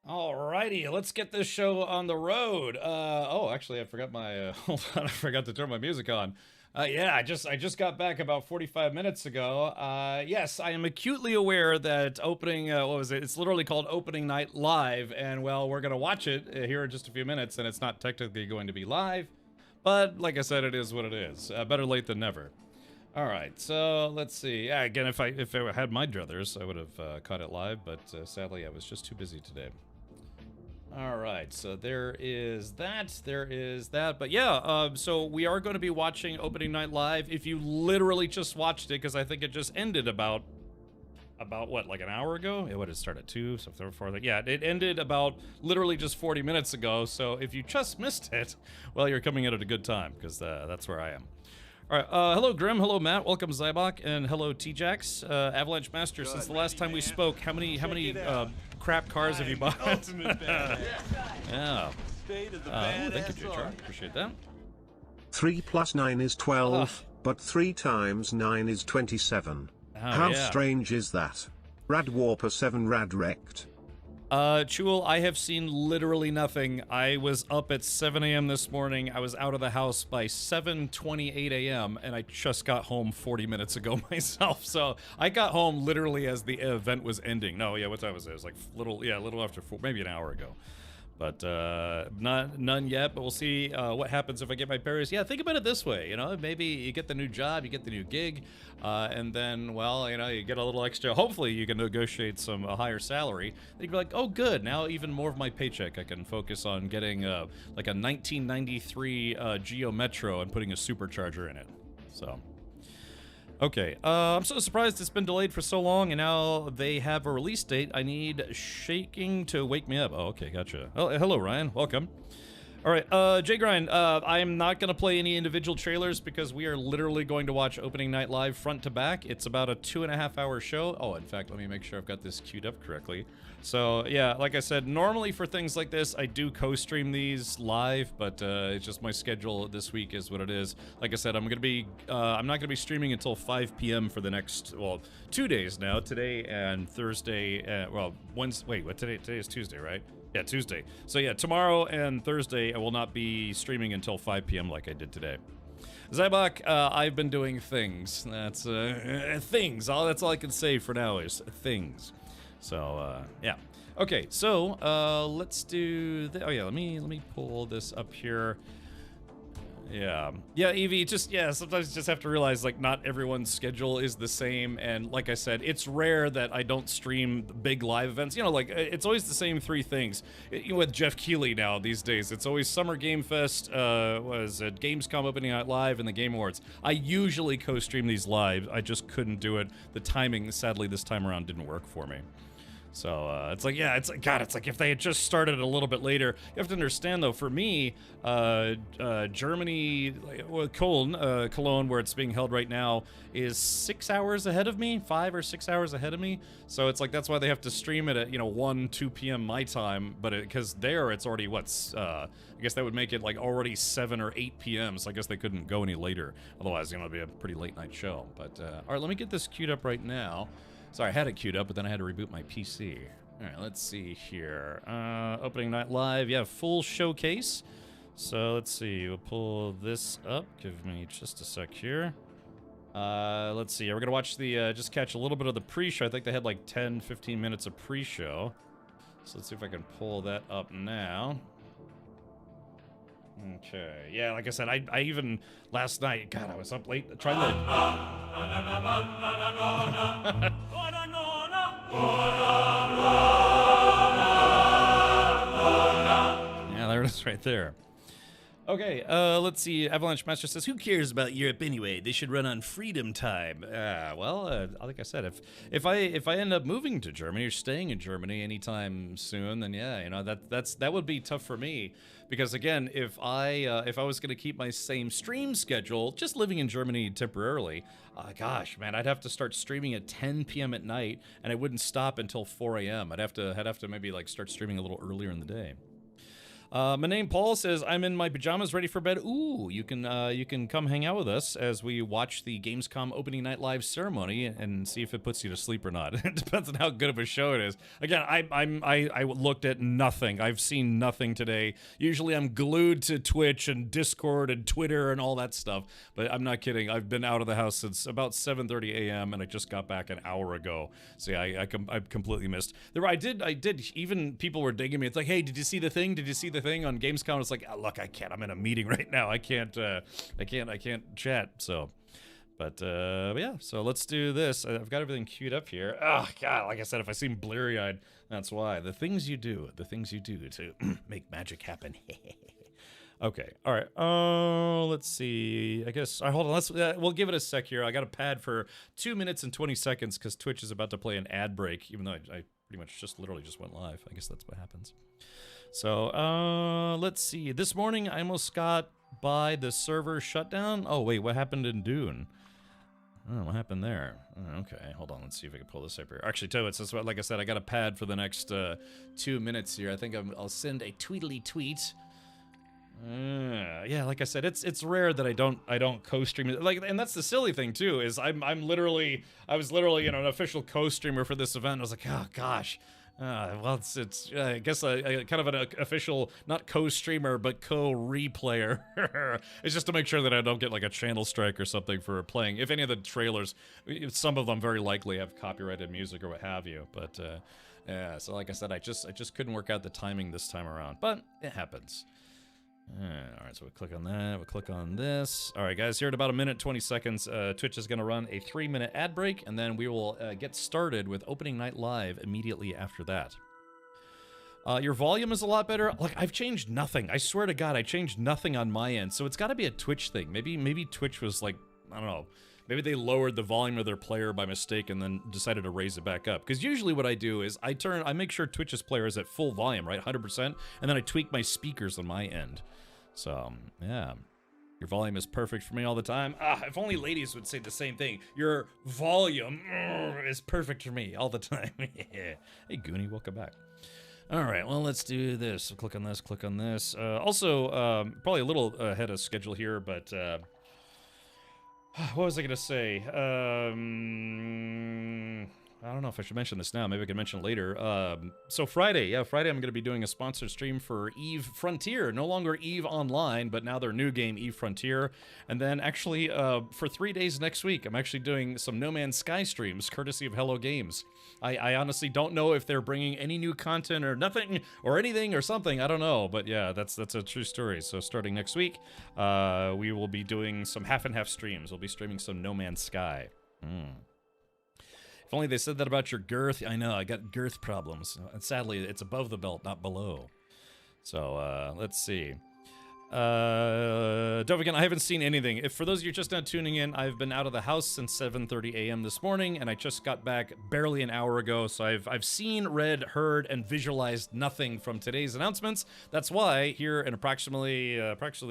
Alrighty, let's get this show on the road. Oh, actually, I forgot my. Hold on, I forgot to turn my music on. Yeah, I just got back about 45 minutes ago. Yes, I am acutely aware that opening. What was it? It's literally called Opening Night Live, and well, we're gonna watch it here in just a few minutes, and it's not technically going to be live, but like I said, it is what it is. Better late than never. All right, so let's see. Yeah, again, if I had my druthers, I would have caught it live, but sadly, I was just too busy today. All right, so there is that. There is that. But yeah, so we are going to be watching Opening Night Live. If you literally just watched it, because I think it just ended about what, like an hour ago? It would have started at 2, so 3, 4. Yeah, it ended about literally just 40 minutes ago. So if you just missed it, well, you're coming in at a good time, because that's where I am. All right, hello Grim, hello Matt, welcome Zybok, and hello T-Jax. Avalanche Master, since the last time we spoke, how many crap cars have you bought? Yeah. Thank you, JR. Appreciate that. 3 plus 9 is 12, but 3 times 9 is 27. How strange is that? Rad Warper 7 Rad Wrecked. Chul, I have seen literally nothing. I was up at 7 a.m. this morning. I was out of the house by 7:28 a.m. and I just got home 40 minutes ago myself. So I got home literally as the event was ending. No, yeah, what time was it? It was like a little after 4, maybe an hour ago. But none yet, but we'll see what happens if I get my berries. Yeah, think about it this way, maybe you get the new job, you get the new gig, and then, well, you get a little extra. Hopefully you can negotiate a higher salary. Then you'd be like, oh, good, now even more of my paycheck I can focus on getting like a 1993 Geo Metro and putting a supercharger in it. So... Okay, I'm so surprised it's been delayed for so long, and now they have a release date. I need shaking to wake me up. Oh, okay, gotcha. Oh, hello, Ryan. Welcome. All right, Jay Grind, I'm not going to play any individual trailers because we are literally going to watch Opening Night Live front to back. It's about a 2.5-hour show. Oh, in fact, let me make sure I've got this queued up correctly. So, yeah, like I said, normally for things like this, I do co-stream these live, but it's just my schedule this week is what it is. Like I said, I'm not going to be streaming until 5 p.m. for the next, 2 days now, today and Thursday, Wednesday, wait, what, today is Tuesday, right? Yeah, Tuesday. So yeah, tomorrow and Thursday I will not be streaming until 5 p.m. like I did today. Zybok, I've been doing things. That's things. That's all I can say for now is things. So yeah. Okay, so let's do. Oh yeah, let me pull this up here. Yeah, Evie, sometimes you just have to realize, like, not everyone's schedule is the same, and like I said, it's rare that I don't stream big live events. Like, it's always the same 3 things. With Jeff Keighley now these days, it's always Summer Game Fest, was it Gamescom Opening Night Live, and the Game Awards. I usually co-stream these live, I just couldn't do it. The timing, sadly, this time around didn't work for me. So it's like, yeah, it's like, God, it's like if they had just started a little bit later. You have to understand, though, for me, Germany, Cologne, where it's being held right now, is 6 hours ahead of me, 5 or 6 hours ahead of me. So it's like that's why they have to stream it at 1, 2 p.m. my time. But because there, it's already I guess that would make it like already 7 or 8 p.m. So I guess they couldn't go any later. Otherwise, it'd be a pretty late night show. But all right, let me get this queued up right now. Sorry, I had it queued up, but then I had to reboot my PC. All right, let's see here. Opening Night Live, yeah, full showcase. So let's see, we'll pull this up. Give me just a sec here. Let's see, we're gonna watch just catch a little bit of the pre-show. I think they had like 10, 15 minutes of pre-show. So let's see if I can pull that up now. Okay, yeah, like I said, I even last night, God, I was up late trying to. Yeah, there it is right there. Okay, let's see. Avalanche Master says, who cares about Europe anyway? They should run on freedom time. Well, like I said, if I end up moving to Germany or staying in Germany anytime soon, then yeah, that would be tough for me. Because again, if I was going to keep my same stream schedule, just living in Germany temporarily, gosh, man, I'd have to start streaming at 10 p.m. at night, and I wouldn't stop until 4 a.m. I'd have to maybe like start streaming a little earlier in the day. My name Paul says I'm in my pajamas, ready for bed. Ooh, you can come hang out with us as we watch the Gamescom opening night live ceremony and see if it puts you to sleep or not. It depends on how good of a show it is. Again, I looked at nothing. I've seen nothing today. Usually I'm glued to Twitch and Discord and Twitter and all that stuff, but I'm not kidding. I've been out of the house since about 7:30 a.m. and I just got back an hour ago. So yeah, I completely missed. I did. Even people were digging me. It's like, hey, did you see the thing? Did you see the thing on Gamescom? It's like, oh, look, I can't. I'm in a meeting right now. I can't chat. So, but yeah. So let's do this. I've got everything queued up here. Oh God, like I said, if I seem bleary-eyed, that's why. The things you do to make magic happen. Okay. All right. Let's see. I guess. Hold on. We'll give it a sec here. I got a pad for 2 minutes and 20 seconds because Twitch is about to play an ad break, even though I pretty much literally just went live. I guess that's what happens. So, let's see. This morning, I almost got by the server shutdown. Oh, wait. What happened in Dune? Oh, what happened there? Oh, okay, hold on. Let's see if I can pull this up here. Actually, too, it's like I said, I got a pad for the next 2 minutes here. I think I'll send a tweetly tweet. Yeah, like I said, it's rare that I don't co-stream it. Like, and that's the silly thing too, is I was literally, you know, an official co-streamer for this event. I was like, oh gosh, well, it's I guess a kind of an official, not co-streamer but co-replayer. It's just to make sure that I don't get like a channel strike or something for playing. If any of the trailers, some of them very likely have copyrighted music or what have you. But yeah, so like I said, I just couldn't work out the timing this time around, but it happens. Alright, so we'll click on that, we'll click on this. Alright guys, here at about 1 minute 20 seconds, Twitch is going to run a 3-minute ad break, and then we will get started with opening night live immediately after that. Your volume is a lot better. Like, I've changed nothing. I swear to God, I changed nothing on my end, so it's got to be a Twitch thing. Maybe Twitch was like, I don't know, maybe they lowered the volume of their player by mistake and then decided to raise it back up. Because usually what I do is I make sure Twitch's player is at full volume, right, 100%, and then I tweak my speakers on my end. So, yeah. Your volume is perfect for me all the time. If only ladies would say the same thing. Your volume is perfect for me all the time. Hey, Goonie, welcome back. All right, well, let's do this. Click on this, click on this. Also, probably a little ahead of schedule here, but what was I going to say? I don't know if I should mention this now. Maybe I can mention it later. So Friday, I'm going to be doing a sponsored stream for Eve Frontier. No longer Eve Online, but now their new game, Eve Frontier. And then actually, for 3 days next week, I'm actually doing some No Man's Sky streams, courtesy of Hello Games. I honestly don't know if they're bringing any new content or nothing or anything or something. I don't know, but yeah, that's a true story. So starting next week, we will be doing some half and half streams. We'll be streaming some No Man's Sky. If only they said that about your girth. I know, I got girth problems. And sadly, it's above the belt, not below. So, let's see. Don't forget, I haven't seen anything. For those of you just now tuning in, I've been out of the house since 7:30 a.m. this morning, and I just got back barely an hour ago, so I've seen, read, heard, and visualized nothing from today's announcements. That's why, here in approximately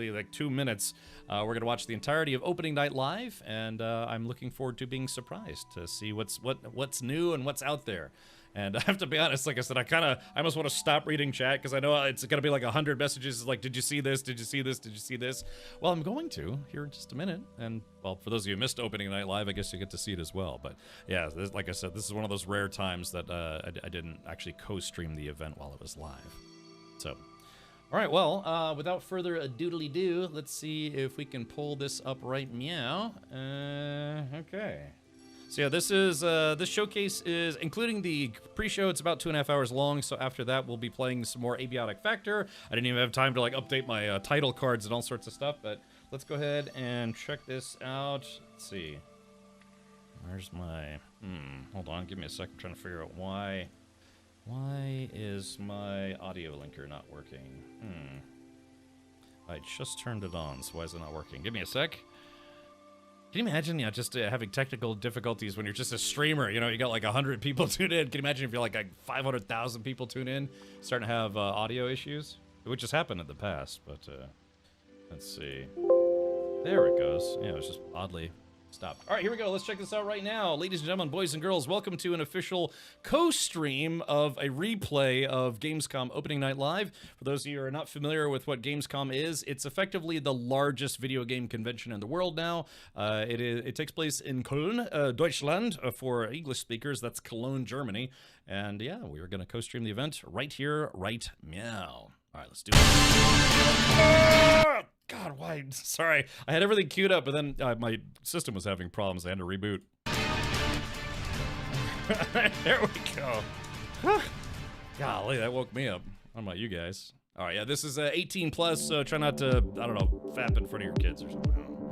like 2 minutes, we're going to watch the entirety of Opening Night Live, and I'm looking forward to being surprised to see what's new and what's out there. And I have to be honest, like I said, I almost want to stop reading chat because I know it's going to be like 100 messages like, did you see this? Did you see this? Did you see this? Well, I'm going to here in just a minute. And, well, for those of you who missed Opening Night Live, I guess you get to see it as well. But, yeah, like I said, this is one of those rare times that I didn't actually co-stream the event while it was live. So, all right, well, without further ado, let's see if we can pull this up right meow. Okay. So yeah, this showcase is, including the pre-show, it's about 2.5 hours long, so after that we'll be playing some more Abiotic Factor. I didn't even have time to like update my title cards and all sorts of stuff, but let's go ahead and check this out. Let's see. Where's my, hold on, give me a second, I'm trying to figure out why is my audio linker not working? I just turned it on, so why is it not working? Give me a sec. Can you imagine, just having technical difficulties when you're just a streamer? You know, you got like 100 people tuned in. Can you imagine if you're like 500,000 people tuned in, starting to have audio issues? Which has happened in the past, but let's see. There it goes. Yeah, it was just oddly Stop. All right, here we go. Let's check this out right now. Ladies and gentlemen, boys and girls, welcome to an official co-stream of a replay of Gamescom Opening Night Live. For those of you who are not familiar with what Gamescom is, it's effectively the largest video game convention in the world now. It takes place in Cologne, Deutschland. For English speakers, that's Cologne, Germany. And yeah, we are going to co-stream the event right here, right meow. All right, let's do it. God, why? Sorry. I had everything queued up, but then my system was having problems. I had to reboot. There we go. Golly, that woke me up. I don't know about you guys. All right, yeah, this is 18 plus, so try not to, I don't know, fap in front of your kids or something.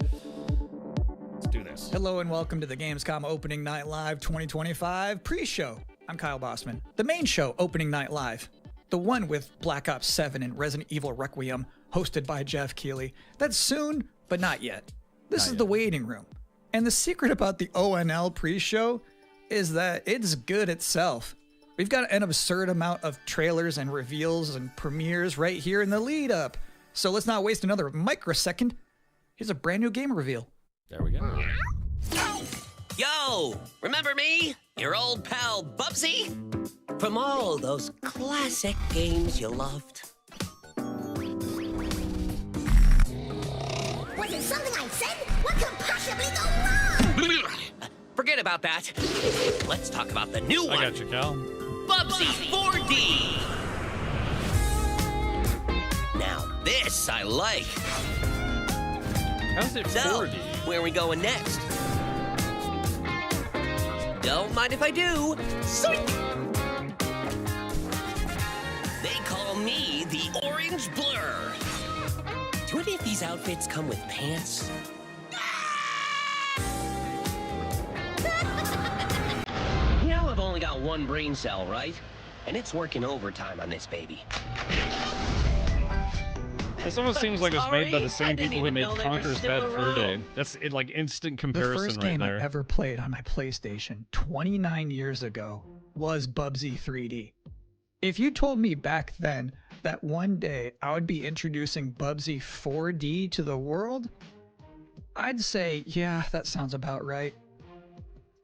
Let's do this. Hello and welcome to the Gamescom Opening Night Live 2025 pre-show. I'm Kyle Bossman. The main show, Opening Night Live. The one with Black Ops 7 and Resident Evil Requiem, hosted by Jeff Keighley. That's soon, but not yet. This is the waiting room. And the secret about the ONL pre-show is that it's good itself. We've got an absurd amount of trailers and reveals and premieres right here in the lead up. So let's not waste another microsecond. Here's a brand new game reveal. There we go. Yo, remember me? Your old pal Bubsy? From all those classic games you loved. Was it something I said? What could possibly go wrong? Forget about that. Let's talk about the new one. I got you, Cal. Bubsy 4D. Now this I like. How's it 4D? Where are we going next? Don't mind if I do. Zoink! They call me the Orange Blur. Do any of these outfits come with pants? You know I've only got one brain cell, right? And it's working overtime on this baby. This almost seems like it's made by the same people who made Conker's Bad Fur Day. That's like instant comparison The first right game there. I ever played on my PlayStation 29 years ago was Bubsy 3D. If you told me back then that one day I would be introducing Bubsy 4D to the world, I'd say, yeah, that sounds about right.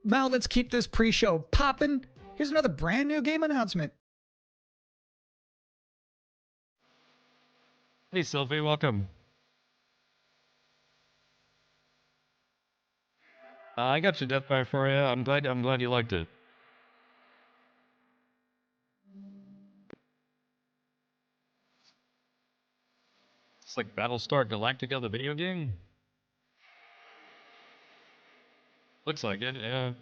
Now let's keep this pre-show popping. Here's another brand new game announcement. Hey Sylvie, welcome. I got your Deathfire for you. I'm glad you liked it. It's like Battlestar Galactica, the video game. Looks like it, yeah.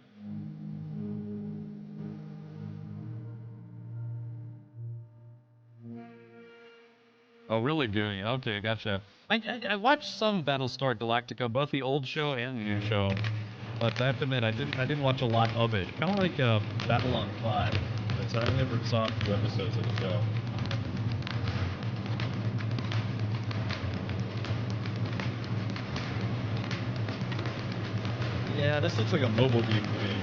Oh, really doing it? Okay, gotcha. I watched some Battlestar Galactica, both the old show and the new show, but I have to admit I didn't watch a lot of it. Kind of like Babylon 5, but I never saw a few episodes of the show. Yeah, this looks like a mobile game to me.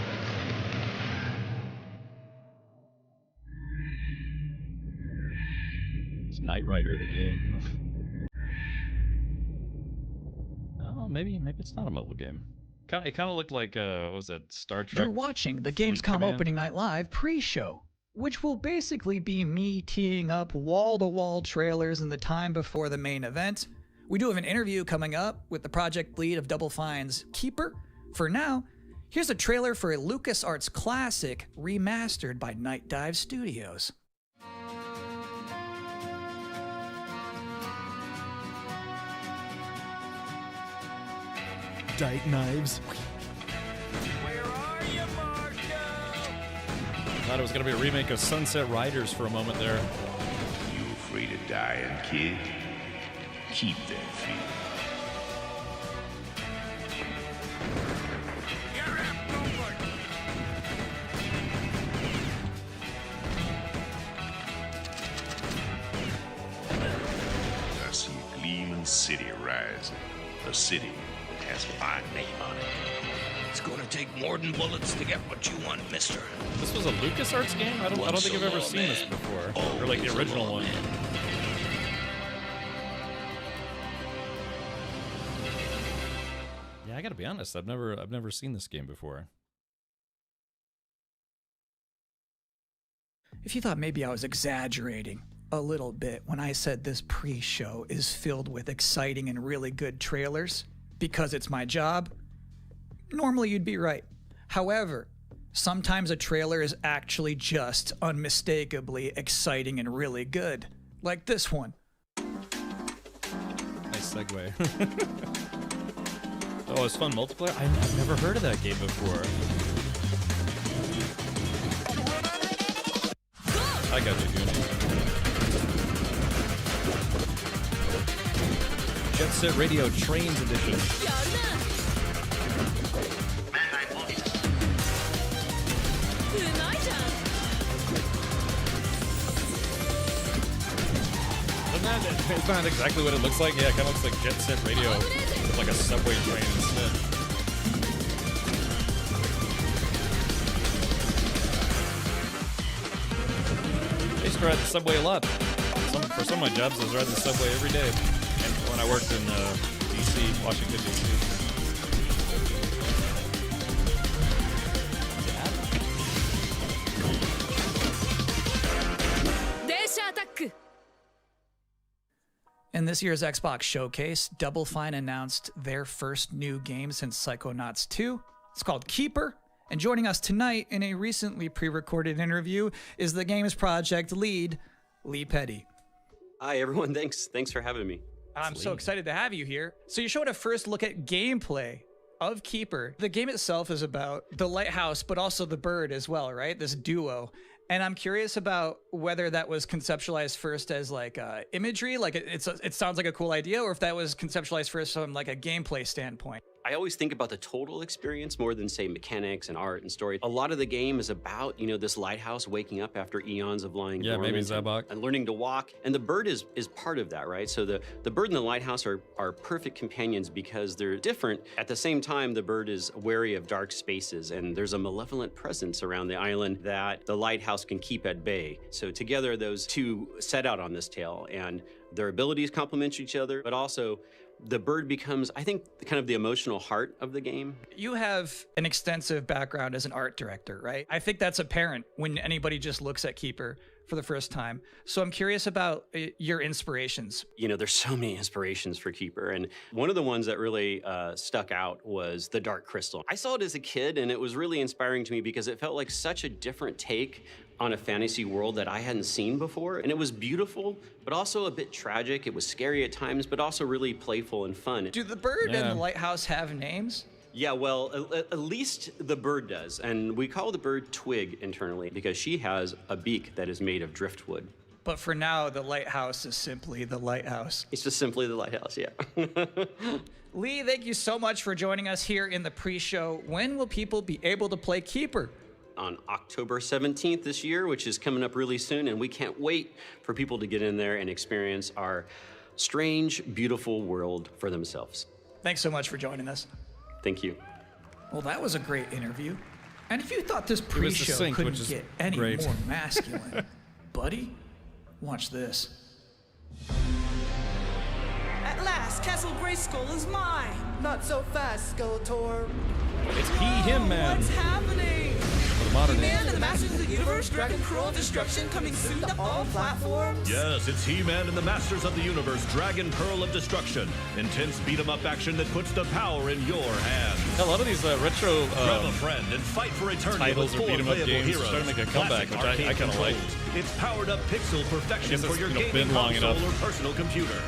It's Knight Rider, the game. Oh, maybe it's not a mobile game. It kind of looked like, what was that, Star Trek? You're watching the Gamescom Opening Night Live pre-show, which will basically be me teeing up wall-to-wall trailers in the time before the main event. We do have an interview coming up with the project lead of Double Fine's Keeper. For now, here's a trailer for a LucasArts classic remastered by Night Dive Studios. Dyke knives. Where are you, Marco? Thought it was gonna be a remake of Sunset Riders for a moment there. You afraid of dying, kid? Keep that feeling. I see a gleaming city rising. A city that has a fine name on it. It's gonna take more than bullets to get what you want, mister. This was a LucasArts game? I don't think I've ever seen this before. Or like the original one. Yeah, I gotta be honest. I've never seen this game before. If you thought maybe I was exaggerating a little bit when I said this pre-show is filled with exciting and really good trailers because it's my job, normally you'd be right. However, sometimes a trailer is actually just unmistakably exciting and really good, like this one. Nice segue. Oh, it's fun multiplayer? I've never heard of that game before. I got you, Goonie. Jet Set Radio Trains Edition. It's not exactly what it looks like. Yeah, it kind of looks like Jet Set Radio with like a subway train instead. I used to ride the subway a lot. For some of my jobs, I was riding the subway every day. And when I worked in D.C., Washington, D.C. In this year's Xbox Showcase, Double Fine announced their first new game since Psychonauts 2. It's called Keeper. And joining us tonight in a recently pre-recorded interview is the game's project lead, Lee Petty. Hi, everyone. Thanks for having me. I'm so excited to have you here. So you showed a first look at gameplay of Keeper. The game itself is about the lighthouse, but also the bird as well, right? This duo. And I'm curious about whether that was conceptualized first as like imagery, like it sounds like a cool idea, or if that was conceptualized first from like a gameplay standpoint. I always think about the total experience more than, say, mechanics and art and story. A lot of the game is about, this lighthouse waking up after eons of lying dormant, maybe Zabok. and learning to walk. And the bird is part of that, right? So the bird and the lighthouse are perfect companions because they're different. At the same time, the bird is wary of dark spaces, and there's a malevolent presence around the island that the lighthouse can keep at bay. So together, those two set out on this tale, and their abilities complement each other, but also the bird becomes, I think, kind of the emotional heart of the game. You have an extensive background as an art director, right? I think that's apparent when anybody just looks at Keeper for the first time. So I'm curious about your inspirations. There's so many inspirations for Keeper, and one of the ones that really stuck out was the Dark Crystal. I saw it as a kid, and it was really inspiring to me because it felt like such a different take on a fantasy world that I hadn't seen before. And it was beautiful, but also a bit tragic. It was scary at times, but also really playful and fun. Do the bird and the lighthouse have names? Yeah, well, at least the bird does. And we call the bird Twig internally because she has a beak that is made of driftwood. But for now, the lighthouse is simply the lighthouse. It's just simply the lighthouse, yeah. Lee, thank you so much for joining us here in the pre-show. When will people be able to play Keeper? On October 17th this year, which is coming up really soon, and we can't wait for people to get in there and experience our strange, beautiful world for themselves. Thanks so much for joining us. Thank you. Well, that was a great interview. And if you thought this pre-show couldn't get any more masculine, buddy, watch this. At last, Castle Grayskull is mine. Not so fast, Skeletor. It's him, man. What's happening? He-Man and the Masters of the Universe, Dragon Pearl of Destruction, coming soon to all platforms. Yes, it's He-Man and the Masters of the Universe, Dragon Pearl of Destruction. Intense beat-em-up action that puts the power in your hands. A lot of these retro grab a friend and fight for eternity titles with or four beat-em-up playable games heroes. starting to make a comeback, which I kind of like. It's powered-up pixel perfection for your gaming been long console enough. or personal computer.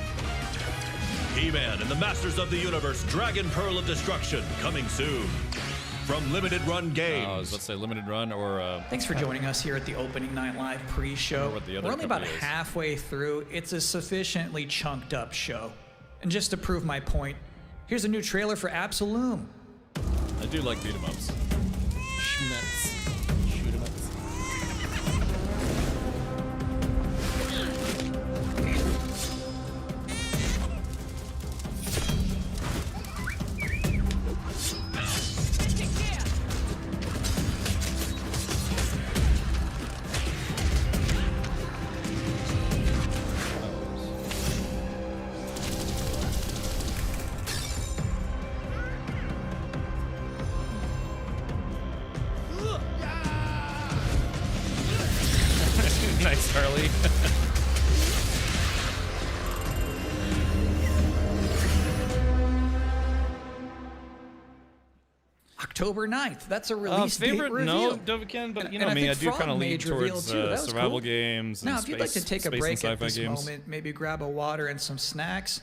He-Man and the Masters of the Universe, Dragon Pearl of Destruction, coming soon. From Limited Run Games. Let's say Limited Run or... Thanks for joining us here at the Opening Night Live pre-show. We're only about halfway through. It's a sufficiently chunked up show. And just to prove my point, here's a new trailer for Absolum. I do like beat 'em ups. Schmetz. Shoot 'em ups. Nice, Harley. October 9th. That's a release favorite? date reveal. No, Dovakin, but you And know I me, I think do Frog kind of lean Mage revealed towards too. That was survival cool. games. Now, and if you'd like to take a space break and at sci-fi this games. moment, maybe grab a water and some snacks,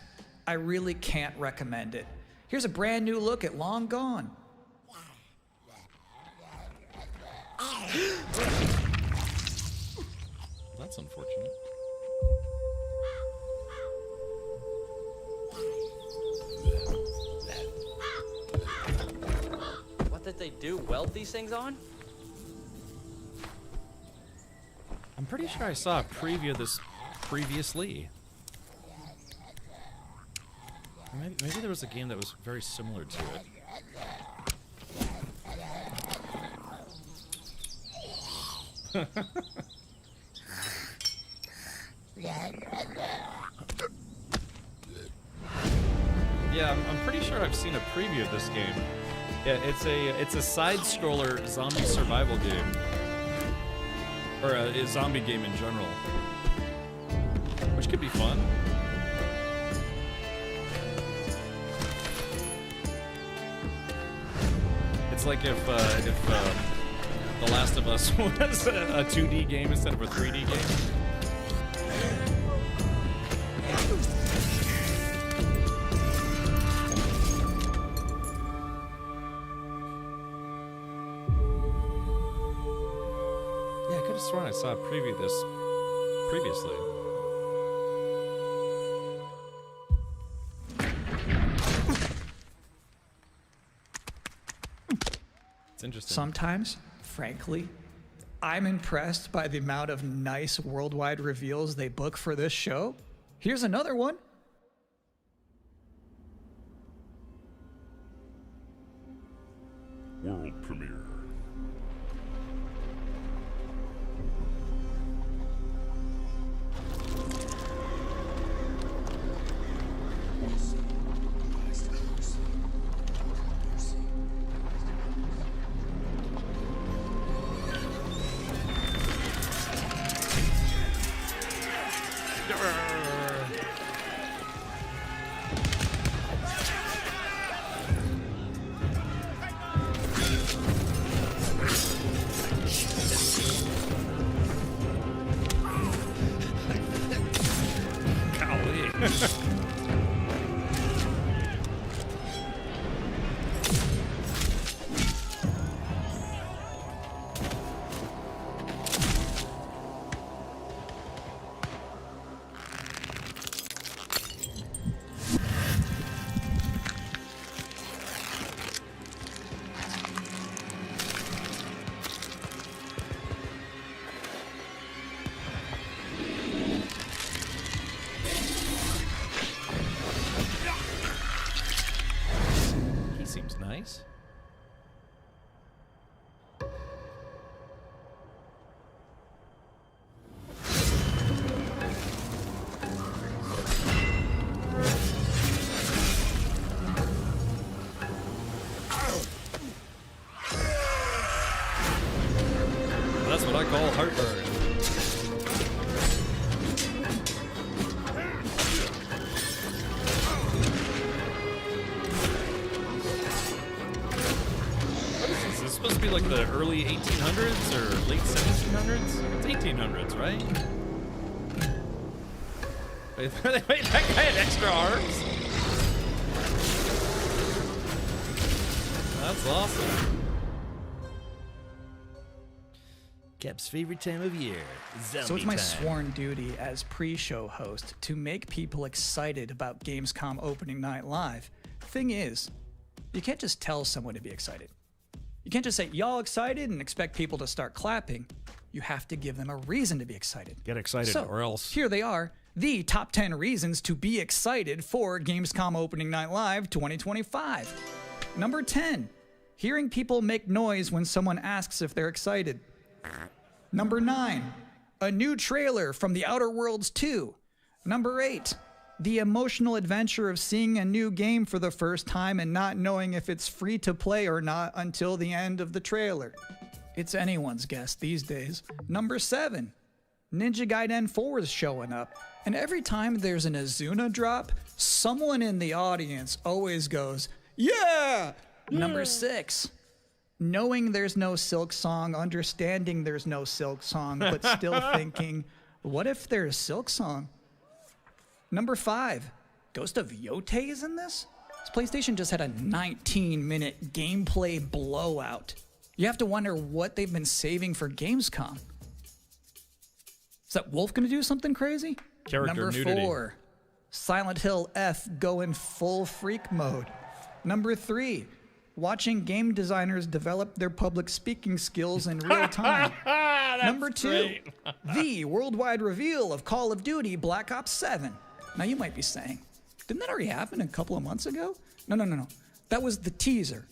I really can't recommend it. Here's a brand new look at Long Gone. That's unfortunate. What did they do? Weld these things on? I'm pretty sure I saw a preview of this previously. Maybe there was a game that was very similar to it. Yeah, I'm pretty sure I've seen a preview of this game. Yeah, it's a side-scroller zombie survival game, or a zombie game in general, which could be fun. It's like if The Last of Us was a 2D game instead of a 3D game. Yeah, I could have sworn I saw a preview of this previously. It's interesting. Sometimes, frankly, I'm impressed by the amount of nice worldwide reveals they book for this show. Here's another one. World premiere. Seems nice. That's what I call heartburn. Supposed to be like the early 1800s or late 1700s? It's 1800s, right? Wait, that guy had extra arms? That's awesome. Cap's favorite time of year, zombie So it's my time. sworn duty as pre-show host to make people excited about Gamescom opening night live. Thing is, you can't just tell someone to be excited. You can't just say, y'all excited, and expect people to start clapping. You have to give them a reason to be excited. Get excited, So, or else. here they are, the top 10 reasons to be excited for Gamescom Opening Night Live 2025. Number 10, hearing people make noise when someone asks if they're excited. Number 9, a new trailer from The Outer Worlds 2. Number 8, the emotional adventure of seeing a new game for the first time and not knowing if it's free to play or not until the end of the trailer. It's anyone's guess these days. Number 7, Ninja Gaiden 4 is showing up. And every time there's an Azuna drop, someone in the audience always goes, yeah! Number 6. Knowing there's no Silk Song, understanding there's no Silk Song, but still thinking, what if there's Silk Song? Number 5. Ghost of Yotei is in this? This PlayStation just had a 19-minute gameplay blowout. You have to wonder what they've been saving for Gamescom. Is that Wolf gonna do something crazy? Character Number nudity. 4. Silent Hill F going full freak mode. Number 3. Watching game designers develop their public speaking skills in real time. Number 2. The worldwide reveal of Call of Duty Black Ops 7. Now you might be saying, didn't that already happen a couple of months ago? No. That was the teaser.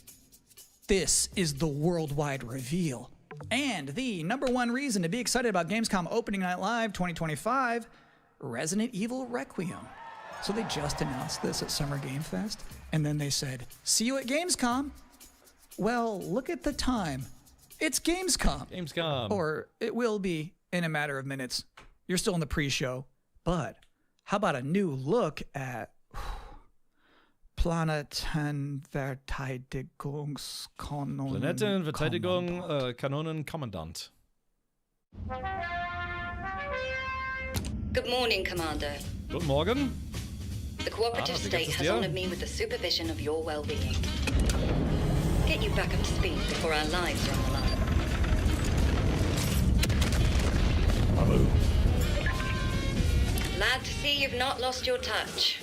This is the worldwide reveal. And the number 1 reason to be excited about Gamescom Opening Night Live 2025, Resident Evil Requiem. So they just announced this at Summer Game Fest, and then they said, see you at Gamescom. Well, look at the time. It's Gamescom. Gamescom. Or it will be in a matter of minutes. You're still in the pre-show. But how about a new look at Planetenverteidigung Kanonenkommandant. Good morning, Commander. Guten Morgen. The cooperative state has honored me with the supervision of your well-being. Get you back up to speed before our lives are on the line. Hello. Glad to see you've not lost your touch.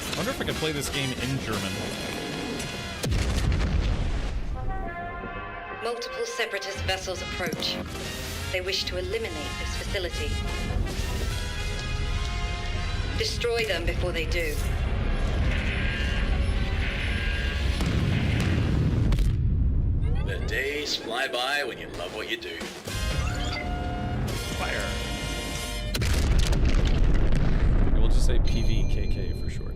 I wonder if I could play this game in German. Multiple separatist vessels approach. They wish to eliminate this facility. Destroy them before they do. The days fly by when you love what you do. Fire. We'll just say PVKK for short.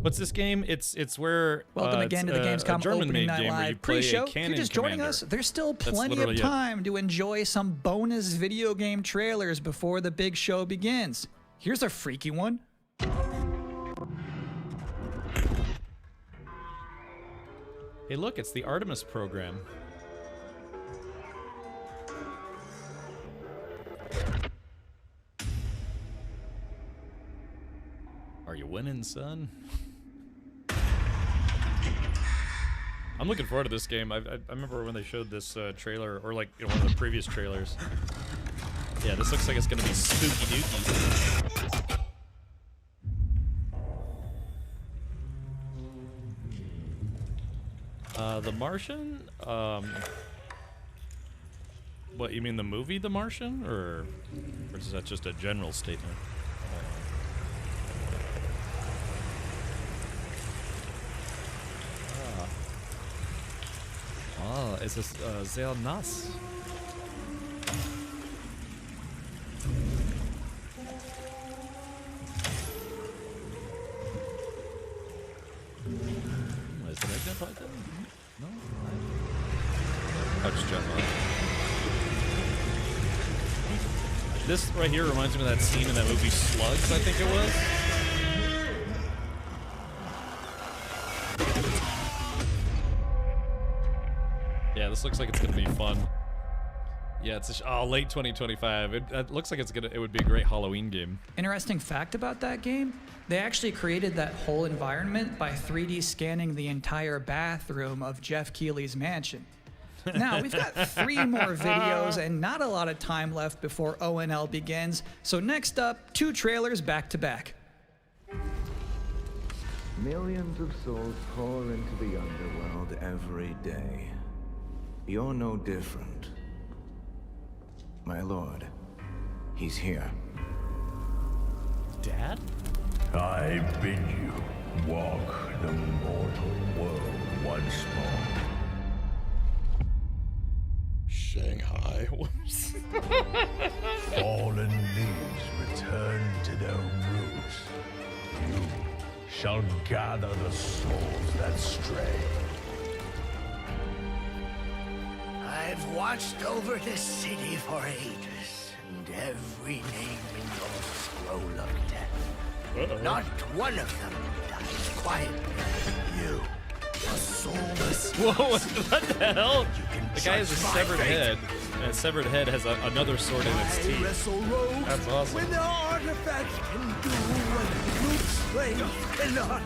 What's this game? It's where welcome again to the Gamescom Opening Night Live pre-show. If you're just joining us, there's still plenty of time to enjoy some bonus video game trailers before the big show begins. Here's a freaky one. Hey, look, it's the Artemis program. Are you winning, son? I'm looking forward to this game. I remember when they showed this trailer, or like one of the previous trailers. Yeah, this looks like it's gonna be spooky dooky. The Martian? What, you mean the movie The Martian? Or is that just a general statement? Es ist sehr nass. Ist der regnet heute? No? Oh, just general. This right here reminds me of that scene in that movie Slugs, I think it was. Yeah, this looks like it's gonna be fun. Yeah, it's late 2025. It looks like it would be a great Halloween game. Interesting fact about that game, they actually created that whole environment by 3D scanning the entire bathroom of Jeff Keighley's mansion. Now, we've got 3 more videos and not a lot of time left before ONL begins. So next up, 2 trailers back to back. Millions of souls pour into the underworld every day. You're no different. My lord, he's here. Dad? I bid you walk the mortal world once more. Shanghai. Fallen leaves return to their roots. You shall gather the souls that stray. I've watched over this city for ages, and every name in your scroll of death. Not one of them dies quietly. You, a soulless. Whoa, what the hell? The guy has a severed head. And a severed head has another sword in its teeth. That's awesome. When the artifact can do what brute strength cannot.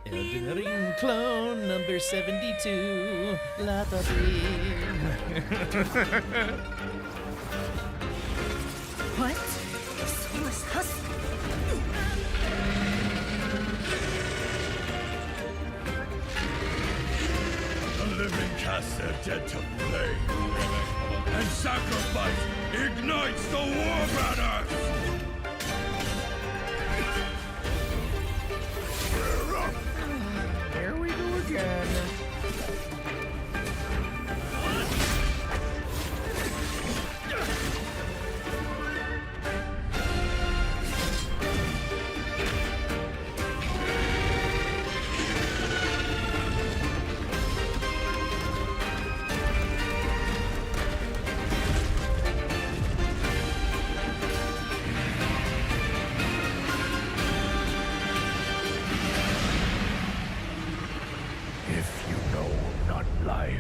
Elden Ring clone number 72. La da What? The soulless husk? The living cast their dead to flame, and sacrifice ignites the war banners! Here we go again. If you know not life,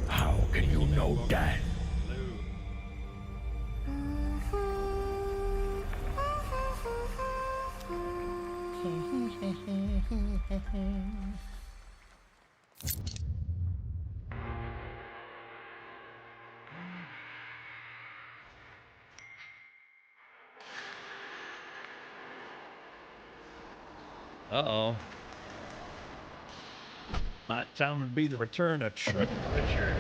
how can you know death? Uh-oh. Might time to be the return of Chuck Richard.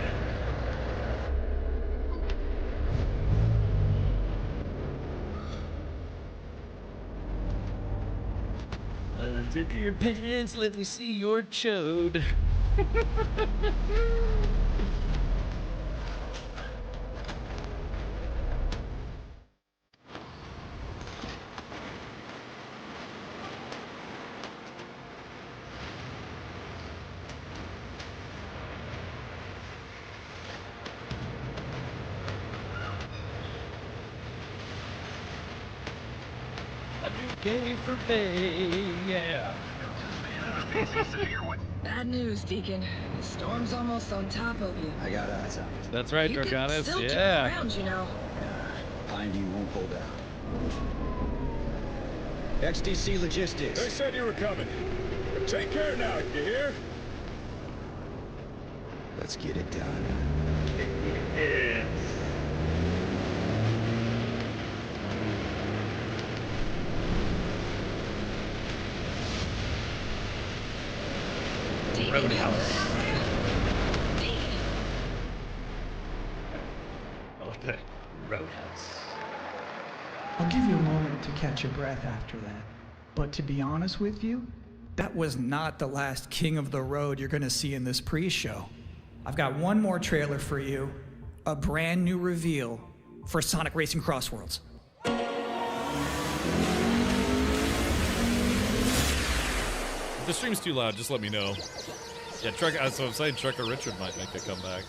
Zip your pants, let me see your chode. Gay for pay, yeah. Bad news, Deacon. The storm's almost on top of you. I got eyes on it. That's right, You get Dragonis, silted yeah. around, you know. Pineview won't hold out. XTC Logistics. They said you were coming. Take care now, you hear? Let's get it done. Roadhouse. Okay. Roadhouse. I'll give you a moment to catch your breath after that. But to be honest with you, that was not the last King of the Road you're going to see in this pre-show. I've got one more trailer for you, a brand new reveal for Sonic Racing Crossworlds. If the stream's too loud, just let me know. Yeah, Trucker, that's what I'm saying, Trucker Richard might make a comeback.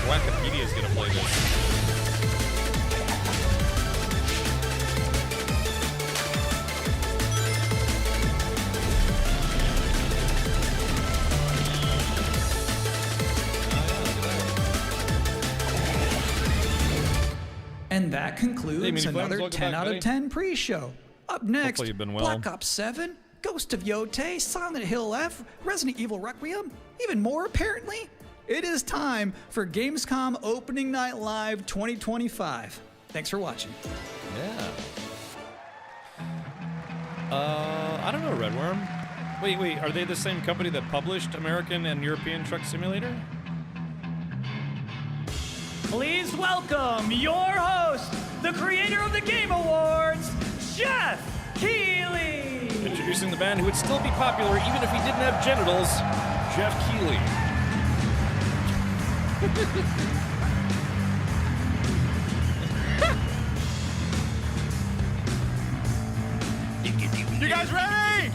Wikipedia's gonna play this. And that concludes Hey, Mini Flames, another welcome 10 back, out buddy. of 10 pre-show. Up next, Hopefully you've been well. Black Ops 7, Ghost of Yotei, Silent Hill F, Resident Evil Requiem, even more apparently. It is time for Gamescom Opening Night Live 2025. Thanks for watching. Yeah. I don't know, Redworm. Wait, are they the same company that published American and European Truck Simulator? Please welcome your host, the creator of the Game Awards, Jeff Keighley. Introducing the man who would still be popular even if he didn't have genitals, Jeff Keighley. You guys ready?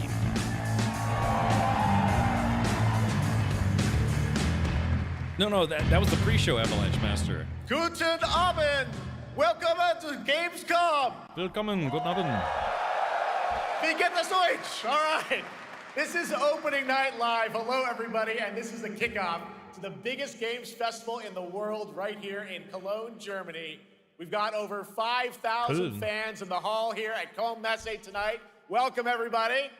No, that was the pre-show, Avalanche Master. Guten Abend. Welcome to Gamescom. Willkommen, guten Abend. Wie geht das Deutsch? All right. This is Opening Night Live. Hello, everybody, and this is the kickoff to the biggest games festival in the world right here in Cologne, Germany. We've got over 5,000 fans in the hall here at Cologne Messe tonight. Welcome, everybody.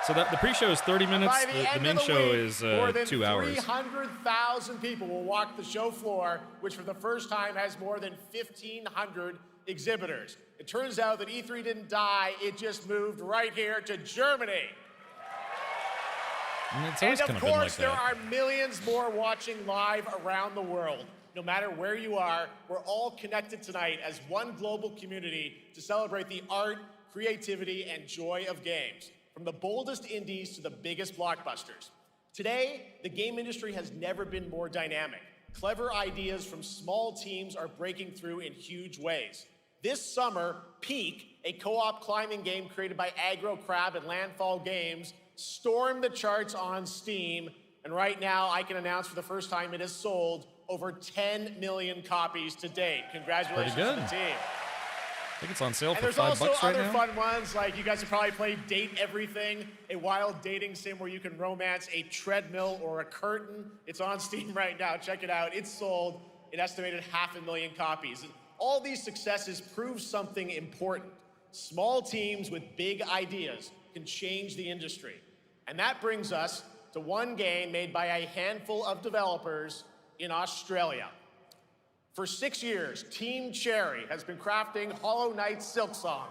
So the pre-show is 30 minutes. By The main show is more than 2 hours. 300,000 people will walk the show floor, which for the first time has more than 1,500 exhibitors. It turns out that E3 didn't die, it just moved right here to Germany. And of course, there are millions more watching live around the world. No matter where you are, we're all connected tonight as one global community to celebrate the art, creativity, and joy of games, from the boldest indies to the biggest blockbusters. Today, the game industry has never been more dynamic. Clever ideas from small teams are breaking through in huge ways. This summer, Peak, a co-op climbing game created by Aggro Crab and Landfall Games, stormed the charts on Steam, and right now I can announce for the first time it has sold over 10 million copies to date. Congratulations to the team. I think it's on sale for $5 right now. And there's also other fun ones, like you guys have probably played Date Everything, a wild dating sim where you can romance a treadmill or a curtain. It's on Steam right now. Check it out. It's sold an estimated 500,000 copies. And all these successes prove something important. Small teams with big ideas can change the industry. And that brings us to one game made by a handful of developers in Australia. For 6 years, Team Cherry has been crafting Hollow Knight Silksong.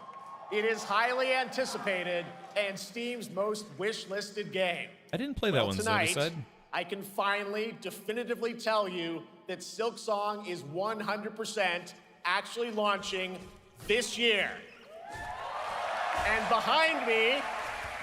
It is highly anticipated and Steam's most wish-listed game. I didn't play that one, tonight, so I can finally definitively tell you that Silksong is 100% actually launching this year. And behind me,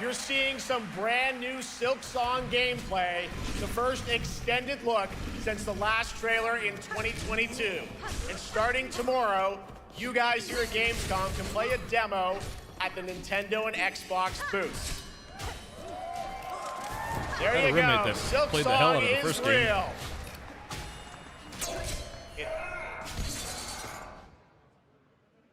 you're seeing some brand new Silksong gameplay, the first extended look since the last trailer in 2022. And starting tomorrow, you guys here at Gamescom can play a demo at the Nintendo and Xbox booths. There you go. Silksong is real.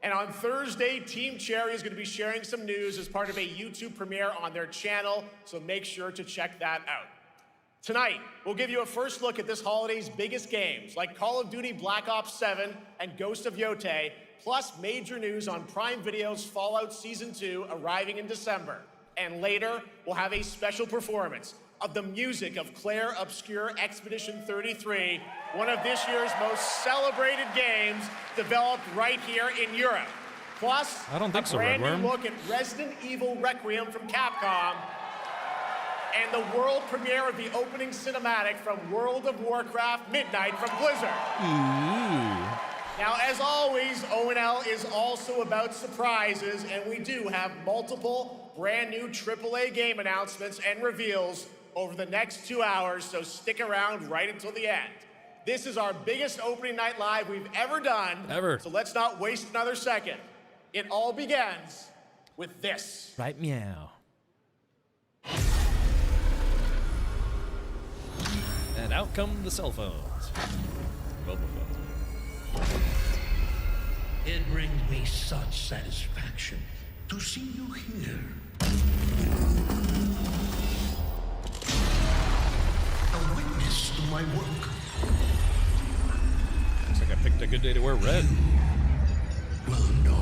And on Thursday, Team Cherry is going to be sharing some news as part of a YouTube premiere on their channel, so make sure to check that out. Tonight, we'll give you a first look at this holiday's biggest games, like Call of Duty Black Ops 7 and Ghost of Yotei, plus major news on Prime Video's Fallout Season 2 arriving in December. And later, we'll have a special performance of the music of Claire Obscure Expedition 33, one of this year's most celebrated games developed right here in Europe. Plus, I don't think a brand Redworm. new look at Resident Evil Requiem from Capcom, and the world premiere of the opening cinematic from World of Warcraft Midnight from Blizzard. Now, as always, ONL is also about surprises, and we do have multiple brand new AAA game announcements and reveals over the next 2 hours, so stick around right until the end. This is our biggest opening night live we've ever done. So let's not waste another second. It all begins with this. Right, meow. And out come the cell phones. Mobile phones. It brings me such satisfaction to see you here. A witness to my work. Looks like I picked a good day to wear red. Well, no.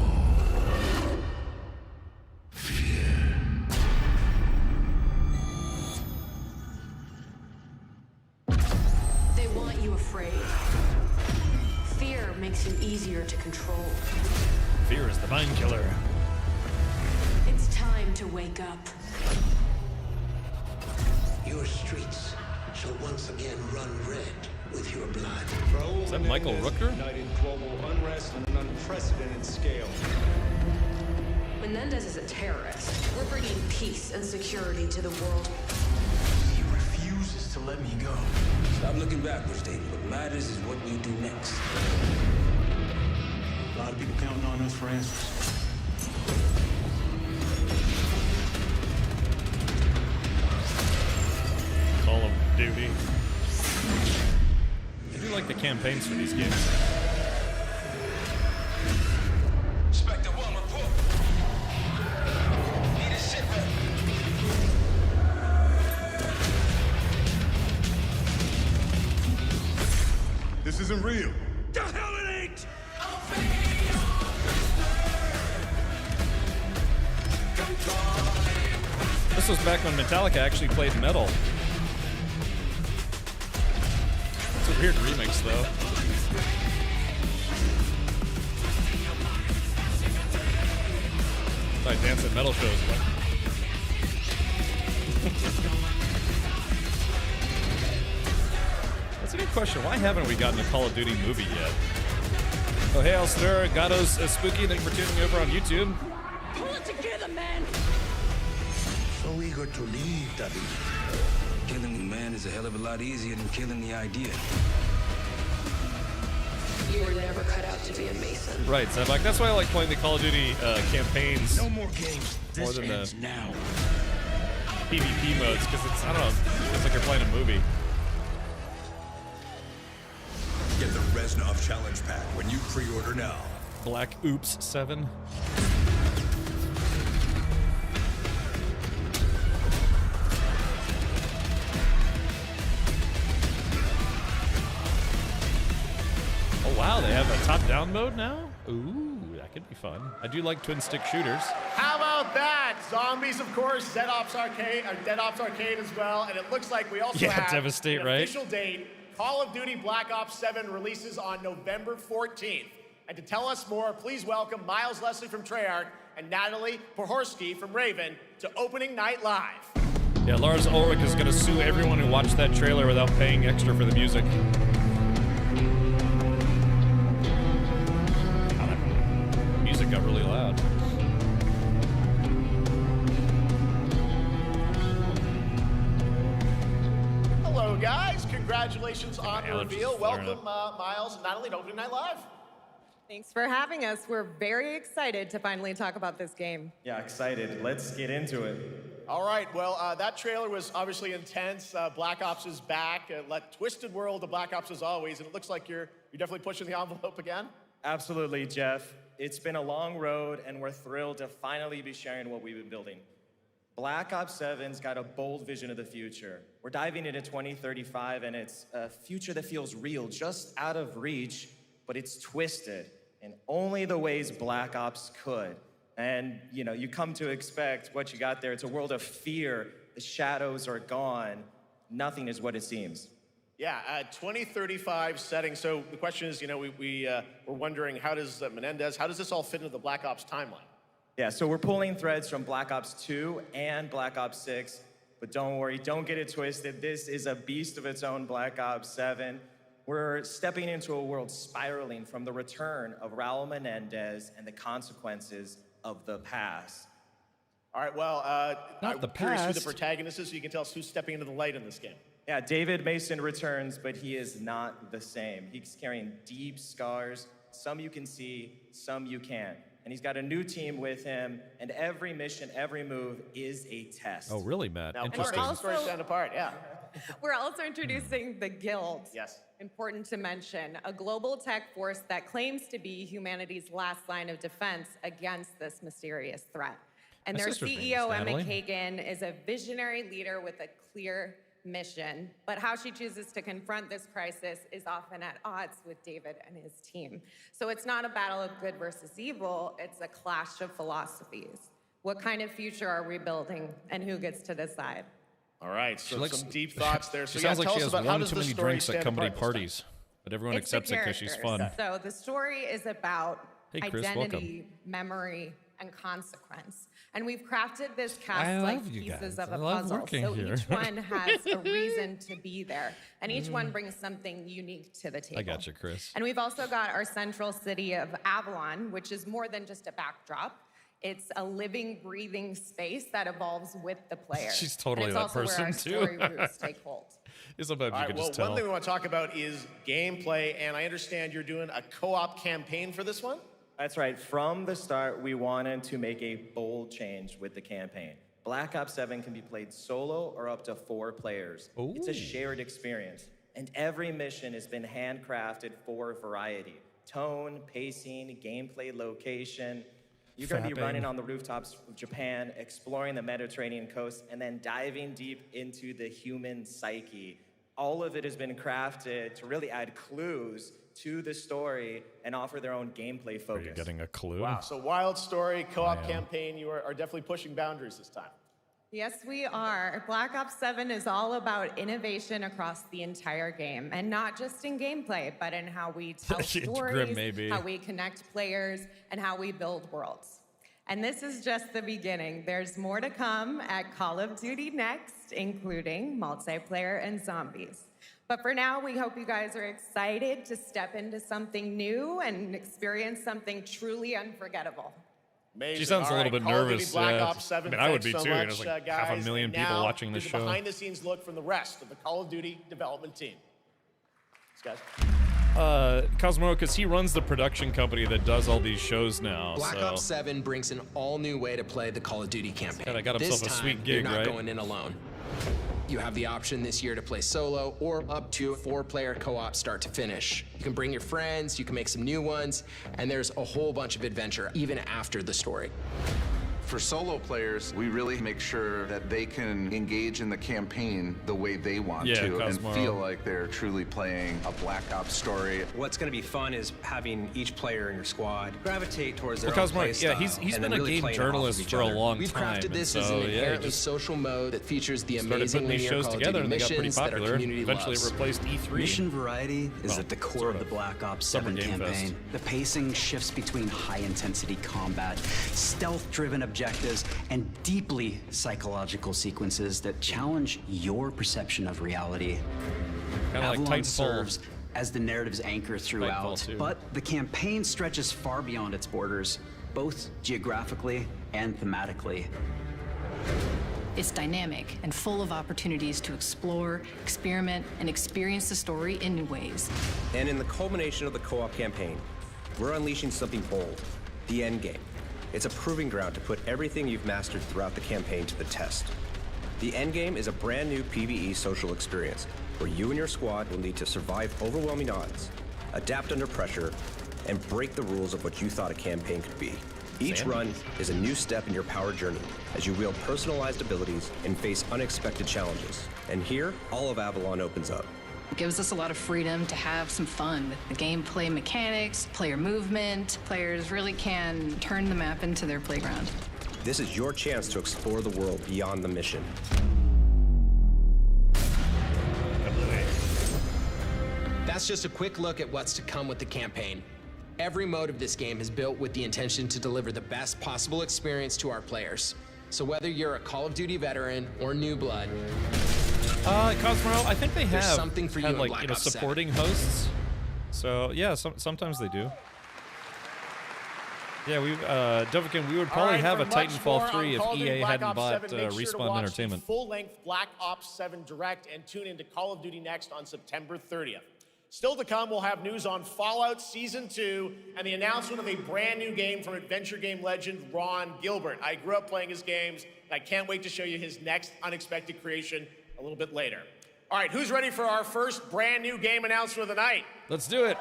and easier to control. Fear is the mind killer. It's time to wake up. Your streets shall once again run red with your blood. Is that Michael Rooker? Ignited global unrest on an unprecedented scale. Menendez is a terrorist. We're bringing peace and security to the world. He refuses to let me go. Stop looking backwards, David. What matters is what we do next. A lot of people counting on us for answers. Call of Duty. I do like the campaigns for these games. Spectre 1, report. Need a sit rep. This isn't real. The hell it ain't! This was back when Metallica actually played metal. It's a weird remix, though. I dance at metal shows. That's a good question. Why haven't we gotten a Call of Duty movie yet? Oh, hey, Alster. Gatto's Spooky. Thank you for tuning over on YouTube. Pull it together, man! So eager to leave, David. Killing the man is a hell of a lot easier than killing the idea. You were never cut out to be a Mason. Right, so like that's why I like playing the Call of Duty campaigns. No more games. More This than ends the now. PvP modes, because it's, I don't know, it's like you're playing a movie. Get the Reznov Challenge Pack when you pre-order now. Black Oops 7. Oh wow, they have a top-down mode now? Ooh, that could be fun. I do like twin stick shooters. How about that? Zombies, of course, Dead Ops Arcade as well, and it looks like we also have Devastate, an right? official date. Call of Duty Black Ops 7 releases on November 14th. And to tell us more, please welcome Miles Leslie from Treyarch and Natalie Pohorsky from Raven to Opening Night Live. Yeah, Lars Ulrich is going to sue everyone who watched that trailer without paying extra for the music. God, that music got really loud. Hello, guys. Congratulations on the reveal. Welcome, Miles and Natalie to Opening Night Live. Thanks for having us. We're very excited to finally talk about this game. Yeah, excited. Let's get into it. All right, well, that trailer was obviously intense. Black Ops is back. Twisted world of Black Ops as always, and it looks like you're definitely pushing the envelope again. Absolutely, Jeff. It's been a long road, and we're thrilled to finally be sharing what we've been building. Black Ops 7's got a bold vision of the future. We're diving into 2035, and it's a future that feels real, just out of reach, but it's twisted in only the ways Black Ops could. And, you know, you come to expect what you got there. It's a world of fear. The shadows are gone. Nothing is what it seems. Yeah, 2035 setting. So the question is, you know, we're wondering, how does Menendez, how does this all fit into the Black Ops timeline? Yeah, so we're pulling threads from Black Ops 2 and Black Ops 6, but don't worry, don't get it twisted. This is a beast of its own, Black Ops 7. We're stepping into a world spiraling from the return of Raul Menendez and the consequences of the past. All right, well, Not the I'm curious who the past. protagonist is, so you can tell us who's stepping into the light in this game. Yeah, David Mason returns, but he is not the same. He's carrying deep scars. Some you can see, some you can't. And he's got a new team with him, and every mission, every move is a test. Oh, really, Matt? Now, Interesting. stories stand apart, yeah. We're also introducing the Guild. Yes. Important to mention, a global tech force that claims to be humanity's last line of defense against this mysterious threat. And My their sister's name is CEO, Emma Natalie. Kagan, is a visionary leader with a clear mission. But how she chooses to confront this crisis is often at odds with David and his team. So it's not a battle of good versus evil, it's a clash of philosophies. What kind of future are we building, and who gets to decide? All right, She so likes- some deep thoughts there. So She sounds yeah, like tell she us has about how one does too the many story drinks at stand company apart this time? parties. but everyone It's the accepts it because she's fun. characters. So the story is about Hey, Chris, identity, memory, and consequence. And we've crafted this cast I like love you pieces guys. of a I love puzzle. working So here. each one has a reason to be there. And each one brings something unique to the table. I got you, Chris. And we've also got our central city of Avalon, which is more than just a backdrop. It's a living, breathing space that evolves with the player. She's totally and it's that also person, where our too. story roots take hold. Sometimes All you right, can well, just tell. one thing we want to talk about is gameplay, and I understand you're doing a co-op campaign for this one? That's right. From the start, we wanted to make a bold change with the campaign. Black Ops 7 can be played solo or up to 4 players. Ooh. It's a shared experience, and every mission has been handcrafted for variety. Tone, pacing, gameplay location. You're going to be Fapping. running on the rooftops of Japan, exploring the Mediterranean coast, and then diving deep into the human psyche. All of it has been crafted to really add clues to the story and offer their own gameplay focus. Are you getting a clue? Wow, so wild story, co-op campaign, you are definitely pushing boundaries this time. Yes, we are. Black Ops 7 is all about innovation across the entire game, and not just in gameplay, but in how we tell It's stories, grim, maybe. how we connect players, and how we build worlds. And this is just the beginning. There's more to come at Call of Duty Next, including multiplayer and zombies. But for now, we hope you guys are excited to step into something new and experience something truly unforgettable. Amazing. She sounds a All little right, bit Call of nervous. Duty Black yeah. Ops 7. I mean, I would Thanks be so too. much, There's like guys. half a million And people now watching this to show. the behind-the-scenes look from the rest of the Call of Duty development team. Thanks, guys. Cosmo, because he runs the production company that does all these shows now. Black so. Ops 7 brings an all-new way to play the Call of Duty campaign. Kinda got himself this a time, sweet gig, you're not right? going in alone. You have the option this year to play solo or up to a 4-player co-op start to finish. You can bring your friends, you can make some new ones, and there's a whole bunch of adventure even after the story. For solo players, we really make sure that they can engage in the campaign the way they want to and feel like they're truly playing a Black Ops story. What's going to be fun is having each player in your squad gravitate towards their Well, own Cosmo, play style. yeah, he's and been then a really game playing off of journalist each for a other. long We've time. crafted this and as so, an yeah, inherently just social mode that features the started amazing putting these linear shows Call of together, Duty and they got pretty missions that our popular. community Eventually, loves. it replaced E3. Mission variety is Well, at the core sort of the of. Black Ops Summer 7 Game Fest. campaign. The pacing shifts between high-intensity combat, stealth-driven objectives, and deeply psychological sequences that challenge your perception of reality. Kinda like Avalon Titanfall. serves as the narrative's anchor throughout, Titanfall 2. but the campaign stretches far beyond its borders, both geographically and thematically. It's dynamic and full of opportunities to explore, experiment, and experience the story in new ways. And in the culmination of the co-op campaign, we're unleashing something bold, the end game. It's a proving ground to put everything you've mastered throughout the campaign to the test. The end game is a brand new PvE social experience where you and your squad will need to survive overwhelming odds, adapt under pressure, and break the rules of what you thought a campaign could be. Each run is a new step in your power journey as you wield personalized abilities and face unexpected challenges. And here, all of Avalon opens up. It gives us a lot of freedom to have some fun with the gameplay mechanics, player movement. Players really can turn the map into their playground. This is your chance to explore the world beyond the mission. That's just a quick look at what's to come with the campaign. Every mode of this game is built with the intention to deliver the best possible experience to our players. So whether you're a Call of Duty veteran or new blood, Cosmo, I think they there's have something for you had in like Black Ops 7. supporting hosts. So yeah, sometimes they do. Yeah, Dovikin, we would probably All right, have a for much more Titanfall 3 on Call if of Duty EA Black hadn't Ops bought 7, make sure to Respawn watch Entertainment. the full-length Black Ops 7 Direct and tune into Call of Duty Next on September 30th. Still to come, we'll have news on Fallout Season 2 and the announcement of a brand new game from adventure game legend Ron Gilbert. I grew up playing his games, and I can't wait to show you his next unexpected creation a little bit later. All right, who's ready for our first brand new game announcement of the night? Let's do it.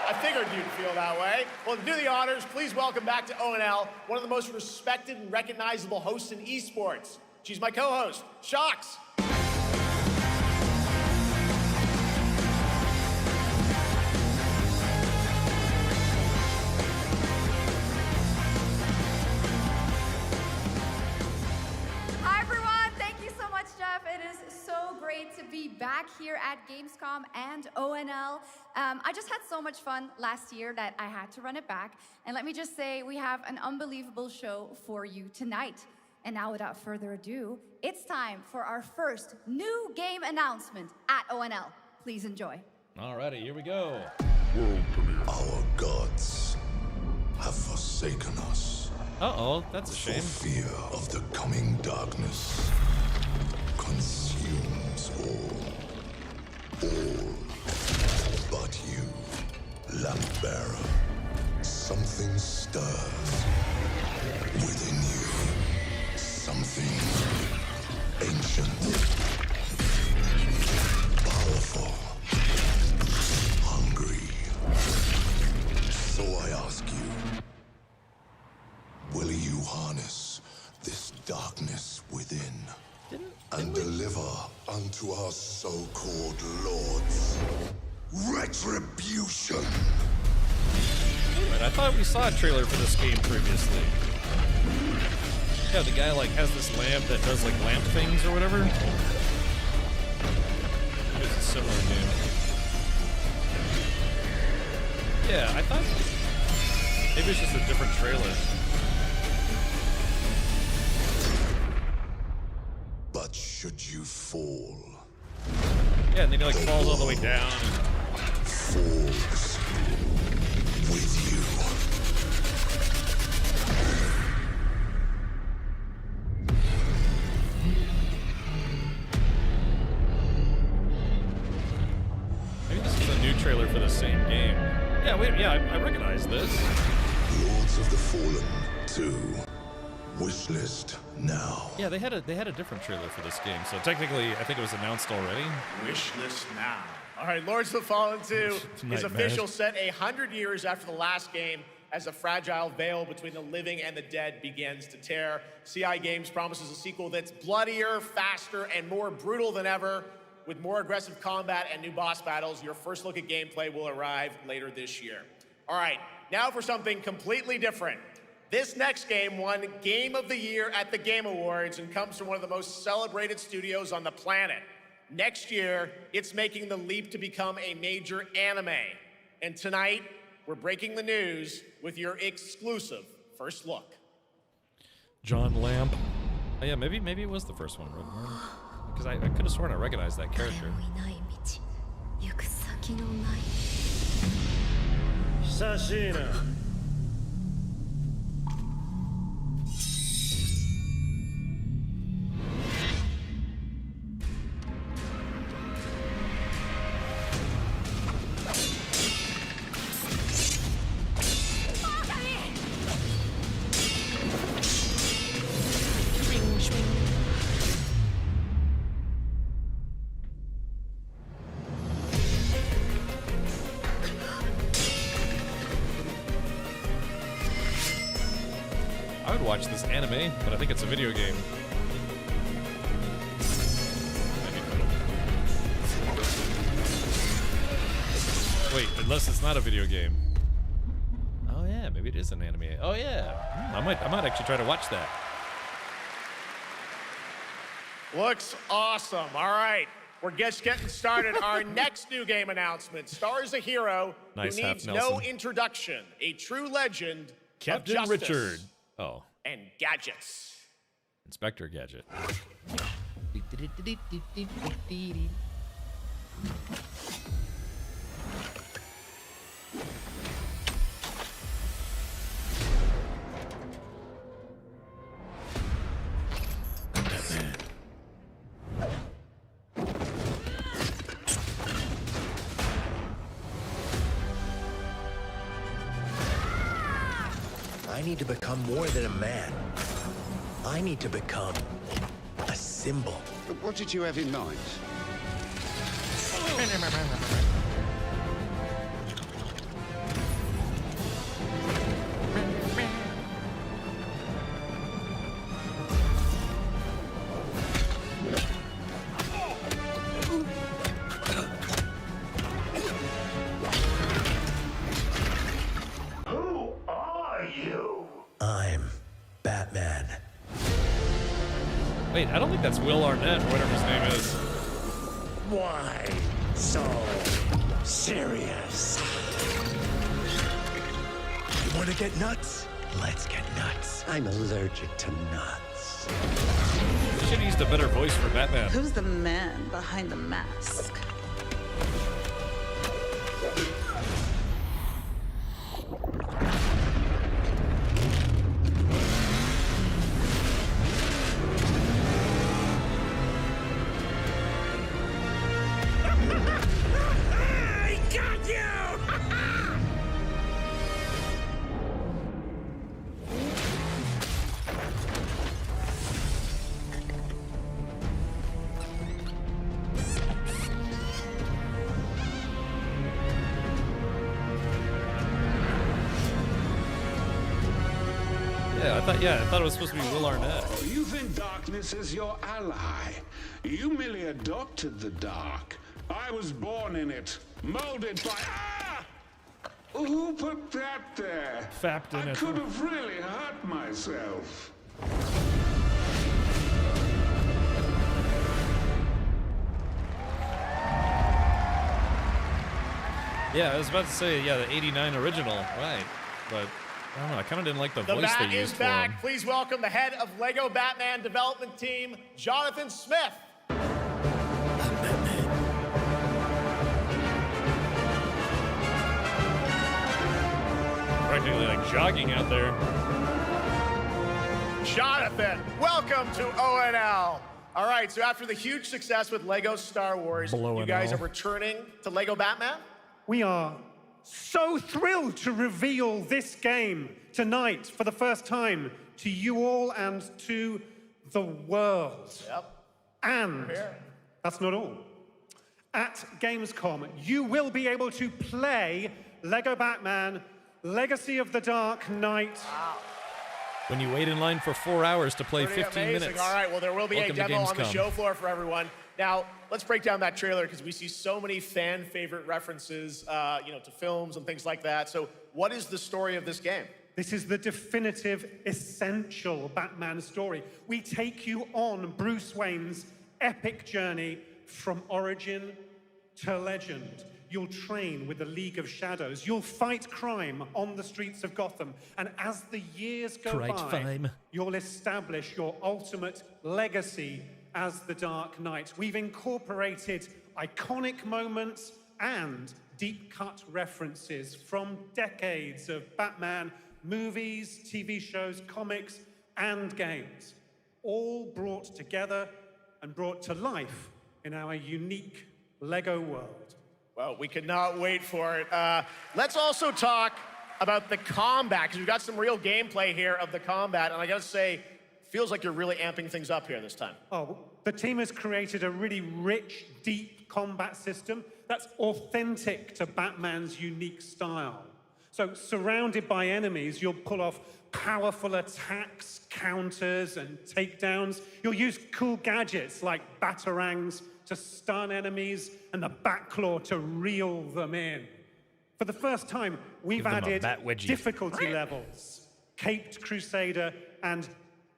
I figured you'd feel that way. Well, to do the honors, please welcome back to ONL, one of the most respected and recognizable hosts in esports. She's my co-host, Shox. Hi everyone, thank you so much, Jeff. It is so great great to be back here at Gamescom and ONL. I just had so much fun last year that I had to run it back. And let me just say, we have an unbelievable show for you tonight. And now, without further ado, it's time for our first new game announcement at ONL. Please enjoy. Alrighty, here we go. Our gods have forsaken us. Uh-oh, that's a shame. For fear of the coming darkness consumes all but you, lamp bearer. Something stirs within you. Something ancient, powerful, hungry. So I ask you, will you harness this darkness within and deliver unto our so-called lords retribution? Wait, I thought we saw a trailer for this game previously. Yeah, the guy like has this lamp that does like lamp things or whatever. It's a similar game. Yeah, I thought maybe it's just a different trailer. But should you fall, yeah, and then he like falls all the way down. Falls with you. Maybe this is a new trailer for the same game. Yeah, wait, yeah, I recognize this. Lords of the Fallen 2. Wishlist now. Yeah, they had a different trailer for this game, so technically I think it was announced already. Wishlist now. All right, Lords of the Fallen 2 is official, set 100 years after the last game, as a fragile veil between the living and the dead begins to tear. CI Games promises a sequel that's bloodier, faster, and more brutal than ever. With more aggressive combat and new boss battles, your first look at gameplay will arrive later this year. All right, now for something completely different. This next game won Game of the Year at the Game Awards and comes from one of the most celebrated studios on the planet. Next year, it's making the leap to become a major anime. And tonight, we're breaking the news with your exclusive first look. John Lamp. Oh yeah, maybe it was the first one. Because I could have sworn I recognized that character. Sashina. I would watch this anime, but I think it's a video game. Wait, unless it's not a video game. Oh yeah, maybe it is an anime. Oh yeah, I might actually try to watch that. Looks awesome. All right, we're just getting started. Our next new game announcement stars a hero who needs no introduction, a true legend, Captain of justice Richard. Oh. And gadgets. Inspector Gadget. I need to become more than a man. I need to become a symbol. But what did you have in mind? Who are you? I'm Batman. Wait, I don't think that's Will Arnett or whatever his name is. Why so serious? You want to get nuts? Let's get nuts. I'm allergic to nuts. You should have used a better voice for Batman. Who's the man behind the mask? I thought it was supposed to be Will Arnett. Oh, you think darkness is your ally? You merely adopted the dark. I was born in it, molded by... Ah! Who put that there? Fapped in I it. could have really hurt myself. Yeah, I was about to say, yeah, the 89 original, right. But, I don't know, I kind of didn't like the voice Bat they used is for him. back. Please welcome the head of LEGO Batman development team, Jonathan Smith. Practically like jogging out there. Jonathan, welcome to ONL. All right, so after the huge success with LEGO Star Wars, you guys are returning to LEGO Batman? We are so thrilled to reveal this game tonight for the first time to you all and to the world. Yep. And that's not all. At Gamescom, you will be able to play LEGO Batman Legacy of the Dark Knight. Wow. When you wait in line for 4 hours to play Pretty 15 amazing. minutes. All right, well, there will be Welcome a demo on the Gamescom. show floor for everyone. Now, let's break down that trailer because we see so many fan favorite references, to films and things like that. So what is the story of this game? This is the definitive, essential Batman story. We take you on Bruce Wayne's epic journey from origin to legend. You'll train with the League of Shadows. You'll fight crime on the streets of Gotham. And as the years go by, you'll establish your ultimate legacy as the Dark Knight. We've incorporated iconic moments and deep-cut references from decades of Batman movies, TV shows, comics, and games, all brought together and brought to life in our unique LEGO world. Well, we could not wait for it. Let's also talk about the combat, because we've got some real gameplay here of the combat, and I gotta say, feels like you're really amping things up here this time. Oh, the team has created a really rich, deep combat system that's authentic to Batman's unique style. So, surrounded by enemies, you'll pull off powerful attacks, counters, and takedowns. You'll use cool gadgets like batarangs to stun enemies and the Batclaw to reel them in. For the first time, we've added difficulty levels, Caped Crusader and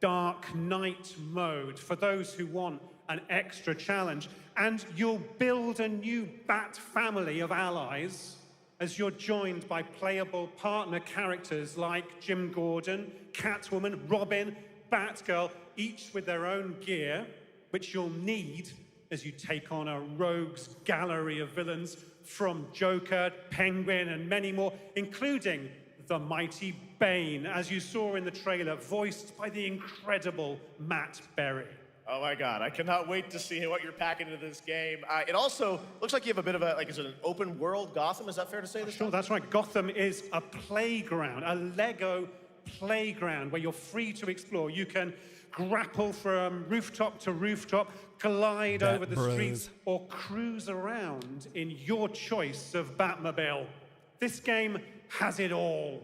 Dark Knight mode for those who want an extra challenge. And you'll build a new Bat family of allies as you're joined by playable partner characters like Jim Gordon, Catwoman, Robin, Batgirl, each with their own gear, which you'll need as you take on a rogues gallery of villains from Joker, Penguin, and many more, including the mighty Bane, as you saw in the trailer, voiced by the incredible Matt Berry. Oh my God, I cannot wait to see what you're packing into this game. It also looks like you have a bit of is it an open world Gotham? Is that fair to say this? Sure, that's right. Gotham is a playground, a LEGO playground where you're free to explore. You can grapple from rooftop to rooftop, glide over the streets, or cruise around in your choice of Batmobile. This game has it all.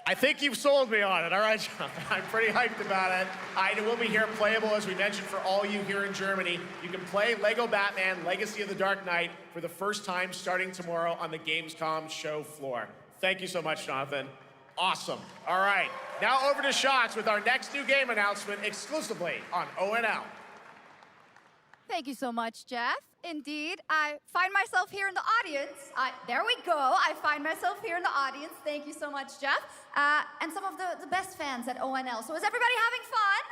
I think you've sold me on it. All right, John. I'm pretty hyped about it. It will be here playable, as we mentioned, for all you here in Germany. You can play LEGO Batman Legacy of the Dark Knight for the first time starting tomorrow on the Gamescom show floor. Thank you so much, Jonathan. Awesome. All right, now over to Shots with our next new game announcement exclusively on ONL. Thank you so much, Jeff. indeed. I find myself here in the audience. There we go. I find myself here in the audience. Thank you so much, Jeff. And some of the best fans at ONL. So is everybody having fun?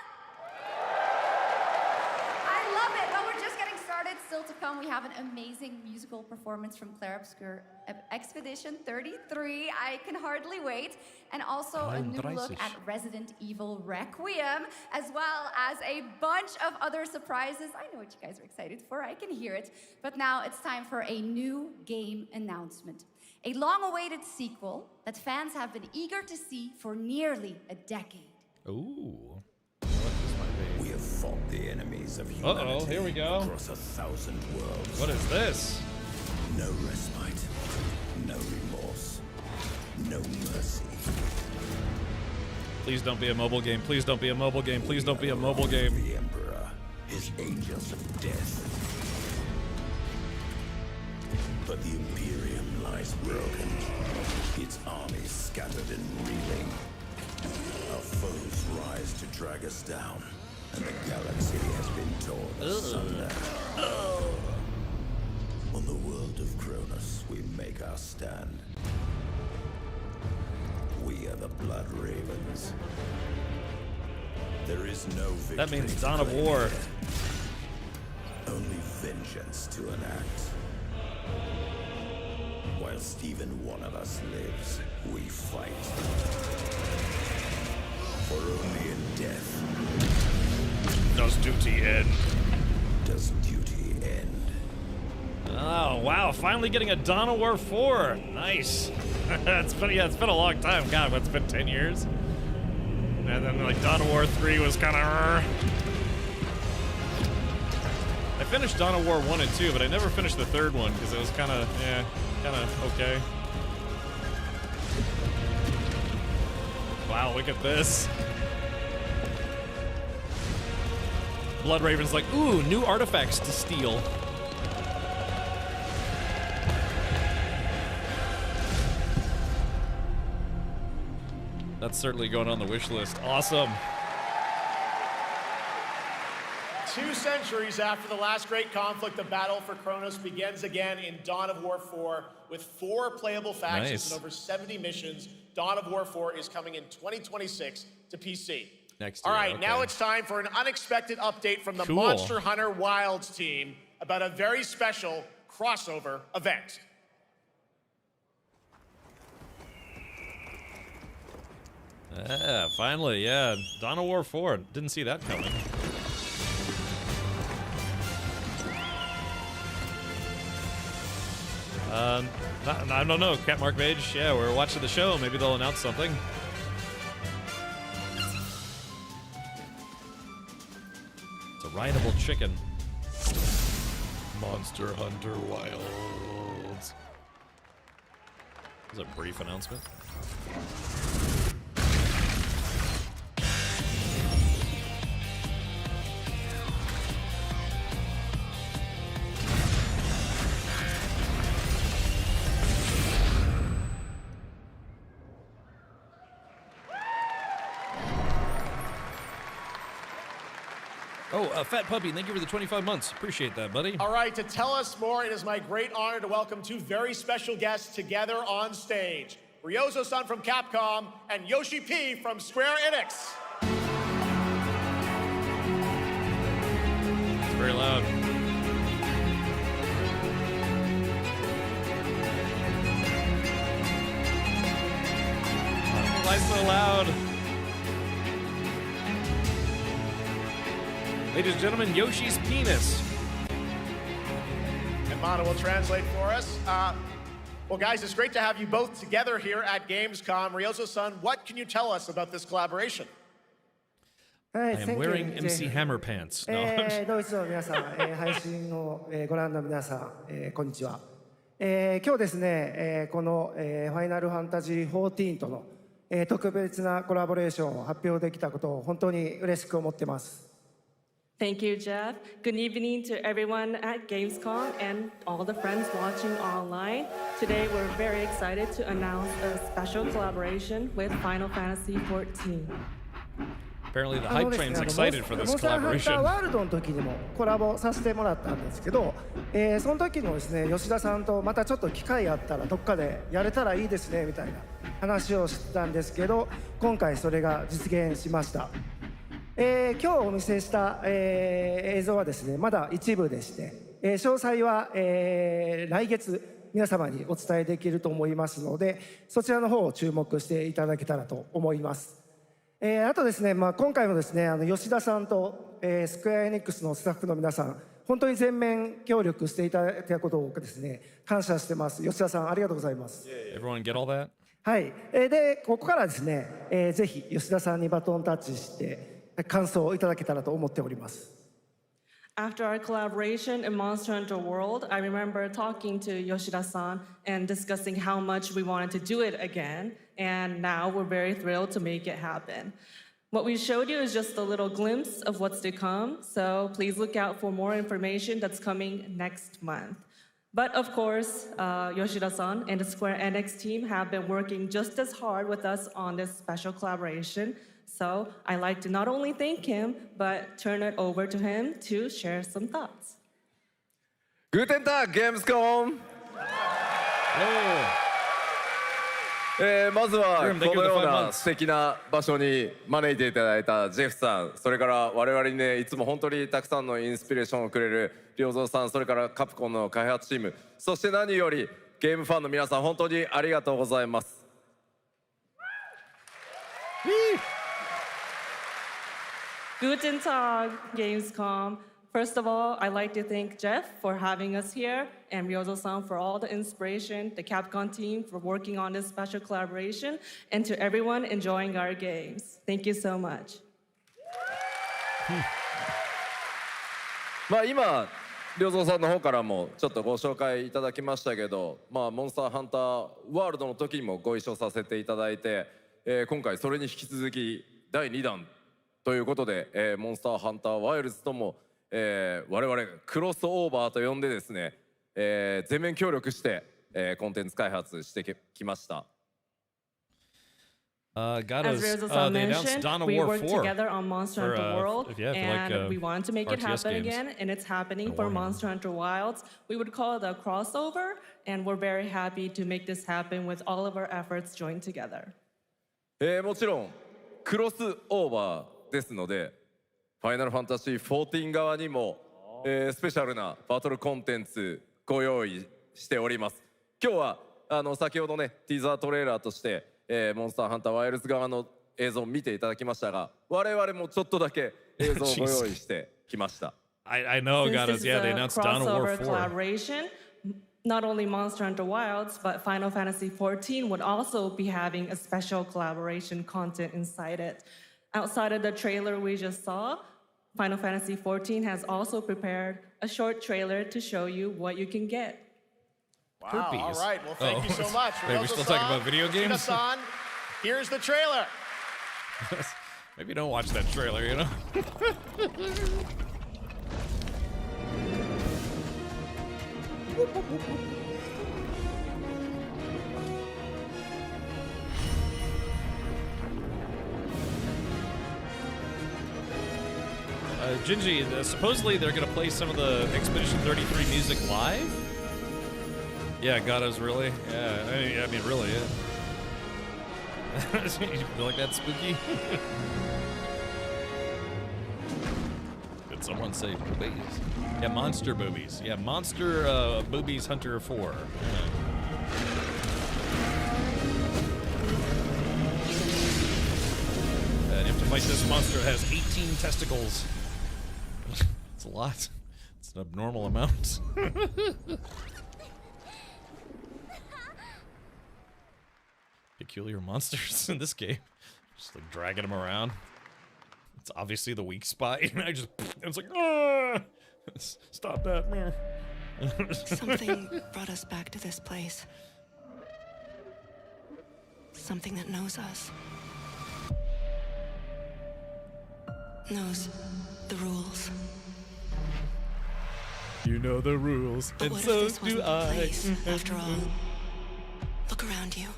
I love it. Well, we're just getting started. Still to come, we have an amazing musical performance from Claire Obscure Expedition 33. I can hardly wait. And also a new look at Resident Evil Requiem, as well as a bunch of other surprises. I know what you guys are excited for. I can hear it. But now it's time for a new game announcement. A long-awaited sequel that fans have been eager to see for nearly a decade. Ooh. We have fought the enemies of humanity here we go. across 1,000 worlds. What is this? No respite, no remorse, no mercy. Please don't be a mobile game. Please don't be a mobile game. Please don't be a mobile game. The Emperor, his angels of death. But the Imperium lies broken, its armies scattered and reeling. Our foes rise to drag us down, and the galaxy has been torn asunder. On the world of Kronos, we make our stand. We are the Blood Ravens. There is no victory. That means Dawn of War. Only vengeance to enact. Whilst even one of us lives, we fight. For only in death does duty end. Does duty end. Oh, wow. Finally getting a Dawn of War 4. Nice. It's been a long time. God, it's been 10 years. And then, like, Dawn of War 3 was kind of... I finished Dawn of War 1 and 2, but I never finished the third one because it was kind of, okay. Wow, look at this. Blood Raven's like, ooh, new artifacts to steal. That's certainly going on the wish list. Awesome. 2 centuries after the last great conflict, the battle for Kronos begins again in Dawn of War 4 with 4 playable factions and over 70 missions. Dawn of War 4 is coming in 2026 to PC. Next year, all right, now it's time for an unexpected update from the Monster Hunter Wilds team about a very special crossover event. Finally, yeah. Dawn of War 4. Didn't see that coming. I don't know. Cat Mark Mage. Yeah, we're watching the show. Maybe they'll announce something. It's a rideable chicken. Monster Hunter Wilds. This is a brief announcement. Oh, Fat Puppy, thank you for the 25 months. Appreciate that, buddy. All right, to tell us more, it is my great honor to welcome 2 very special guests together on stage. Ryozo-san from Capcom and Yoshi P from Square Enix. It's very loud. Why so loud? Ladies and gentlemen, Yoshi's penis. And Mana will translate for us. Well, guys, it's great to have you both together here at Gamescom. Ryozo-san, what can you tell us about this collaboration? I am wearing MC Hammer pants. No. ドイツの皆さん、配信をご覧の皆さん、こんにちは。今日ですね、このファイナルファンタジー14との特別なコラボレーションを発表できたことを本当に嬉しく思ってます。Thank you, Jeff. Good evening to everyone at Gamescom and all the friends watching online. Today, we're very excited to announce a special collaboration with Final Fantasy XIV. Apparently the hype train's excited for this collaboration. モンスターハンターワールドの時にもコラボさせてもらったんですけど、その時もですね、吉田さんとまたちょっと機会あったらどっかでやれたらいいですねみたいな話をしてたんですけど、今回それが実現しました。今日お見せした、映像はですね、まだ一部でして、詳細は、来月皆様にお伝えできると思いますので、そちらの方を注目していただけたらと思います。あとですね、今回もですね、吉田さんと、スクエアエニックスのスタッフの皆さん、本当に全面協力していただいたことをですね、感謝してます。吉田さん、ありがとうございます。Everyone get all that? はい。で、ここからですね、ぜひ吉田さんにバトンタッチして感想をいただけたらと思っております。After our collaboration in Monster Hunter World, I remember talking to Yoshida-san and discussing how much we wanted to do it again, and now we're very thrilled to make it happen. What we showed you is just a little glimpse of what's to come, so please look out for more information that's coming next month. But of course, Yoshida-san and the Square Enix team have been working just as hard with us on this special collaboration. So I'd like to not only thank him, but turn it over to him to share some thoughts. Guten Tag, Gamescom! まずはこのような素敵な場所に招いていただいたジェフさん、それから我々にね、いつも本当にたくさんのインスピレーションをくれる良三さん、それからカプコンの開発チーム、そして何よりゲームファンの皆さん、本当にありがとうございます。Guten Tag, Gamescom. First of all, I'd like to thank Jeff for having us here and Ryozo-san for all the inspiration, the Capcom team for working on this special collaboration, and to everyone enjoying our games. Thank you so much. まあ今、良三さんの方からもちょっとご紹介いただきましたけど、モンスターハンターワールドの時にもご一緒させていただいて、今回それに引き続き第2弾ということで、モンスターハンターワイルズとも、我々クロスオーバーと呼んでですね、全面協力して、コンテンツ開発してきました。As Ryozo-san mentioned, we worked together on Monster Hunter World, and we wanted to make it happen again, and it's happening for Monster Hunter Wilds. We would call it a crossover, and we're very happy to make this happen with all of our efforts joined together. もちろんクロスオーバーですので、ファイナルファンタジー14側にも、スペシャルなバトルコンテンツご用意しております。今日は先ほどねティーザートレーラーとして、モンスターハンターワイルズ側の映像を見ていただきましたが、我々もちょっとだけ映像をご用意してきました。I know, guys. Yeah, they announced Dawn of War 4. Collaboration. Not only Monster Hunter Wilds, but Final Fantasy XIV would also be having a special collaboration content inside it. Outside of the trailer we just saw, Final Fantasy XIV has also prepared a short trailer to show you what you can get. Wow, all right. Well, thank you so much. Wait, we're still talking about video games? Here's the trailer. Maybe don't watch that trailer, you know? Gingy, supposedly they're going to play some of the Expedition 33 music live? Yeah, Gatos, really? Yeah, I mean, really, yeah. You feel like that spooky? Did someone say boobies? Yeah, monster boobies. Yeah, monster boobies Hunter 4. Yeah. And you have to fight this monster that has 18 testicles. It's a lot. It's an abnormal amount. Peculiar monsters in this game. Just like dragging them around. It's obviously the weak spot. And it's like, ah! Stop that. Something brought us back to this place. Something that knows us. Knows the rules. You know the rules, but and what so if this do wasn't I. The place, after all, look around you.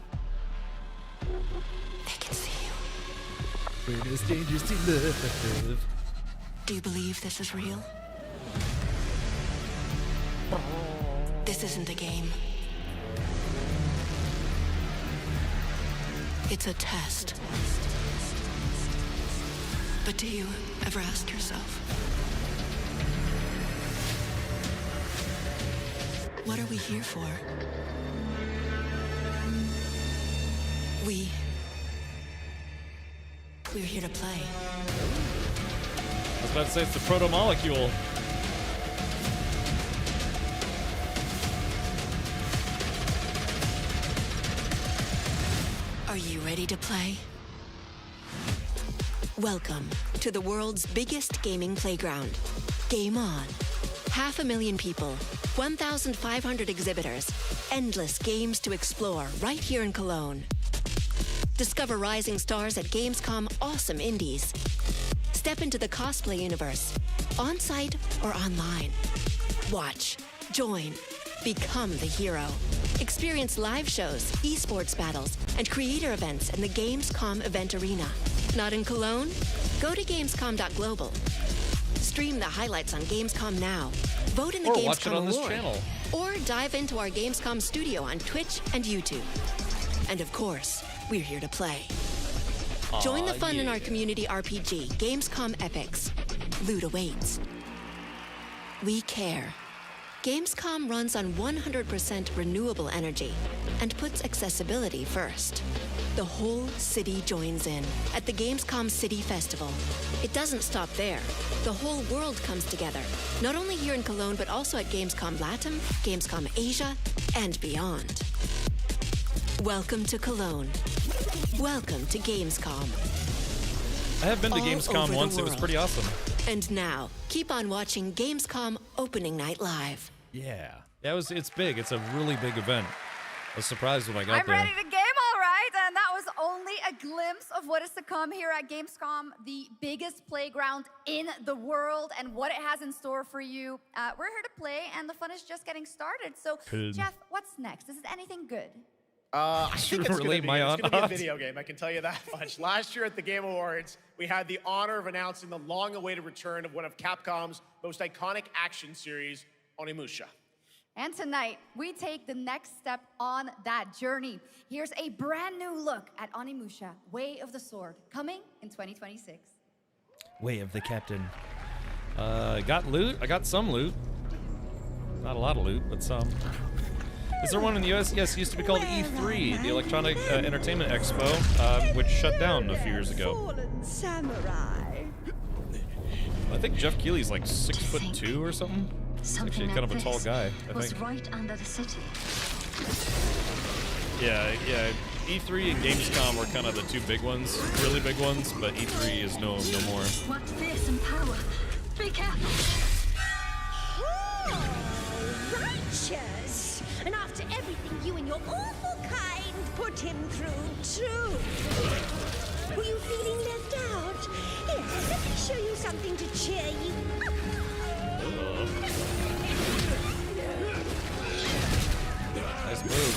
They can see you. When there's dangers to love. Do you believe this is real? This isn't a game. It's a test. But do you ever ask yourself, what are we here for? We're here to play. I was about to say it's the proto-molecule. Are you ready to play? Welcome to the world's biggest gaming playground, Game On. 500,000 people, 1,500 exhibitors, endless games to explore right here in Cologne. Discover rising stars at Gamescom awesome indies. Step into the cosplay universe, on-site or online. Watch, join, become the hero. Experience live shows, esports battles, and creator events in the Gamescom event arena. Not in Cologne? Go to Gamescom.global. Stream the highlights on Gamescom Now. Vote in the Or Gamescom watch it on this Award. channel. Or dive into our Gamescom studio on Twitch and YouTube. And of course, we're here to play. Join the fun in our community RPG, Gamescom Epics. Loot awaits. We care. Gamescom runs on 100% renewable energy and puts accessibility first. The whole city joins in at the Gamescom City Festival. It doesn't stop there. The whole world comes together, not only here in Cologne, but also at Gamescom Latam, Gamescom Asia, and beyond. Welcome to Cologne. Welcome to Gamescom. I have been to All Gamescom over the once. It was world. pretty awesome. And now, keep on watching Gamescom Opening Night Live. Yeah. It's big. It's a really big event. I was surprised when I got I'm there. ready to game, all right. And that was only a glimpse of what is to come here at Gamescom, the biggest playground in the world, and what it has in store for you. We're here to play, and the fun is just getting started. So, Cool. Jeff, what's next? Is it anything good? I think it's Relay going my to be a odds. video game, I can tell you that much. Last year at the Game Awards, we had the honor of announcing the long-awaited return of one of Capcom's most iconic action series, Onimusha. And tonight, we take the next step on that journey. Here's a brand new look at Onimusha, Way of the Sword, coming in 2026. Way of the Captain. Got loot. I got some loot. Not a lot of loot, but some. Is there one in the US? Yes, it used to be called E3, the Electronic Entertainment Expo, which shut down a few years ago. Samurai. I think Jeff Keighley's like 6'2" or something. He's actually kind of a tall guy, I was think. right under the city. Yeah. E3 and Gamescom were kind of the two big ones, really big ones, but E3 is no more. What fearsome power! Be careful! Righteous! And after everything you and your awful kind put him through, too. Were you feeling left out? Here, let me show you something to cheer you up. Nice move.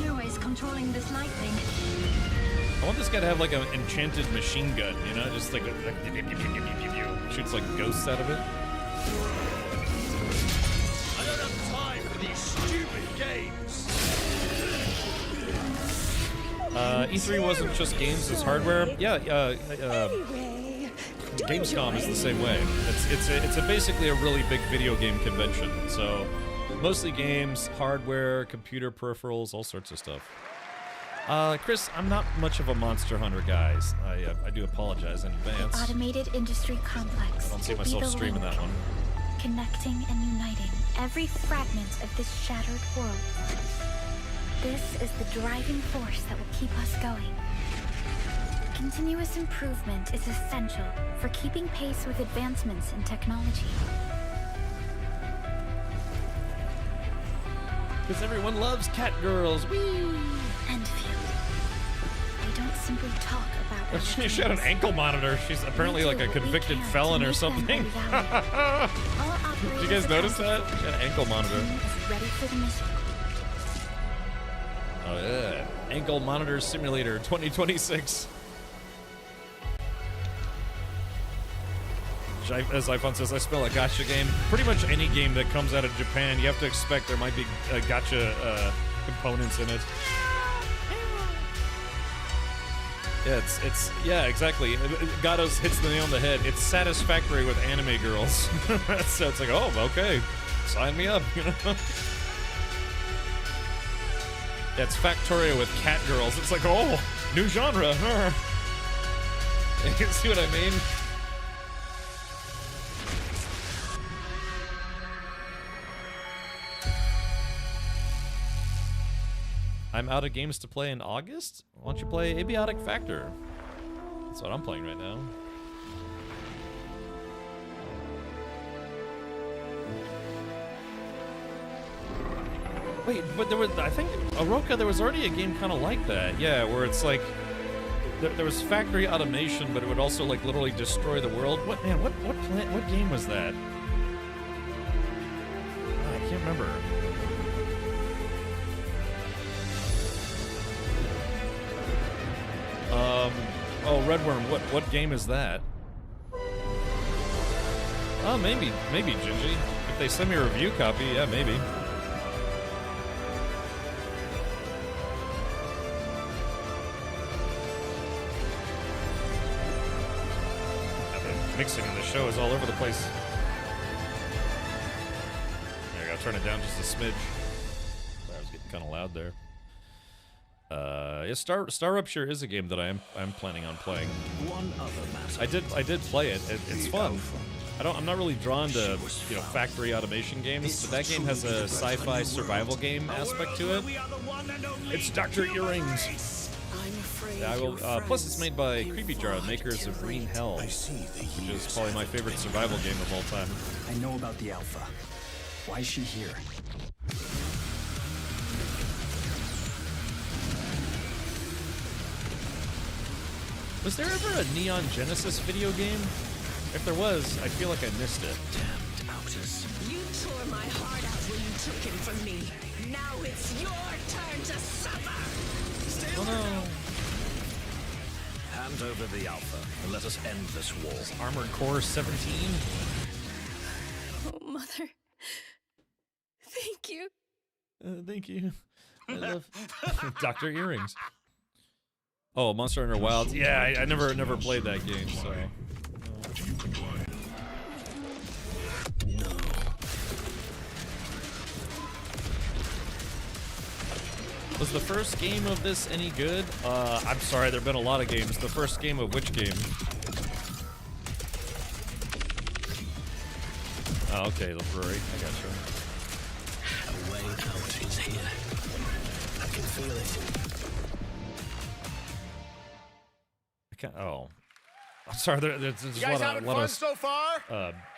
New is controlling this lightning. I want this guy to have like an enchanted machine gun, you know, just like shoots like ghosts out of it. I don't have time for these stupid games. E3 wasn't just games, it's hardware. Yeah, Gamescom is the same way. It's basically a really big video game convention. So mostly games, hardware, computer peripherals, all sorts of stuff. Chris, I'm not much of a Monster Hunter guy. I do apologize in advance. Automated industry complex. I don't see will be myself the streaming link, that one. connecting and uniting every fragment of this shattered world. This is the driving force that will keep us going. Continuous improvement is essential for keeping pace with advancements in technology. Because everyone loves cat girls. Whee! Enfield. They don't simply talk about She had an ankle monitor. She's apparently like a convicted felon or something. Our Did you guys notice that? She had an ankle monitor. Is ready for the mission. Oh yeah, ankle monitor simulator 2026. As iPhone says, I spell a gacha game. Pretty much any game that comes out of Japan, you have to expect there might be gacha components in it. Yeah, yeah, exactly. Gatos hits the nail on the head. It's satisfactory with anime girls. So it's like, oh, okay, sign me up. You know? Yeah, it's Factorio with cat girls. It's like, oh, new genre. You see what I mean? I'm out of games to play in August? Why don't you play Abiotic Factor? That's what I'm playing right now. Wait, but there was, I think, Oroka, there was already a game kind of like that. Yeah, where it's like, there was factory automation, but it would also like literally destroy the world. What, man, what game was that? Oh, I can't remember. Oh, Redworm, what game is that? Oh, maybe, Gingy. If they send me a review copy, yeah, maybe. Yeah, the mixing in the show is all over the place. There, I gotta turn it down just a smidge. Sorry, I was getting kind of loud there. Yeah, Star Rupture is a game that I'm planning on playing. One other matter. I did play it. It's fun. I'm not really drawn to factory automation games, but that game has a sci-fi survival game aspect to it. It's Dr. Earrings. Yeah, I will. Plus, it's made by Creepy Jar, makers of Green Hell, which is probably my favorite survival game of all time. I know about the Alpha. Why is she here? Was there ever a Neon Genesis video game? If there was, I feel like I missed it. Damned outers. You tore my heart out when you took him from me. Now it's your turn to suffer. Oh no. Hand over the Alpha and let us end this war. Armored Core 17? Oh, Mother. Thank you. Thank you. I love Dr. Earrings. Oh, Monster Hunter Wilds. Yeah, I never played that game, so. Was the first game of this any good? I'm sorry, there've been a lot of games. The first game of which game? Oh, okay, the brewery. I gotcha. A way out is here. I can feel it. Oh, I'm sorry. There's you guys having fun so far?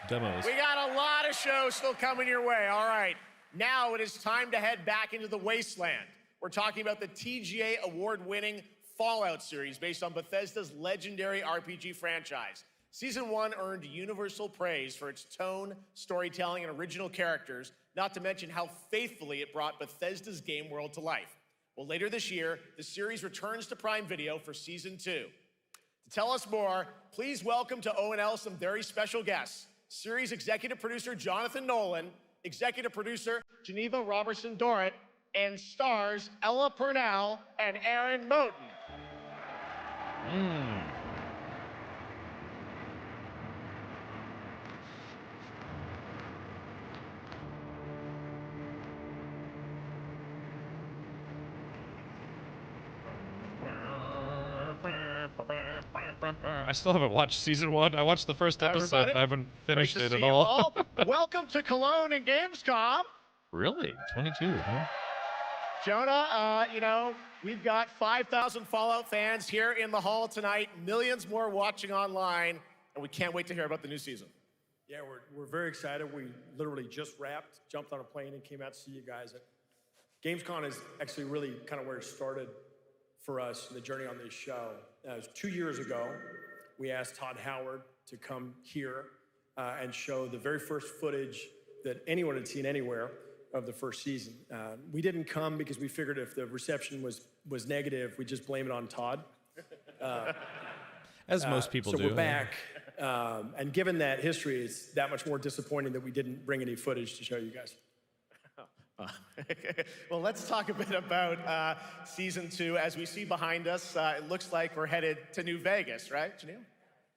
Demos. We got a lot of shows still coming your way. All right, now it is time to head back into the wasteland. We're talking about the TGA award-winning Fallout series based on Bethesda's legendary RPG franchise. Season 1 earned universal praise for its tone, storytelling, and original characters, not to mention how faithfully it brought Bethesda's game world to life. Well, later this year, the series returns to Prime Video for Season 2. To tell us more, please welcome to ONL some very special guests. Series executive producer Jonathan Nolan, executive producer Geneva Robertson-Dorrit, and stars Ella Purnell and Aaron Moten. I still haven't watched season 1. I watched the first episode. I haven't finished it at all. Welcome to Cologne and Gamescom. Really? 22, huh? Jonah, we've got 5,000 Fallout fans here in the hall tonight, millions more watching online, and we can't wait to hear about the new season. Yeah, we're very excited. We literally just wrapped, jumped on a plane, and came out to see you guys. Gamescom is actually really kind of where it started for us, the journey on this show. It was 2 years ago. We asked Todd Howard to come here and show the very first footage that anyone had seen anywhere of the first season. We didn't come because we figured if the reception was negative, we'd just blame it on Todd. As most people do. So we're yeah. back. And given that history, it's that much more disappointing that we didn't bring any footage to show you guys. Well, let's talk a bit about season 2. As we see behind us, it looks like we're headed to New Vegas, right, Janelle?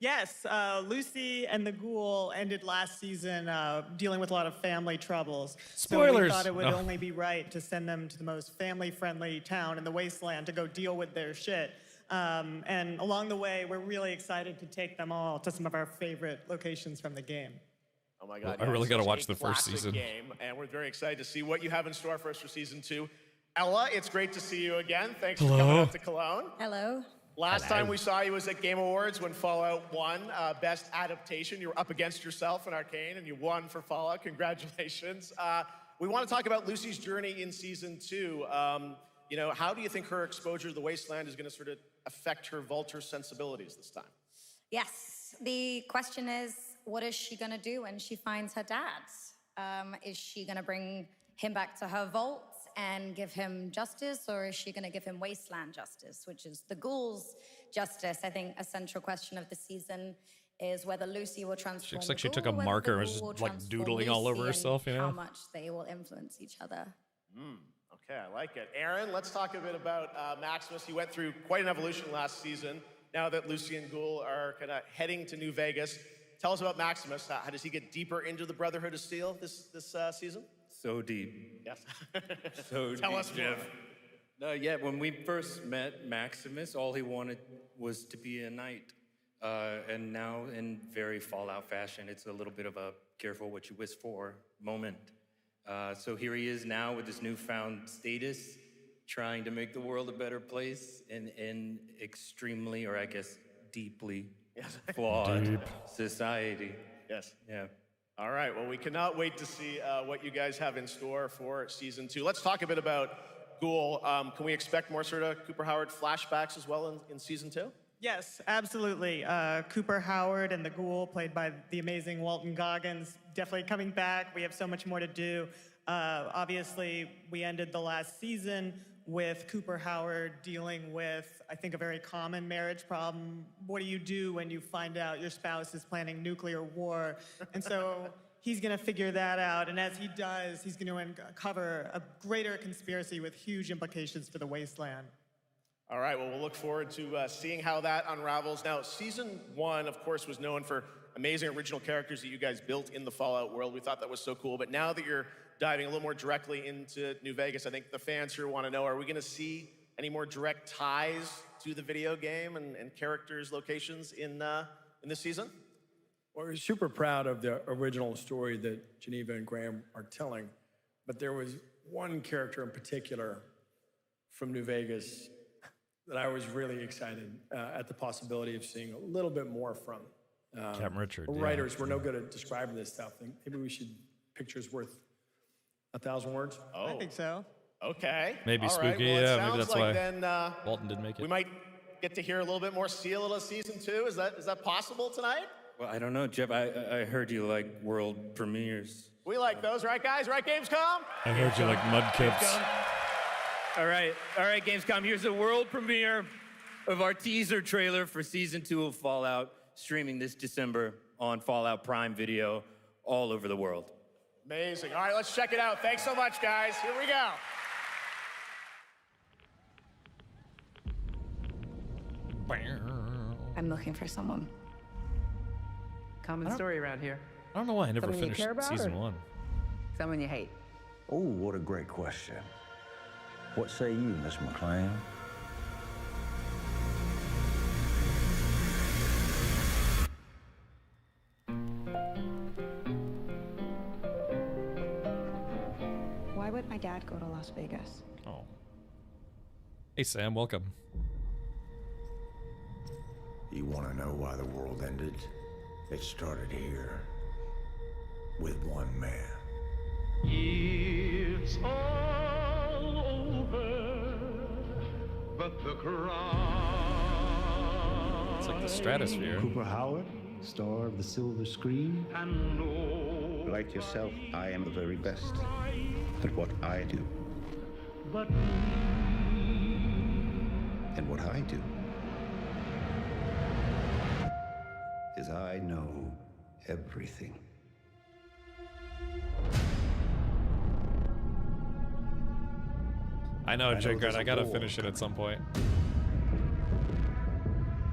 Yes, Lucy and the Ghoul ended last season dealing with a lot of family troubles. Spoilers! So we thought it would only be right to send them to the most family-friendly town in the Wasteland to go deal with their shit. And along the way, we're really excited to take them all to some of our favorite locations from the game. Oh my God! I really got to Such watch a the first classic season. Game, and we're very excited to see what you have in store for us for season 2. Ella, it's great to see you again. Thanks for coming up to Cologne. Hello. Last time we saw you was at Game Awards when Fallout won Best Adaptation. You were up against yourself in Arcane, and you won for Fallout. Congratulations. We want to talk about Lucy's journey in season 2. You know, how do you think her exposure to the Wasteland is going to sort of affect her Vulture sensibilities this time? Yes, the question is, what is she gonna do when she finds her dad? Is she gonna bring him back to her vault and give him justice, or is she gonna give him Wasteland justice, which is the Ghoul's justice? I think a central question of the season is whether Lucy will transform. She looks like the she took Ghoul, a or whether marker the and was Ghoul just will like transform doodling all over Lucy, herself, you and know? how much they will influence each other. Okay, I like it. Aaron, let's talk a bit about Maximus. He went through quite an evolution last season. Now that Lucy and Ghoul are kind of heading to New Vegas, tell us about Maximus. How does he get deeper into the Brotherhood of Steel this season? So deep. Yes. So Tell deep, us more. Jeff. Yeah, when we first met Maximus, all he wanted was to be a knight. And now, in very Fallout fashion, it's a little bit of a careful what you wish for moment. So here he is now with this newfound status, trying to make the world a better place in extremely, or I guess deeply, flawed society. Yes. Yeah. All right, well, we cannot wait to see what you guys have in store for season 2. Let's talk a bit about Ghoul. Can we expect more sort of Cooper Howard flashbacks as well in season 2? Yes, absolutely. Cooper Howard and the Ghoul, played by the amazing Walton Goggins, definitely coming back. We have so much more to do. Obviously, we ended the last season with Cooper Howard dealing with, I think, a very common marriage problem. What do you do when you find out your spouse is planning nuclear war? And so he's going to figure that out. And as he does, he's going to uncover a greater conspiracy with huge implications for the Wasteland. All right, well, we'll look forward to seeing how that unravels. Now, season 1, of course, was known for amazing original characters that you guys built in the Fallout world. We thought that was so cool. But now that you're diving a little more directly into New Vegas, I think the fans here want to know, are we going to see any more direct ties to the video game and characters, locations in this season? Well, we're super proud of the original story that Geneva and Graham are telling. But there was one character in particular from New Vegas that I was really excited at the possibility of seeing a little bit more from. Captain Richard. Writers, we're no good at describing this stuff. Maybe we should, pictures worth 1,000 words? Oh. I think so. Okay. Maybe All spooky, right. Well, it yeah, sounds maybe that's like why then, Walton didn't make it. we might get to hear a little bit more Seal of season 2. Is that possible tonight? Well, I don't know, Jeff. I heard you like world premieres. We like those, right, guys? Right, Gamescom? I heard you like Mudkips. All right, Gamescom. Here's the world premiere of our teaser trailer for season 2 of Fallout, streaming this December on Fallout Prime Video all over the world. Amazing. All right, let's check it out. Thanks so much, guys. Here we go. I'm looking for someone. Common story around here. I don't know why I never Someone you finished care about, season or 1. Someone you hate. Oh, what a great question. What say you, Miss McClane? Why would my dad go to Las Vegas? Oh. Hey, Sam, welcome. You want to know why the world ended? It started here with one man. It's all over, but the crowd. It's like the stratosphere. Cooper Howard, Star of the silver screen? Like yourself, I am the very best at what I do. And what I do is I know everything. I know, there's Jinkrat. a I gotta war finish it at some point.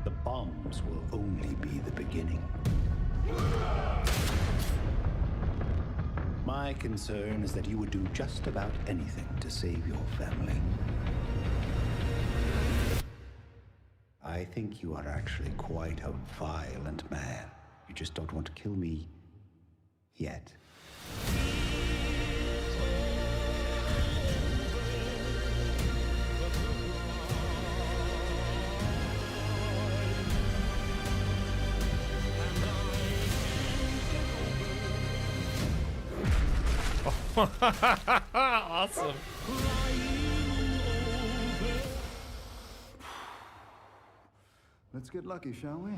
The bombs will only be the beginning. My concern is that you would do just about anything to save your family. I think you are actually quite a violent man. You just don't want to kill me yet. Awesome. Let's get lucky, shall we?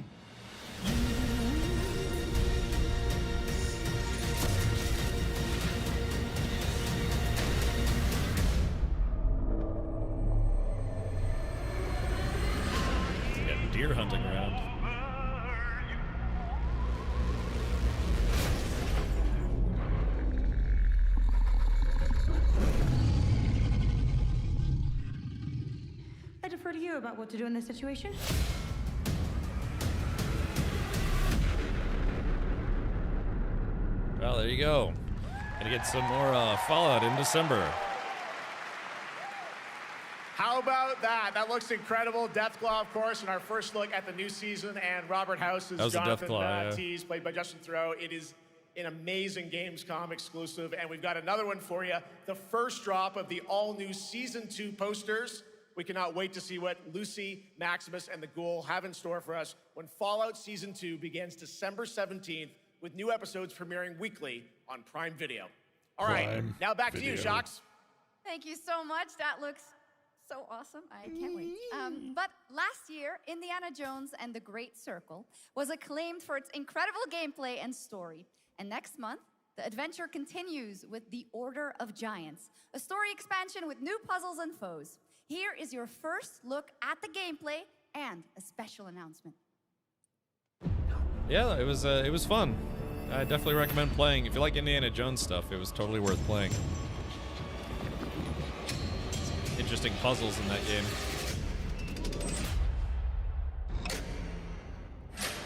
Got deer hunting around. I defer to you about what to do in this situation. Well, there you go. Gonna get some more Fallout in December. How about that? That looks incredible. Deathclaw, of course, in our first look at the new season, and Robert House's That was a Jonathan Deathclaw, yeah. Tease, played by Justin Theroux. It is an amazing Gamescom exclusive, and we've got another one for you. The first drop of the all-new Season 2 posters. We cannot wait to see what Lucy, Maximus, and the Ghoul have in store for us when Fallout Season 2 begins December 17th, with new episodes premiering weekly on Prime Video. All right, Prime now back to you, Video. Shocks. Thank you so much. That looks so awesome. I can't wait. But last year, Indiana Jones and the Great Circle was acclaimed for its incredible gameplay and story. And next month, the adventure continues with The Order of Giants, a story expansion with new puzzles and foes. Here is your first look at the gameplay and a special announcement. Yeah, it was fun. I definitely recommend playing. If you like Indiana Jones stuff, it was totally worth playing. Interesting puzzles in that game.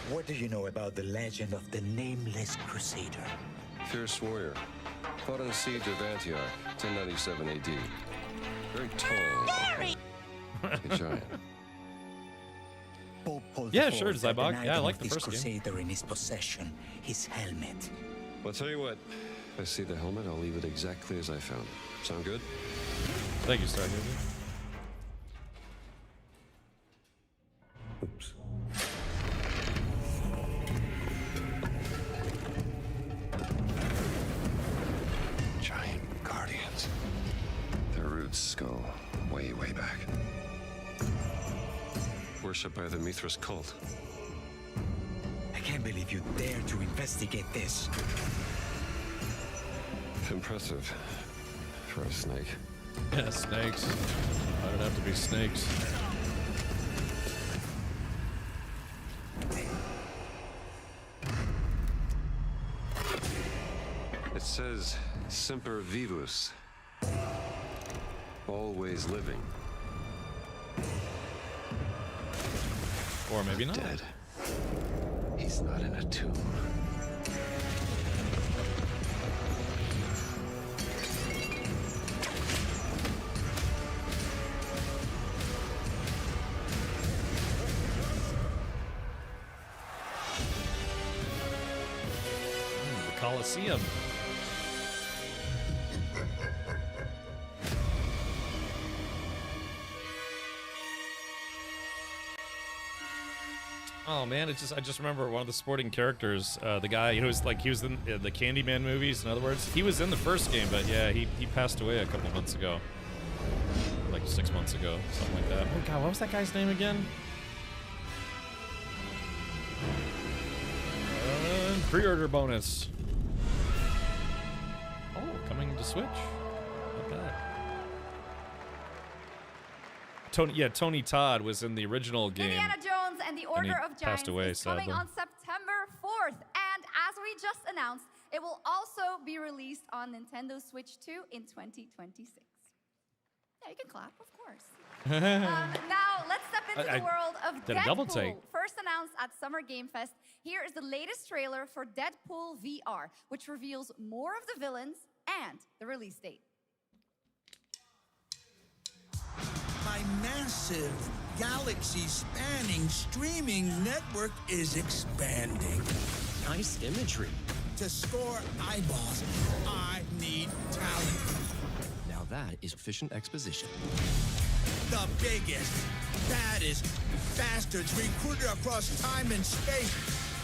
What do you know about the legend of the Nameless Crusader? Fierce warrior. Fought on the siege of Antioch, 1097 AD. Very tall. A giant. Pope Paul Yeah, IV sure, had Zybok. an Yeah, I item like of the this first game. Crusader in his possession, his helmet. Well, I'll tell you what. If I see the helmet, I'll leave it exactly as I found it. Sound good? Thank you, Stargazer. Oops. Giant guardians. Their roots go way, way back. Worshipped by the Mithras cult. I can't believe you dare to investigate this. Impressive for a snake. Yeah, snakes. Why did it have to be snakes? It says Semper Vivus. Always living. Or maybe not. Dead. He's not in a tomb. The Colosseum. Oh man, it's just I just remember one of the sporting characters, the guy who was like he was in the Candyman movies. In other words, he was in the first game, but yeah, he passed away a couple months ago, like 6 months ago, something like that. Oh god, what was that guy's name again? Pre-order bonus. Oh, coming to Switch. Like that. Tony Todd was in the original game. Indiana Jones and the Order of Giants passed away, is coming sadly. on September 4th. And as we just announced, it will also be released on Nintendo Switch 2 in 2026. Yeah, you can clap, of course. Now, let's step into the world of did a double take. Deadpool. First announced at Summer Game Fest, here is the latest trailer for Deadpool VR, which reveals more of the villains and the release date. My massive, galaxy-spanning streaming network is expanding. Nice imagery. To score eyeballs, I need talent. Now that is efficient exposition. The biggest, baddest bastards recruited across time and space.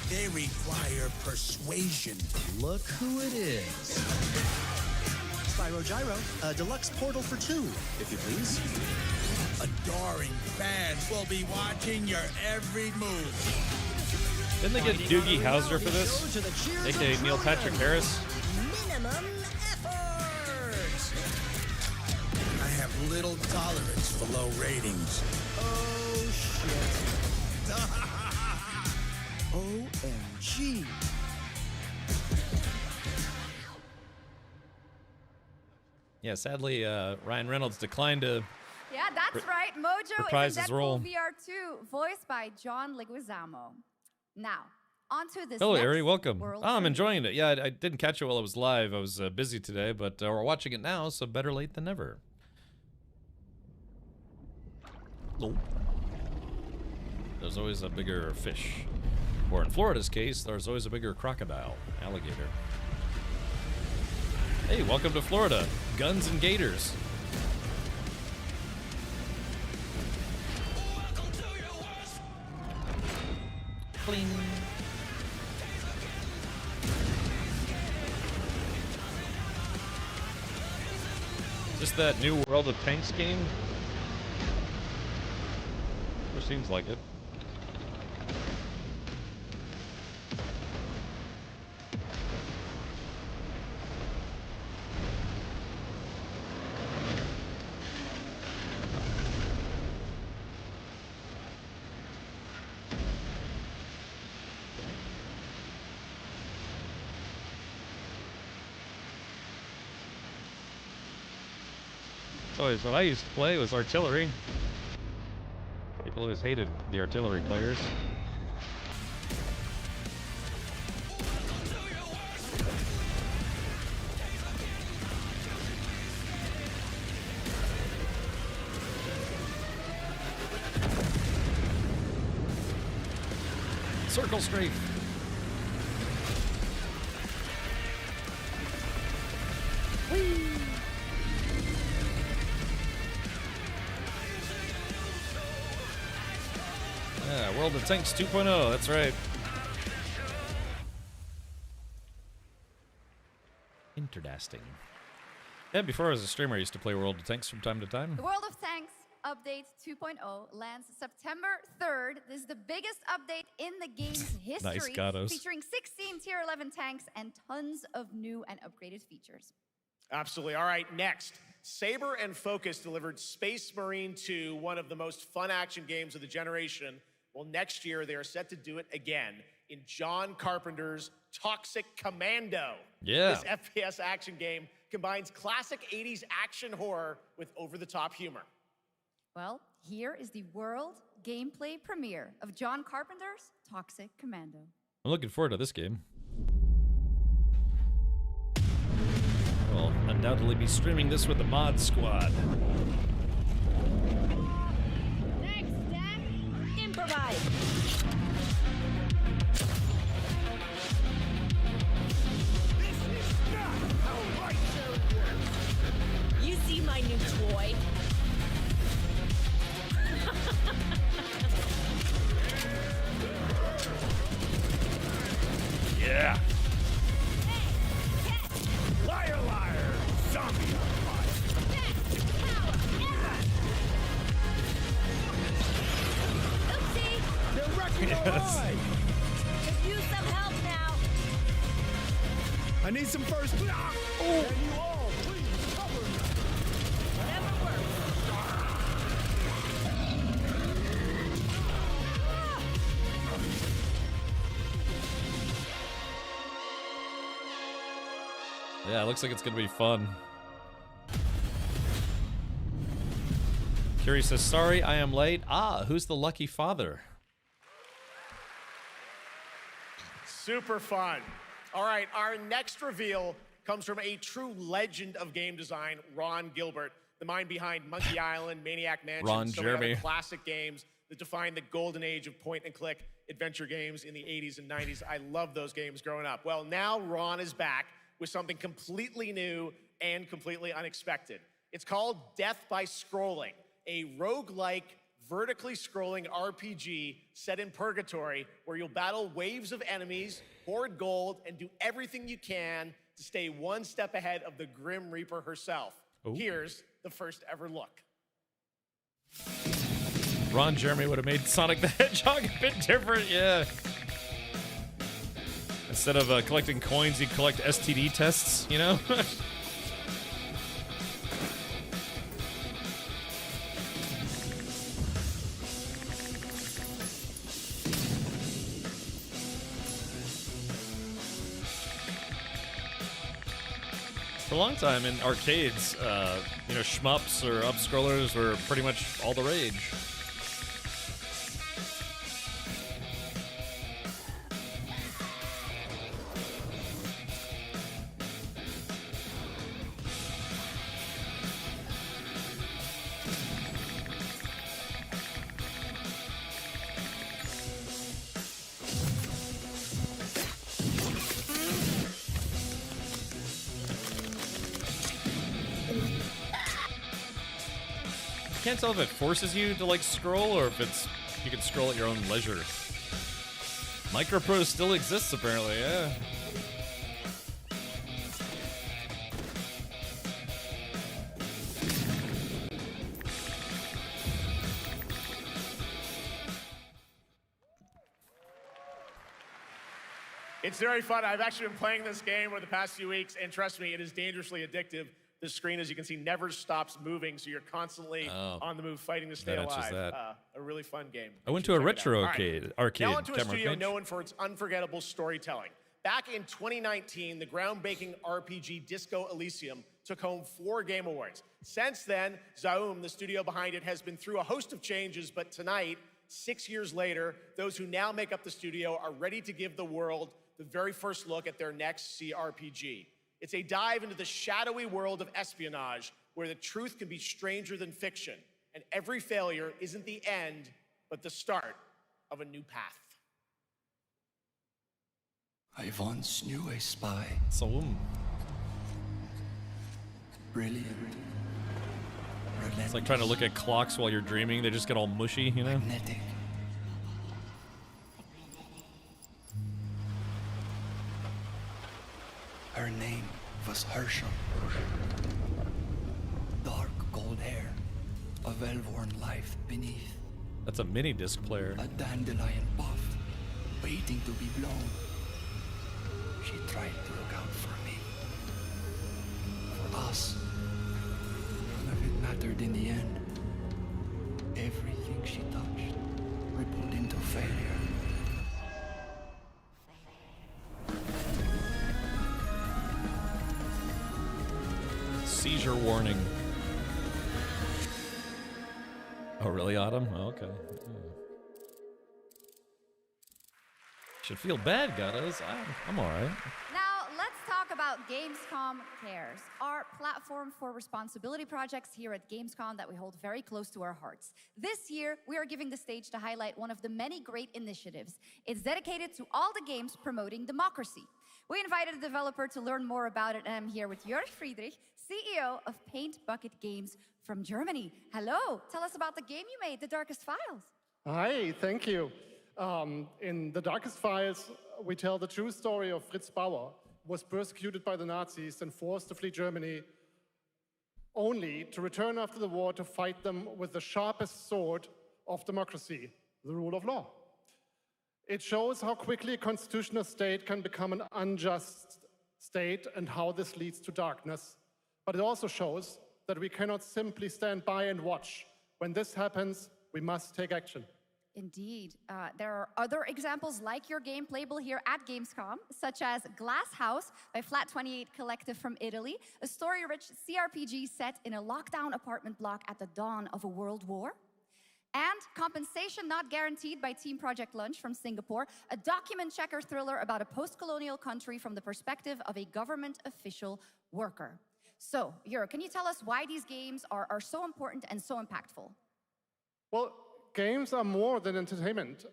They require persuasion. Look who it is. Spyro Gyro, a deluxe portal for 2, if you please. Adoring fans will be watching your every move. Didn't they get Doogie Howser for this? AKA Neil Patrick Harris? Minimum effort. I have little tolerance for low ratings. Oh, shit. OMG. Yeah, sadly, Ryan Reynolds declined to. Yeah, that's right. Mojo reprise is in his Deadpool role. VR 2, voiced by John Leguizamo. Now, onto this Hello, next Ari. Welcome. world Oh, I'm premiere. enjoying it. Yeah, I didn't catch it while it was live. I was busy today, but we're watching it now, so better late than never. Oh. There's always a bigger fish. Or in Florida's case, there's always a bigger crocodile, alligator. Hey, welcome to Florida. Guns and gators. Bling. Is this that new World of Tanks game? Sure seems like it. Always what I used to play was artillery. People always hated the artillery players. Circle strafe. Whee! Yeah, World of Tanks 2.0, that's right. Interesting. Yeah, before I was a streamer, I used to play World of Tanks from time to time. The World of Tanks Update 2.0 lands September 3rd. This is the biggest update in the game's history, Nice, Gatos. featuring 16 Tier 11 tanks and tons of new and upgraded features. Absolutely. All right, next. Saber and Focus delivered Space Marine 2, one of the most fun action games of the generation. Well, next year, they are set to do it again in John Carpenter's Toxic Commando. Yeah. This FPS action game combines classic 80s action horror with over-the-top humor. Well, here is the world gameplay premiere of John Carpenter's Toxic Commando. I'm looking forward to this game. We'll undoubtedly be streaming this with the mod squad. Next step, improvise. This is not how light show works. You see my new toy? Yeah. Liar, liar, zombie on Oopsie! They're wrecking Yes. alive. Could use some help now. need some first. Can you all please cover me? Whatever works. Yeah, it looks like it's gonna be fun. Curie says, sorry, I am late. Ah, who's the lucky father? Super fun. All right, our next reveal comes from a true legend of game design, Ron Gilbert, the mind behind Monkey Island, Maniac Mansion, Ron so many Jeremy. other classic games that defined the golden age of point-and-click adventure games in the 80s and 90s. I loved those games growing up. Well, now Ron is back with something completely new and completely unexpected. It's called Death by Scrolling, a roguelike, vertically scrolling RPG set in purgatory where you'll battle waves of enemies, hoard gold, and do everything you can to stay one step ahead of the Grim Reaper herself. Ooh. Here's the first ever look. Ron Jeremy would have made Sonic the Hedgehog a bit different, yeah. Instead of collecting coins, he'd collect STD tests, you know? For a long time in arcades, you know, shmups or up-scrollers were pretty much all the rage. Can't tell if it forces you to like scroll or if it's you can scroll at your own leisure. Microprose still exists apparently, yeah. It's very fun. I've actually been playing this game over the past few weeks, and trust me, it is dangerously addictive. The screen, as you can see, never stops moving, so you're constantly on the move, fighting to stay alive. A really fun game. I went to a retro arcade. arcade. Now onto a studio Mage. known for its unforgettable storytelling. Back in 2019, the groundbreaking RPG Disco Elysium took home 4 Game Awards. Since then, Zaum, the studio behind it, has been through a host of changes, but tonight, 6 years later, those who now make up the studio are ready to give the world the very first look at their next CRPG. It's a dive into the shadowy world of espionage, where the truth can be stranger than fiction, and every failure isn't the end, but the start of a new path. I once knew a spy. So, Brilliant. it's like trying to look at clocks while you're dreaming. They just get all mushy, you know? Magnetic. Her name was Herschel. Dark gold hair, a well-worn life beneath. That's a mini disc player. A dandelion puff, waiting to be blown. She tried to look out for me. For us. None of it mattered in the end. Everything she touched rippled into failure. Seizure warning. Oh, really, Autumn? Oh, okay. Should feel bad, Gatas. I'm all right. Now, let's talk about Gamescom Cares, our platform for responsibility projects here at Gamescom that we hold very close to our hearts. This year, we are giving the stage to highlight one of the many great initiatives. It's dedicated to all the games promoting democracy. We invited a developer to learn more about it, and I'm here with Jörg Friedrich, CEO of Paint Bucket Games from Germany. Hello, tell us about the game you made, The Darkest Files. Hi, thank you. In The Darkest Files, we tell the true story of Fritz Bauer, who was persecuted by the Nazis and forced to flee Germany, only to return after the war to fight them with the sharpest sword of democracy, the rule of law. It shows how quickly a constitutional state can become an unjust state and how this leads to darkness. But it also shows that we cannot simply stand by and watch. When this happens, we must take action. Indeed. There are other examples like your game playable here at Gamescom, such as Glass House by Flat28 Collective from Italy, a story-rich CRPG set in a lockdown apartment block at the dawn of a world war. And Compensation Not Guaranteed by Team Project Lunch from Singapore, a document checker thriller about a post-colonial country from the perspective of a government official worker. So, Jur, can you tell us why these games are so important and so impactful? Well, games are more than entertainment.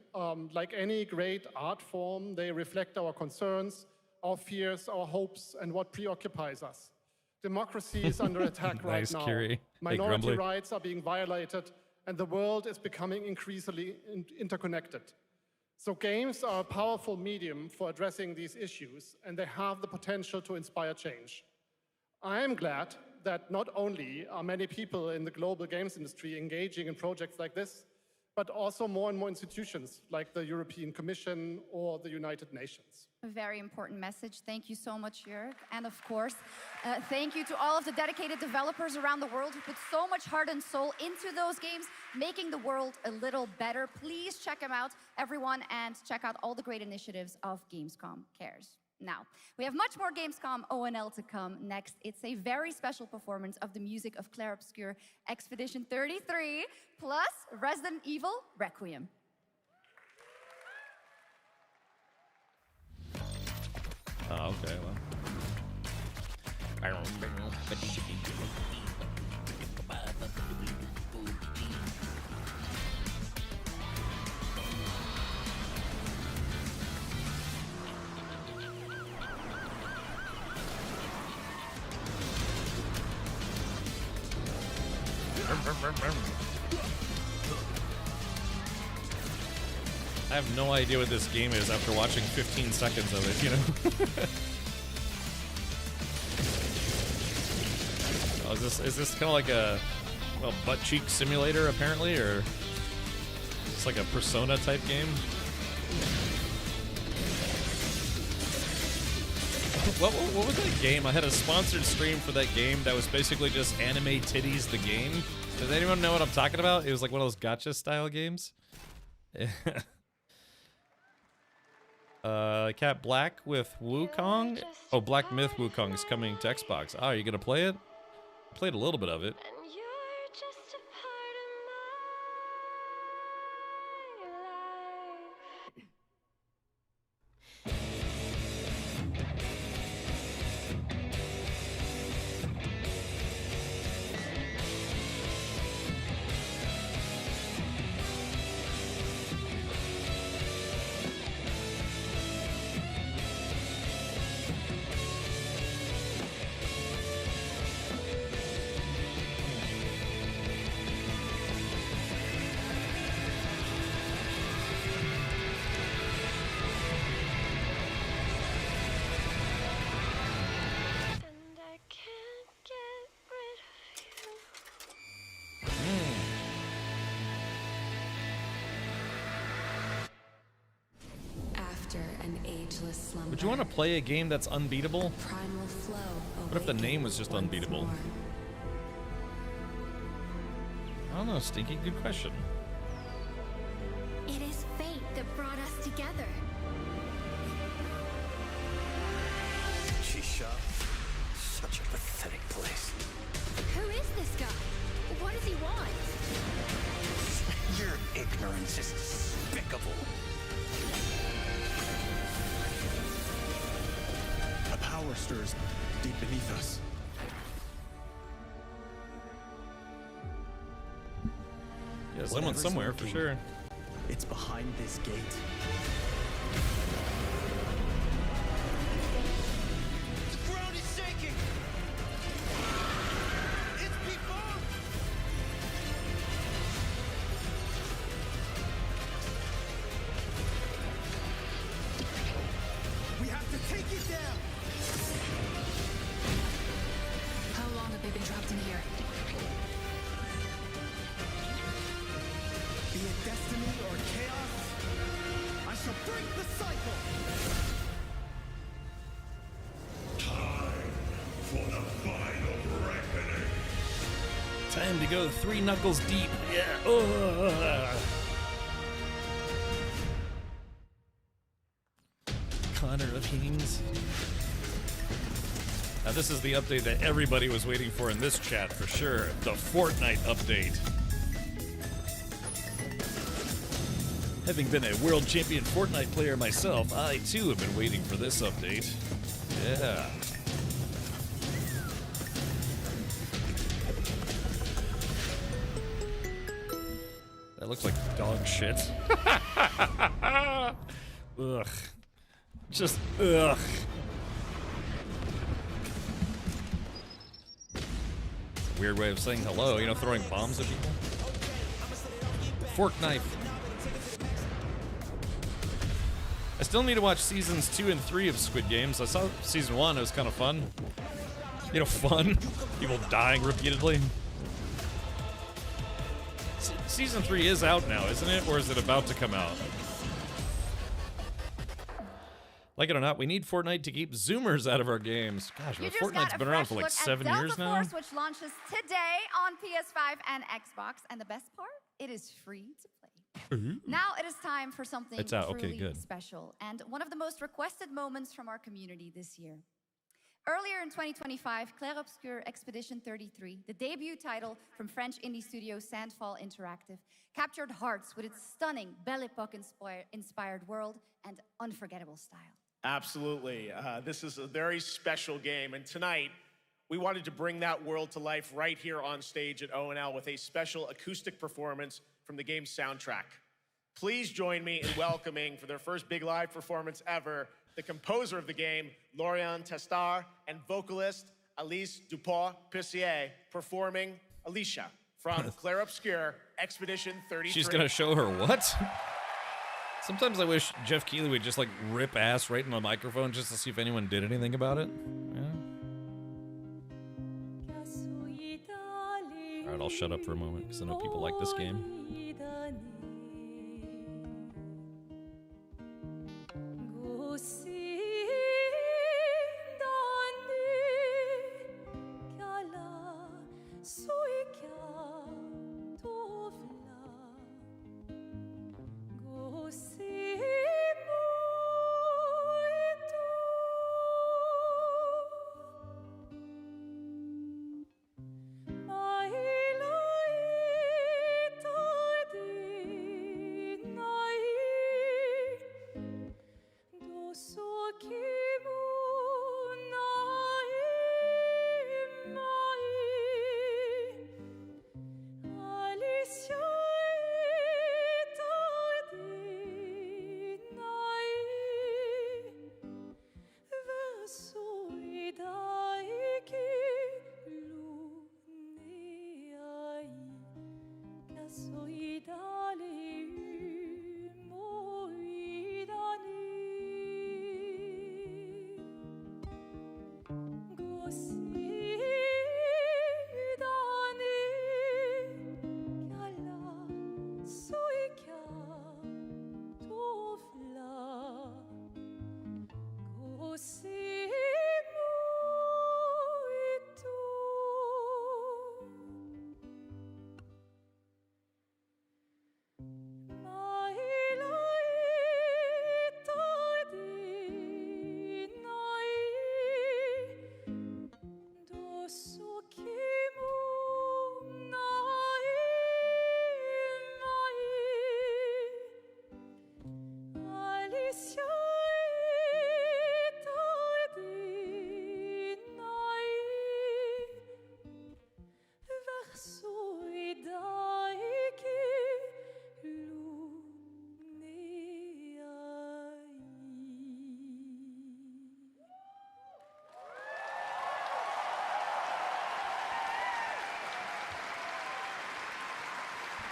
Like any great art form, they reflect our concerns, our fears, our hopes, and what preoccupies us. Democracy is under attack right now. Curie. Minority rights are being violated, and the world is becoming increasingly interconnected. So games are a powerful medium for addressing these issues, and they have the potential to inspire change. I am glad that not only are many people in the global games industry engaging in projects like this, but also more and more institutions like the European Commission or the United Nations. A very important message. Thank you so much, Jörg. And of course, thank you to all of the dedicated developers around the world who put so much heart and soul into those games, making the world a little better. Please check them out, everyone, and check out all the great initiatives of Gamescom Cares. Now, we have much more Gamescom ONL to come next. It's a very special performance of the music of Clair Obscur Expedition 33, plus Resident Evil Requiem. Oh, okay, well. I have no idea what this game is after watching 15 seconds of it, you know? Oh, is this kind of like a butt cheek simulator apparently, or it's like a Persona type game? What was that game? I had a sponsored stream for that game that was basically just anime titties the game. Does anyone know what I'm talking about? It was like one of those gacha style games. Cat Black with Wukong? Oh, Black Myth Wukong is coming to Xbox. Oh, are you gonna play it? I played a little bit of it. Would you want to play a game that's unbeatable? What if the name was just unbeatable? I don't know, Stinky. Good question. It is fate that brought us together. Shisha. Such a pathetic place. Who is this guy? What does he want? Your ignorance is despicable. A power stirs deep beneath us. Yeah, someone somewhere for sure. It's behind this gate. The ground is shaking. It's people. We have to take it down. How long have they been trapped in here? Be it destiny or chaos, I shall break the cycle. Time to go 3 knuckles deep. Yeah. Ugh. Connor of Kings. Now this is the update that everybody was waiting for in this chat for sure. The Fortnite update. Having been a world champion Fortnite player myself, I too have been waiting for this update. Yeah. That looks like dog shit. Ugh. Just, ugh. It's a weird way of saying hello, you know, throwing bombs at people. Fork knife. I still need to watch seasons 2 and 3 of Squid Games. I saw season 1, it was kind of fun. You know, fun. People dying repeatedly. Season 3 is out now, isn't it? Or is it about to come out? Like it or not, we need Fortnite to keep Zoomers out of our games. Gosh, but Fortnite's been around for like 7 years now. Delta Force, which launches today on PS5 and Xbox. And the best part, it is free to play. Now it is time for something It's out. Okay, truly good. special and one of the most requested moments from our community this year. Earlier in 2025, Clair Obscur Expedition 33, the debut title from French indie studio Sandfall Interactive, captured hearts with its stunning Belle Epoque-inspired world and unforgettable style. Absolutely. This is a very special game, and tonight we wanted to bring that world to life right here on stage at ONL with a special acoustic performance from the game's soundtrack. Please join me in welcoming, for their first big live performance ever, the composer of the game, Laurent Testard, and vocalist Alice Dupont-Pissier, performing Alicia from Clair Obscur Expedition 33. She's gonna show her what? Sometimes I wish Jeff Keighley would just like rip ass right in the microphone just to see if anyone did anything about it. Yeah. All right, I'll shut up for a moment because I know people like this game.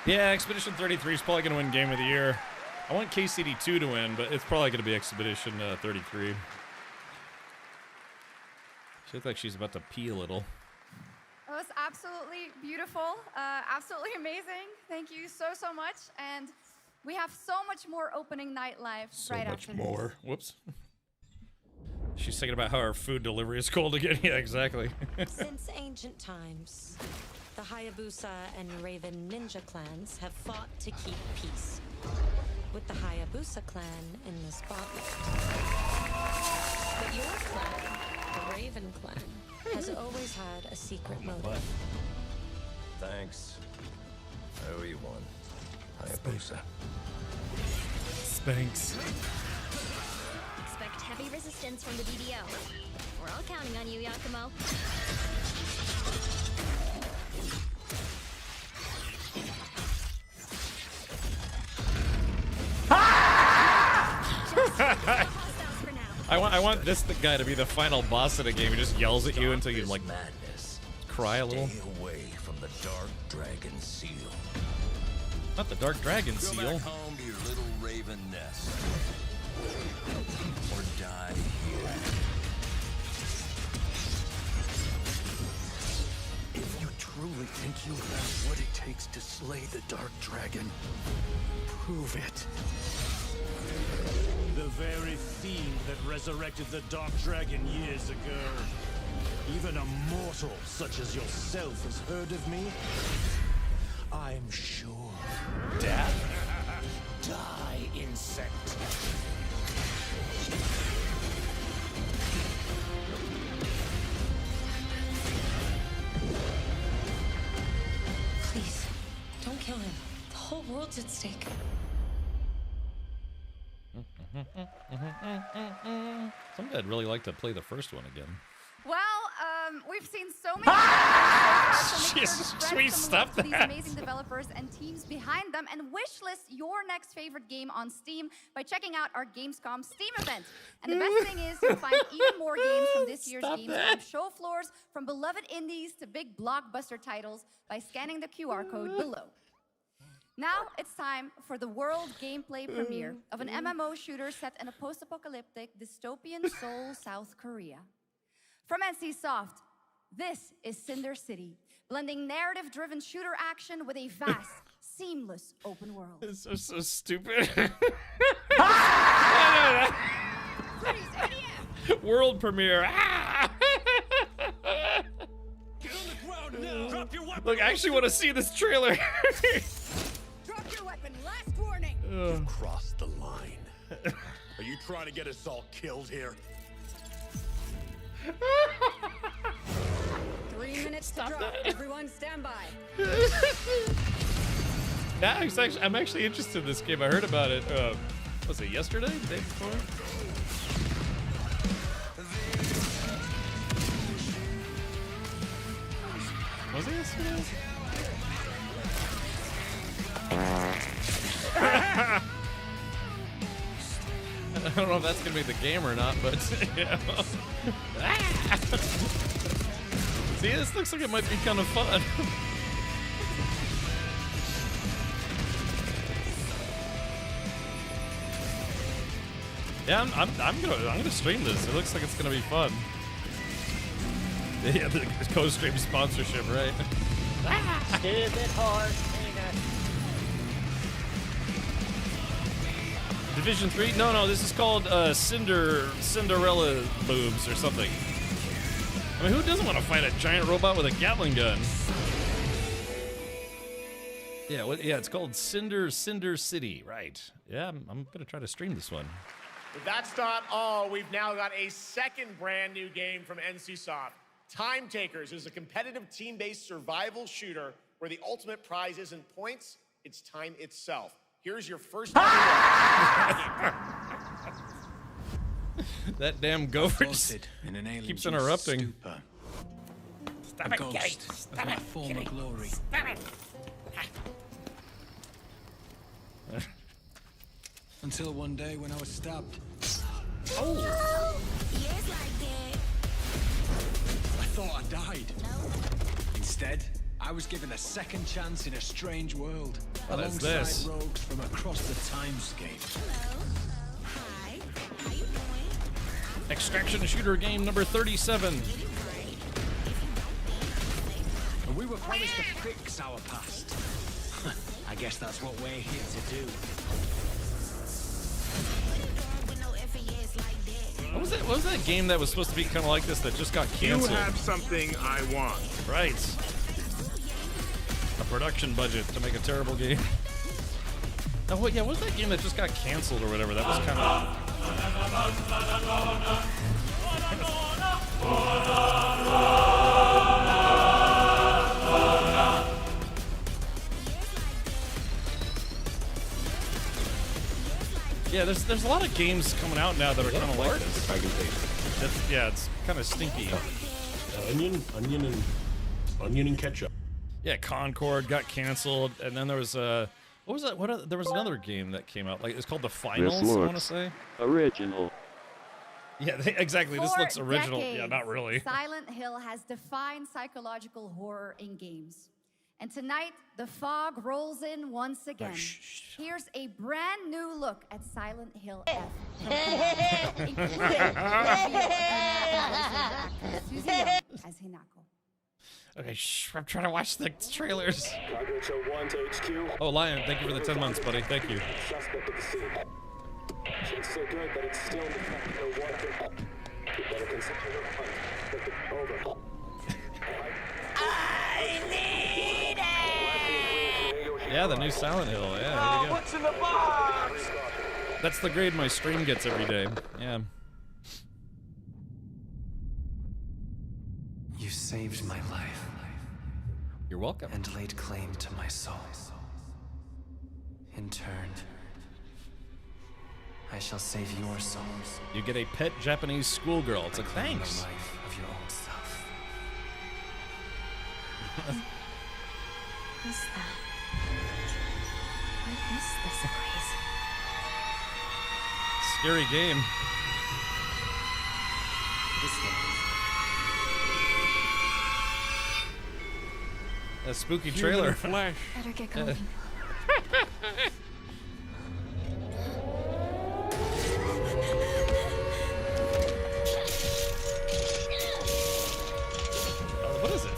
Yeah, Expedition 33 is probably going to win Game of the Year. I want KCD2 to win, but it's probably going to be Expedition 33. She looks like she's about to pee a little. It was absolutely beautiful, absolutely amazing. Thank you so much. And we have so much more opening night live right after this. Whoops. She's thinking about how her food delivery is cold again. Yeah, exactly. Since ancient times, the Hayabusa and Raven ninja clans have fought to keep peace, with the Hayabusa clan in the spotlight. But your clan, the Raven clan, has always had a secret motive. What? Thanks. I owe you one. Hayabusa. Spanx. Expect heavy resistance from the DDO. We're all counting on you, Yakumo. I want this guy to be the final boss of the game. He just yells at you until you like madness. Cry a little. Stay away from the Dark Dragon Seal. Not the Dark Dragon Go Seal. back home to your little raven nest. Or die here. If you truly think you have what it takes to slay the Dark Dragon, prove it. The very fiend that resurrected the Dark Dragon years ago. Even a mortal such as yourself has heard of me? I'm sure. Death? Die, insect. Please, don't kill him. The whole world's at stake. Someday I'd really like to play the first one again. Well, we've seen so many Jesus, sweet stuff to these that. amazing developers and teams behind them, and wishlist your next favorite game on Steam by checking out our Gamescom Steam event. And the best thing is you'll find even more games from this year's Gamescom show floors, from beloved indies to big blockbuster titles, by scanning the QR code below. Now it's time for the world gameplay premiere of an MMO shooter set in a post-apocalyptic dystopian Seoul, South Korea. From NCSoft, this is Cinder City, blending narrative-driven shooter action with a vast, seamless open world. This is so stupid. World premiere. Look, I actually want to see this trailer. Drop your weapon. Last warning. You've crossed the line. Are you trying to get us all killed here? 3 minutes to drop. Everyone stand by. I'm actually interested in this game. I heard about it. Was it yesterday? The day before? Was it yesterday? I don't know if that's gonna be the game or not, but you know. See, this looks like it might be kind of fun. Yeah, I'm gonna stream this. It looks like it's gonna be fun. Yeah, the co-stream sponsorship, right? Stupid horse. Division 3? No, this is called Cinderella boobs or something. I mean, who doesn't want to fight a giant robot with a Gatling gun? Yeah, it's called Cinder City, right? Yeah, I'm gonna try to stream this one. But that's not all. We've now got a second brand new game from NCSoft. Time Takers is a competitive team-based survival shooter where the ultimate prize isn't points, it's time itself. Here's your first That damn gopher just keeps interrupting. Stop it, Kitty! Stop my former glory. Stop it! Until one day when I was stabbed. Oh! Yes, like that. I thought I died. Instead, I was given a second chance in a strange world. What is alongside this? rogues from across the timescape. Hi. How you doing? Extraction shooter game number 37. And we were promised to fix our past. I guess that's what we're here to do. What was that game that was supposed to be kind of like this that just got canceled? You have something I want. Right. A production budget to make a terrible game. Oh, what was that game that just got canceled or whatever? That was kind of... Yeah, there's a lot of games coming out now that are kind of like this. Yeah, it's kind of stinky. Onion and ketchup. Yeah, Concord got canceled, and then there was what was that? There was another game that came out. Like it's called The Finals. I want to say original. Yeah, exactly. This For looks original. decades, Yeah, not really. Silent Hill has defined psychological horror in games. And tonight, the fog rolls in once again. Here's a brand new look at Silent Hill F. Including the reveal of Susie Young as Hinako. Okay, I'm trying to watch the trailers. Oh, Lion, thank you for the 10 months, buddy. Thank you. It's so good that it's still no water. You better consider your hunt. Look it over. I need it! Yeah, the new Silent Hill. Yeah, here we go. What's in the box? That's the grade my stream gets every day. Yeah. You saved my life. You're welcome. And laid claim to my soul. In turn, I shall save your souls. You get a pet Japanese schoolgirl. It's like, thanks. The life of your own self. What's that? What is this place? Scary game. A spooky trailer. Better get going. What is it?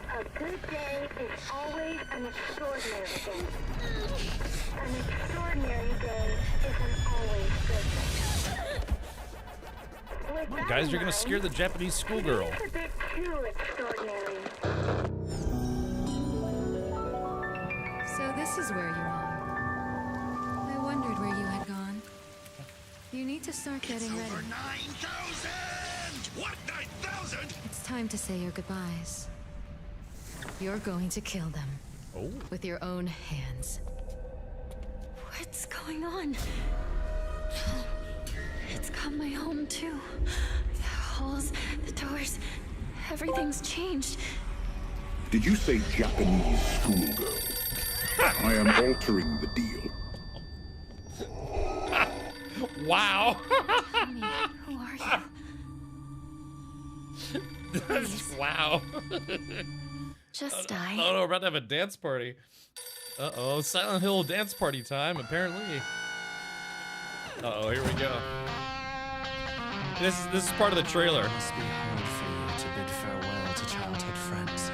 A good day is always an extraordinary thing. An extraordinary day isn't always good. Guys, you're gonna scare the Japanese schoolgirl. It's a bit too extraordinary. So this is where you are. I wondered where you had gone. You need to start getting ready. Over 9,000! What, 9,000? It's time to say your goodbyes. You're going to kill them. Oh. With your own hands. What's going on? It's got my home too. The halls, the doors, everything's changed. Did you say Japanese schoolgirl? I am altering the deal. Wow. Honey, who are you? Wow. Just die. Oh no, we're about to have a dance party. Uh-oh, Silent Hill dance party time, apparently. Uh-oh, here we go. This is part of the trailer. It must be hard for you to bid farewell to childhood friends.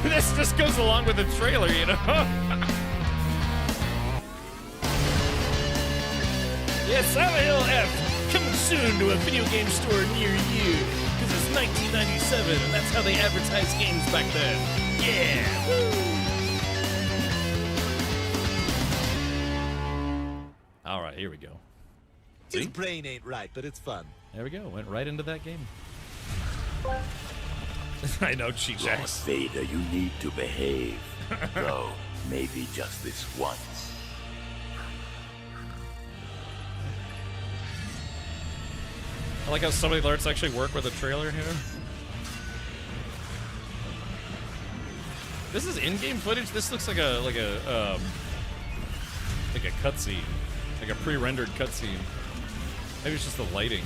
This just goes along with the trailer, you know? Yeah, Silent Hill F, coming soon to a video game store near you. Because it's 1997, and that's how they advertised games back then. Yeah! Woo! All right, here we go. His brain ain't right, but it's fun. There we go. Went right into that game. I know, Cheech Lord X. Vader, you need to behave. Though, maybe just this once. I like how some of the alerts actually work with a trailer here. This is in-game footage. This looks like a cutscene, like a pre-rendered cutscene. Maybe it's just the lighting.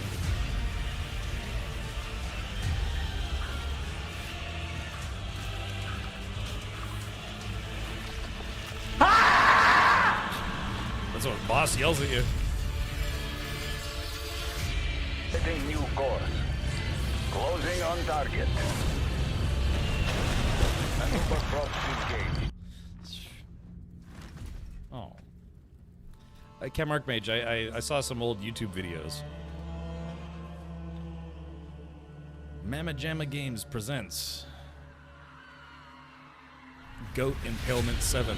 That's what boss yells at you. Setting new course. Closing on target. Maneuver cross engaged. Oh. Cam Archmage, I saw some old YouTube videos. Mamma Jamma Games presents Goat Impalement 7.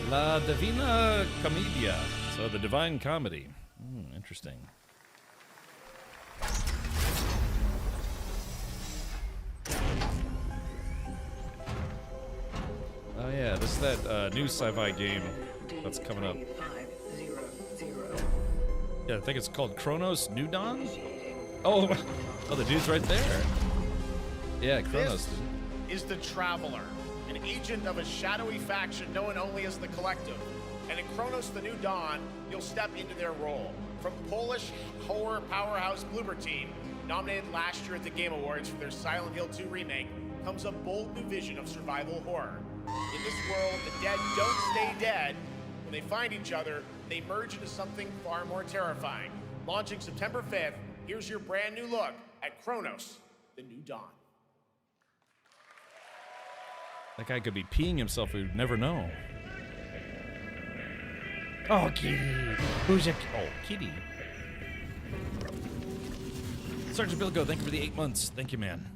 La Divina Commedia. So the Divine Comedy. Interesting. Oh yeah, this is that new sci-fi game that's coming up. Yeah, I think it's called Chronos New Dawn? Oh, the dude's right there. Yeah, Chronos. This is the Traveler, an agent of a shadowy faction known only as the Collective. And in Chronos the New Dawn, you'll step into their role. From Polish horror powerhouse Bloober Team, nominated last year at the Game Awards for their Silent Hill 2 remake, comes a bold new vision of survival horror. In this world, the dead don't stay dead. When they find each other, they merge into something far more terrifying. Launching September 5th, here's your brand new look at Chronos, the New Dawn. That guy could be peeing himself, we'd never know. Oh, Kitty. Who's a... Oh, Kitty. Sergeant Bilko, thank you for the 8 months. Thank you, man.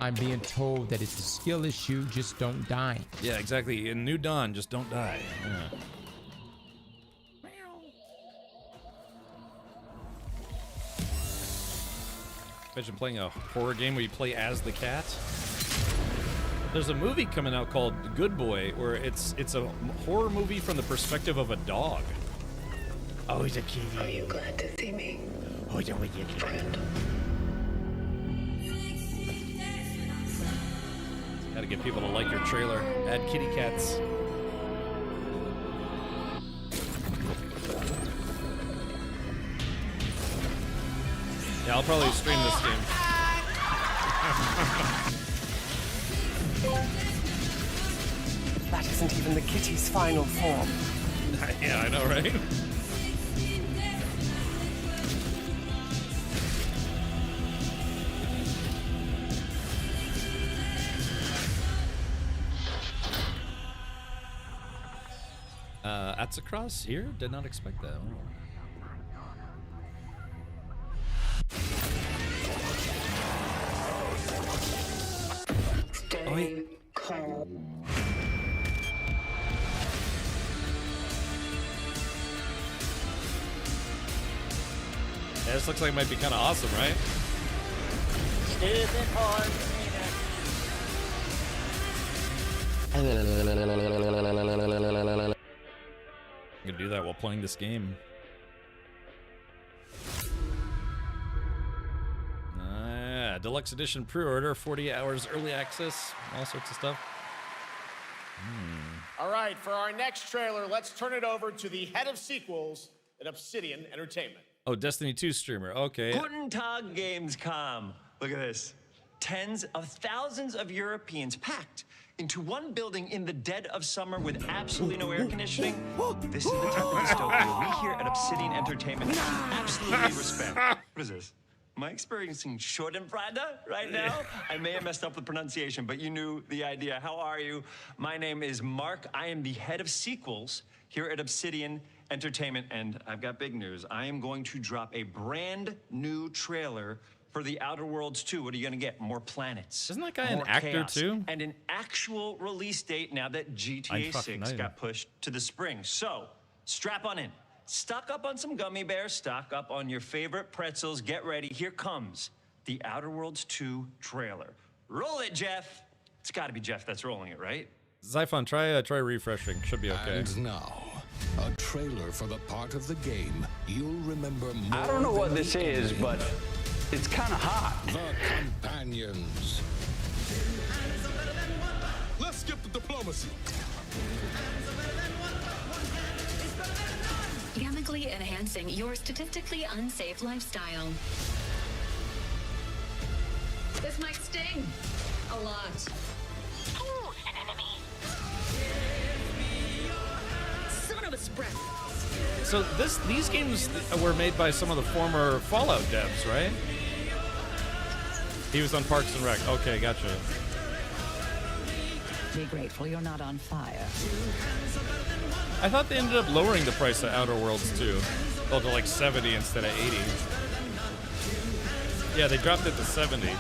I'm being told that it's a skill issue, just don't die. Yeah, exactly. In New Dawn, just don't die. Yeah. Imagine playing a horror game where you play as the cat. There's a movie coming out called Good Boy, where it's a horror movie from the perspective of a dog. Oh, he's a kitty. Are you glad to see me? Oh, he's a wicked friend. Gotta get people to like your trailer. Add kitty cats. Yeah, I'll probably stream this game. That isn't even the kitty's final form. Yeah, I know, right? That's across here? Did not expect that. Stay calm. Yeah, this looks like it might be kind of awesome, right? Isn't hard. I'm gonna do that while playing this game. Deluxe edition pre-order, 40 hours early access, all sorts of stuff. All right, for our next trailer, let's turn it over to the head of sequels at Obsidian Entertainment. Oh, Destiny 2 streamer. Okay. Guten Tag, Gamescom. Look at this. Tens of thousands of Europeans packed into one building in the dead of summer with absolutely no air conditioning. This is the type of dystopia we here at Obsidian Entertainment absolutely respect. What is this? Am I experiencing Schadenfreude right now? I may have messed up the pronunciation, but you knew the idea. How are you? My name is Mark. I am the head of sequels here at Obsidian Entertainment, and I've got big news. I am going to drop a brand new trailer for The Outer Worlds 2. What are you going to get? More planets. Isn't that guy an more actor chaos, too? And an actual release date now that GTA 6 got pushed to the spring. So, strap on in. Stock up on some gummy bears, stock up on your favorite pretzels. Get ready. Here comes The Outer Worlds 2 trailer. Roll it, Jeff. It's got to be Jeff that's rolling it, right? Zyphon, try refreshing. Should be okay. And now, a trailer for the part of the game you'll remember more. I don't know what than this the is, ending. but it's kind of hot. The Companions. Let's skip the diplomacy. Chemically enhancing your statistically unsafe lifestyle. This might sting a lot. Ooh, an enemy. Son of a spread. So these games were made by some of the former Fallout devs, right? He was on Parks and Rec. Okay, gotcha. Be grateful you're not on fire. I thought they ended up lowering the price of Outer Worlds too. Oh, to like 70 instead of 80. Yeah, they dropped it to 70. If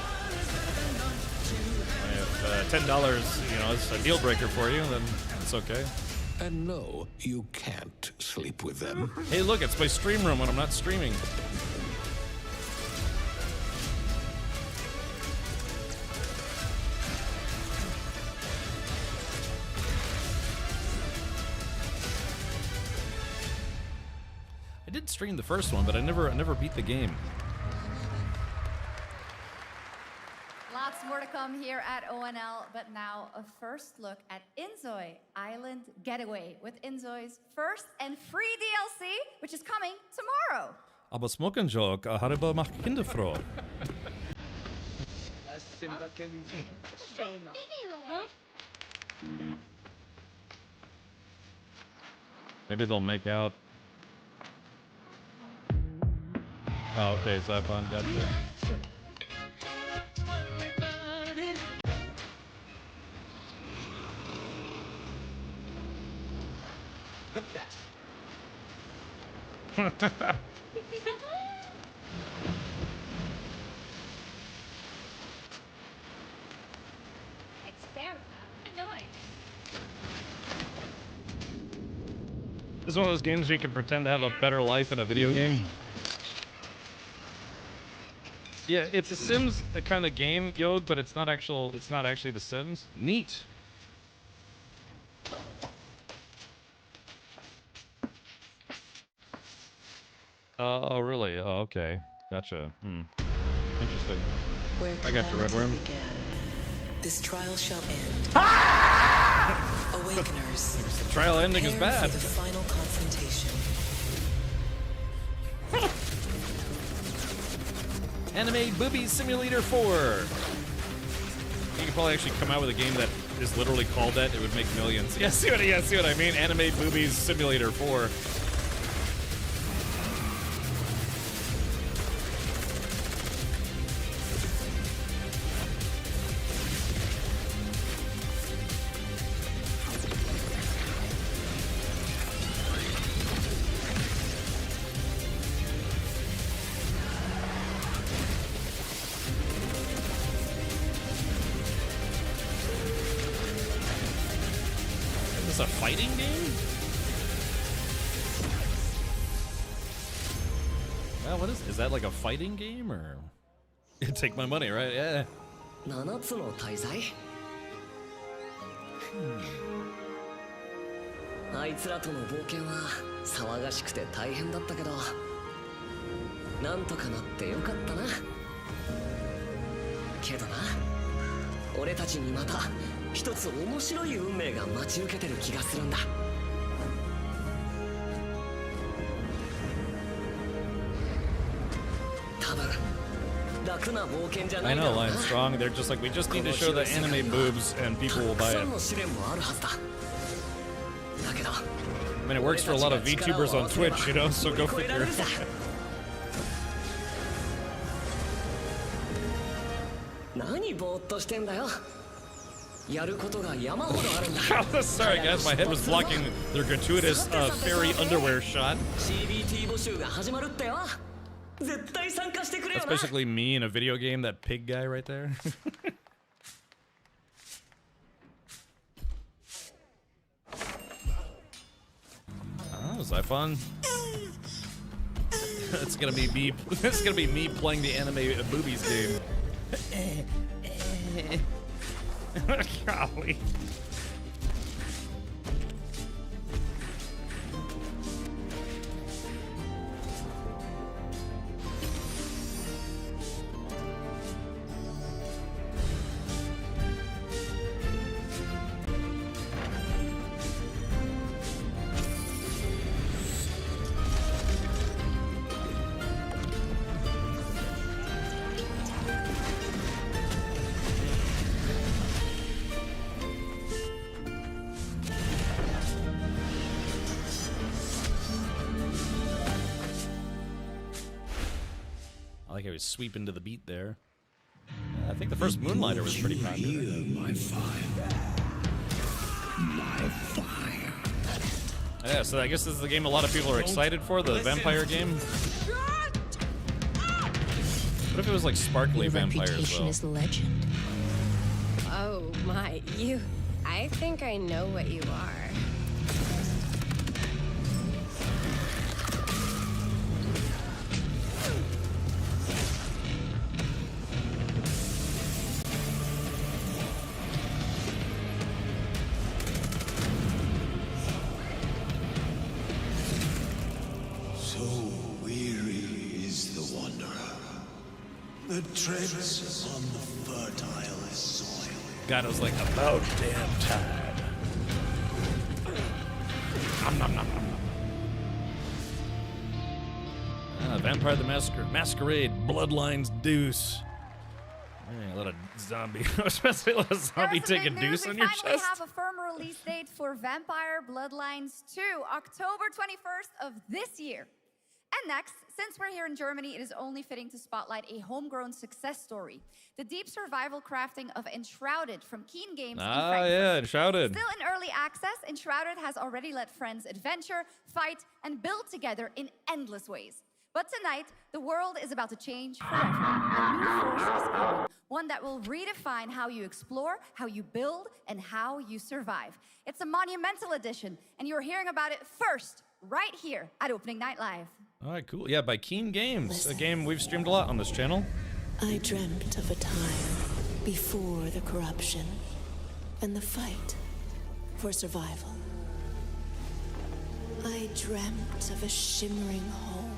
$10, you know, is a deal breaker for you, then it's okay. And no, you can't sleep with them. Hey, look, it's my stream room when I'm not streaming. I did stream the first one, but I never beat the game. Lots more to come here at ONL, but now a first look at Inzoi Island Getaway with Inzoi's first and free DLC, which is coming tomorrow. Aber Smokenjoke, harba macht Kinder froh. Maybe they'll make out. Oh, okay, so I found that. This is one of those games where you can pretend to have a better life in a video game. Yeah, it's a Sims kind of game, Yod, but it's not actually The Sims. Neat. Oh, really? Oh, okay. Gotcha. Interesting. I got your red worm. This trial shall end. Awakeners. The trial ending is bad. For the final confrontation. Anime Booby Simulator 4. You could probably actually come out with a game that is literally called that. It would make millions. Yeah, see what I mean? Anime Boobies Simulator 4. Is this a fighting game? Well, what is that like a fighting game or? Take my money, right? Yeah. 7つの大罪あいつらとの冒険は騒がしくて大変だったけどなんとかなってよかったなけどな俺たちにまた一つ面白い運命が待ち受けてる気がするんだ多分 I know, Lion Strong. They're just like, we just need to show the anime boobs and people will buy it. I mean, it works for a lot of VTubers on Twitch, you know, so go figure. Sorry guys, my head was blocking their gratuitous fairy underwear shot. That's basically me in a video game, that pig guy right there. Oh, Zyphon. It's gonna be me. It's gonna be me playing the anime boobies game. Golly. I like how he's sweeping to the beat there. I think the first Moonlighter was pretty popular. My fire. my fire. Yeah, so I guess this is the game a lot of people are excited for, the vampire game. What if it was like sparkly vampires, reputation though? is legend. Oh my, you. I think I know what you are. So weary is the wanderer that treads on the fertile soil. God, it was like about damn time. Nom, nom, nom, nom. Vampire the Masquerade, Bloodlines Deuce. Hey, let a zombie, especially let a zombie take a deuce on your chest. We have a firm release date for Vampire Bloodlines 2, October 21st of this year. And next, since we're here in Germany, it is only fitting to spotlight a homegrown success story. The deep survival crafting of Enshrouded from Keen Games in Frankfurt. Yeah, Enshrouded. Still in early access, Enshrouded has already let friends adventure, fight, and build together in endless ways. But tonight, the world is about to change forever. A new force is coming, one that will redefine how you explore, how you build, and how you survive. It's a monumental edition, and you're hearing about it first, right here at Opening Night Live. All right, cool. Yeah, by Keen Games, a game we've streamed a lot on this channel. I dreamt of a time before the corruption and the fight for survival. I dreamt of a shimmering home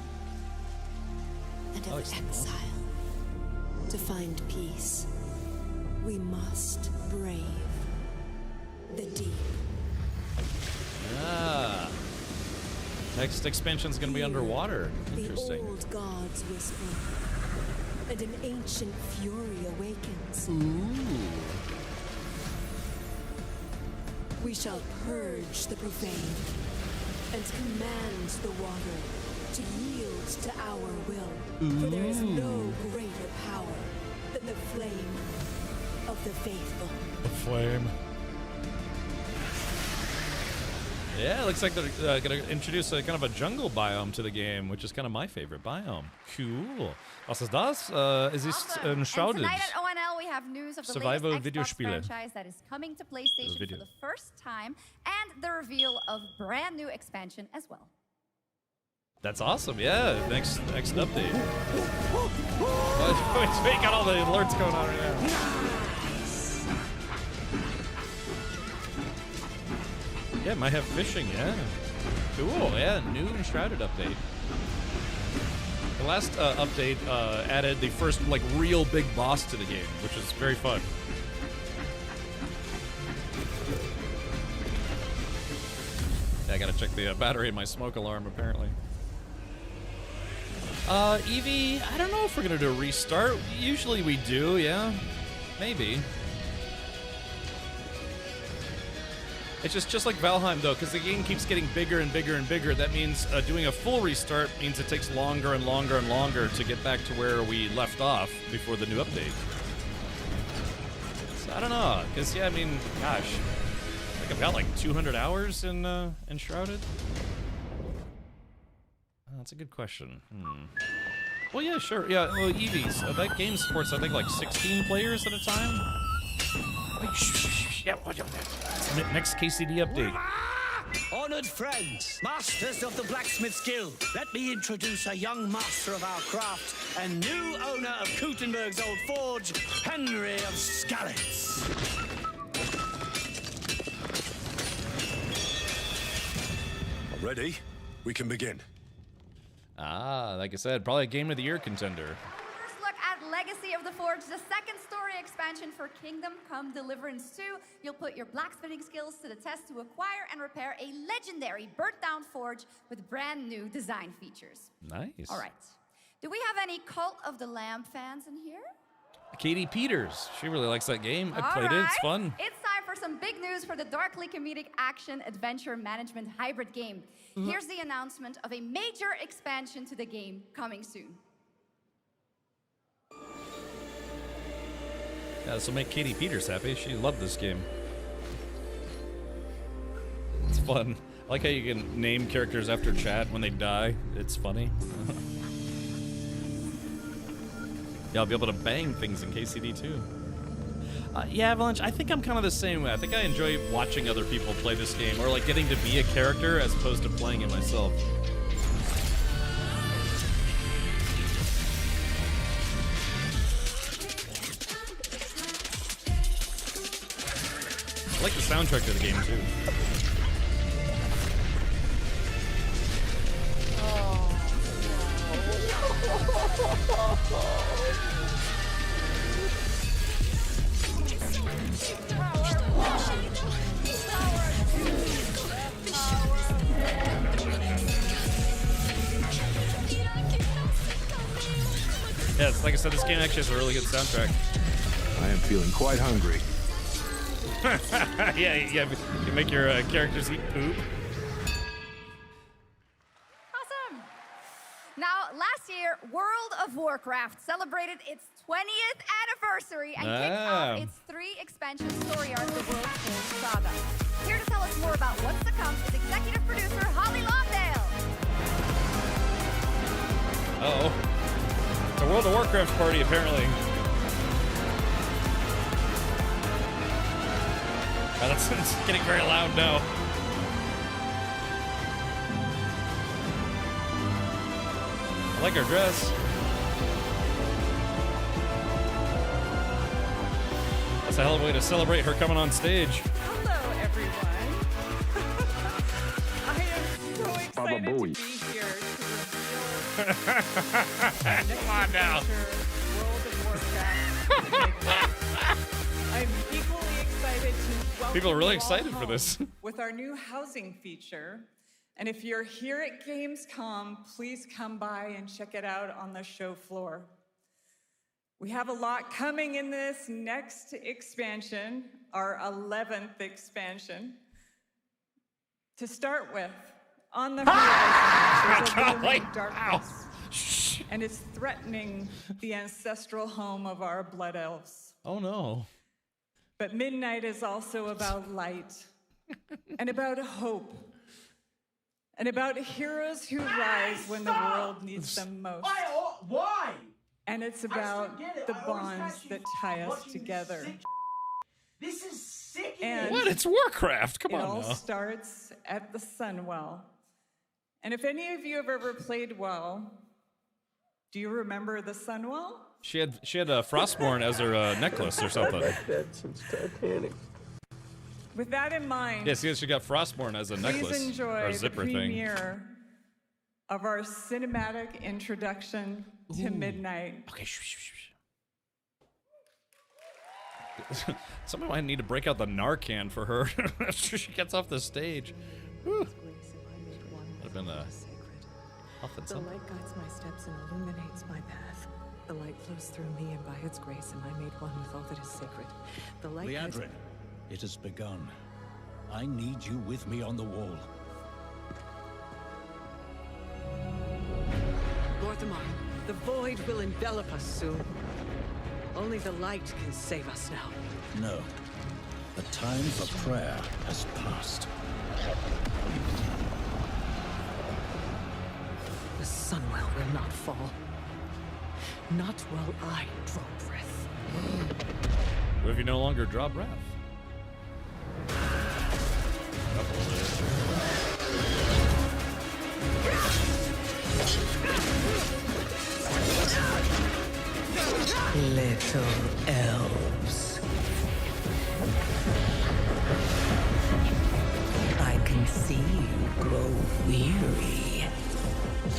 and of exile. To find peace, we must brave the deep. Ah. Next expansion's gonna be underwater. Interesting. The old gods whisper, and an ancient fury awakens. Ooh. We shall purge the profane and command the water to yield to our will. For there is no greater power than the flame of the faithful. The flame. Yeah, it looks like they're going to introduce a kind of a jungle biome to the game, which is kind of my favorite biome. Cool. Was ist das? Es ist Enshrouded. And tonight at ONL, we have news of the Survival latest Xbox Videospiele. franchise that is coming to PlayStation for the first time, and the reveal of brand new expansion as well. That's awesome. Yeah, next update. We got all the alerts going on right now. Yeah, might have fishing, yeah. Cool, yeah, new Enshrouded update. The last update added the first, like, real big boss to the game, which is very fun. Yeah, I gotta check the battery in my smoke alarm, apparently. Eevee, I don't know if we're gonna do a restart. Usually we do, yeah. Maybe. It's just like Valheim, though, because the game keeps getting bigger and bigger and bigger. That means doing a full restart means it takes longer and longer and longer to get back to where we left off before the new update. So I don't know, because, yeah, I mean, gosh. I think I've got like 200 hours in Enshrouded. Oh, that's a good question. Well, yeah, sure. Yeah, well, Eevee's. That game supports, I think, like 16 players at a time. Yeah, next KCD update. Honored friends, masters of the blacksmith's guild, let me introduce a young master of our craft and new owner of Kutenberg's old forge, Henry of Skalitz. Ready? We can begin. Ah, like I said, probably a Game of the Year contender. First look at Legacy of the Forge, the second story expansion for Kingdom Come Deliverance 2. You'll put your blacksmithing skills to the test to acquire and repair a legendary burnt-down forge with brand new design features. Nice. All right. Do we have any Cult of the Lamb fans in here? Katie Peters. She really likes that game. I played it. It's fun. It's time for some big news for the darkly comedic action adventure management hybrid game. Here's the announcement of a major expansion to the game coming soon. Yeah, this will make Katie Peters happy. She loved this game. It's fun. I like how you can name characters after chat when they die. It's funny. Yeah, I'll be able to bang things in KCD too. Yeah, Avalanche, I think I'm kind of the same way. I think I enjoy watching other people play this game, or like getting to be a character as opposed to playing it myself. I like the soundtrack to the game too. Yeah, it's, like I said, this game actually has a really good soundtrack. I am feeling quite hungry. Yeah, you make your characters eat poop. Awesome. Now, last year, World of Warcraft celebrated its 20th anniversary and kicked off its 3 expansion story arc, the World Age Saga. Here to tell us more about what's to come is executive producer Holly Lawndale. Uh-oh. It's a World of Warcraft party, apparently. Oh, it's getting very loud now. I like her dress. That's a hell of a way to celebrate her coming on stage. Hello, everyone. I am so excited to be here to reveal Come on now. World of Warcraft. I'm equally excited to welcome People are really you all excited for home this. with our new housing feature. And if you're here at Gamescom, please come by and check it out on the show floor. We have a lot coming in this next expansion, our 11th expansion. To start with, on the horizon, there's a looming darkness, and it's threatening the ancestral home of our blood elves. Oh no. But midnight is also about light, and about hope, and about heroes who rise when the world needs them most. Why? And it's about the bonds that tie us together. This is sick. And What? It's Warcraft. Come on it all now. starts at the Sunwell. And if any of you have ever played WoW, do you remember the Sunwell? She had Frostborn as her necklace or something. That since Titanic. With that in mind, Yes, she got Frostborn as a necklace please enjoy or the zipper thing. premiere of our cinematic introduction to Midnight. Okay, Somebody might need to break out the Narcan for her after she gets off the stage. Whew. Would have been huffing The something. light guides my steps and illuminates my path. The light flows through me, and by its grace am I made one with all that is sacred. The light guides Liadrin, it has begun. I need you with me on the wall. Gorthamar, the void will envelop us soon. Only the light can save us now. No. The time for prayer has passed. The Sunwell will not fall. Not while I draw breath. What if you no longer draw breath? Little elves. I can see you grow weary.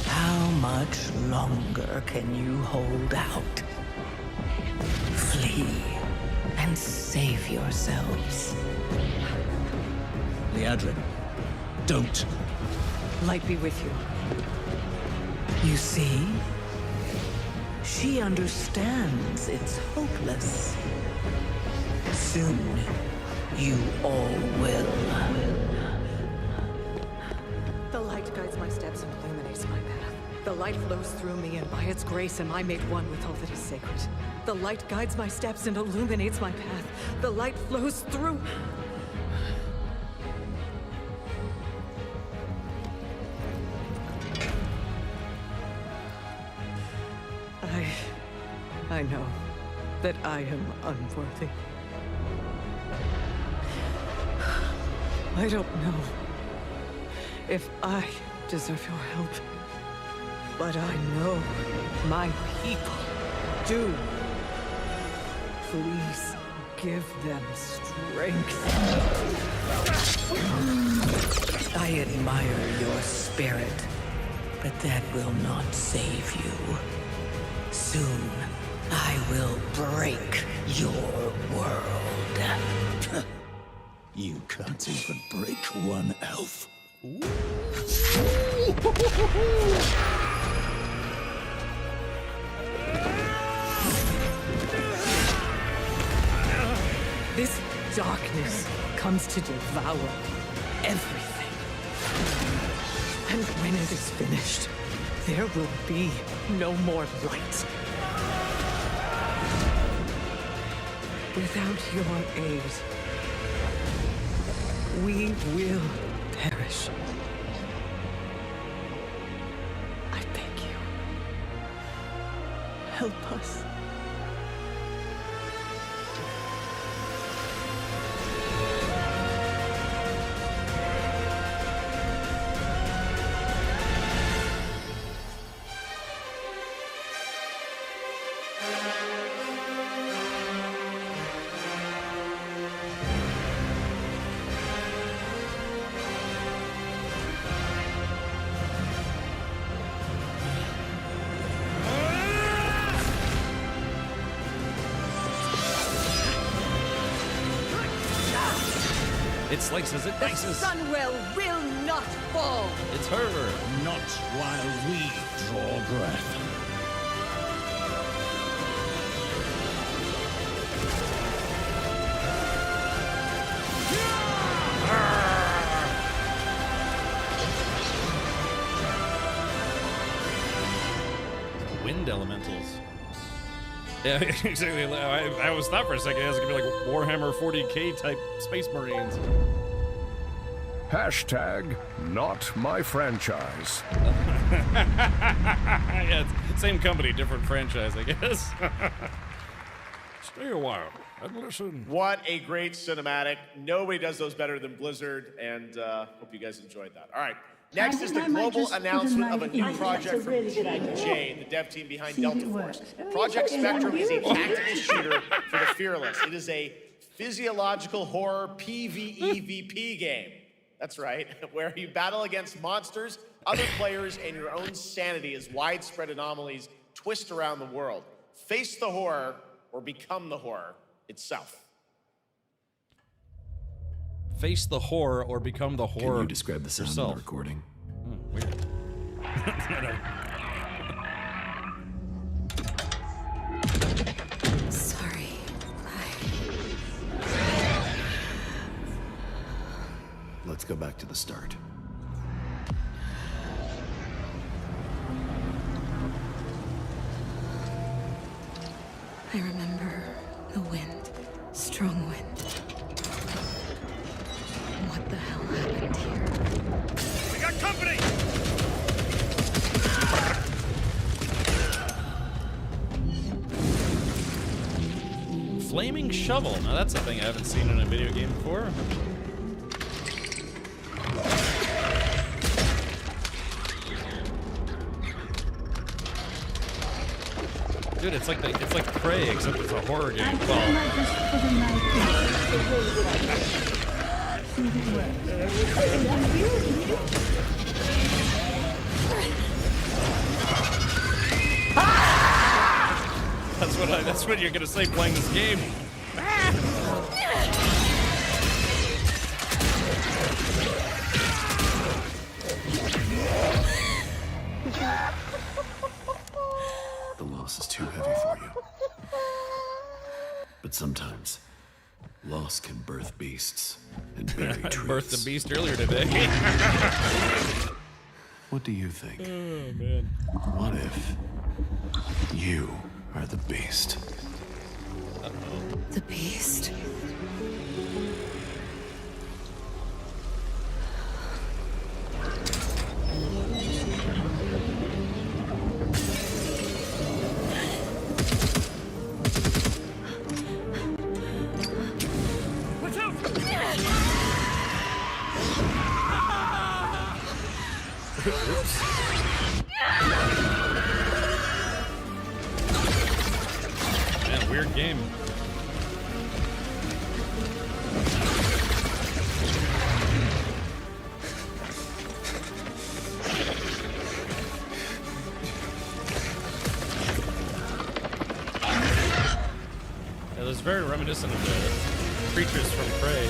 How much longer can you hold out? Flee and save yourselves. Liadrin, don't. Light be with you. You see? She understands it's hopeless. Soon, you all will. The light guides my steps and illuminates my path. The light flows through me, and by its grace am I made one with all that is sacred. The light guides my steps and illuminates my path. The light flows through... I know that I am unworthy. I don't know if I deserve your help, but I know my people do. Please give them strength. I admire your spirit, but that will not save you. Soon, I will break your world. You can't even break one elf. This darkness comes to devour everything. And when it is finished, there will be no more light. Without your aid, we will perish. I beg you, help us. It slices, it The dices. Sunwell will not fall. It's her. Not while we draw breath. Wind elementals. Yeah, exactly. I was thought for a second it was gonna be like Warhammer 40k type Space Marines. Hashtag not my franchise. Yeah, it's same company, different franchise, I guess. Stay a while and listen. What a great cinematic. Nobody does those better than Blizzard, and hope you guys enjoyed that. All right. Next is the global announcement of a new project from J, the dev team behind Delta Force. Project Spectrum is a tactical shooter for the fearless. It is a physiological horror PvEVP game. That's right, where you battle against monsters, other players, and your own sanity as widespread anomalies twist around the world. Face the horror or become the horror itself. Face the horror or become the horror. Can you describe the sound yourself? of the recording? Weird. Sorry. Let's go back to the start. I remember the wind, strong wind. What the hell happened here? We got company! Flaming shovel. Now that's a thing I haven't seen in a video game before. Dude, it's like Prey, except it's a horror game. That's what you're gonna say playing this game. The loss is too heavy for you. But sometimes, loss can birth beasts and bury truths. Birthed the beast earlier today. What do you think? Oh, man. What if you are the beast? The beast? Man, weird game. It was very reminiscent of the creatures from Prey.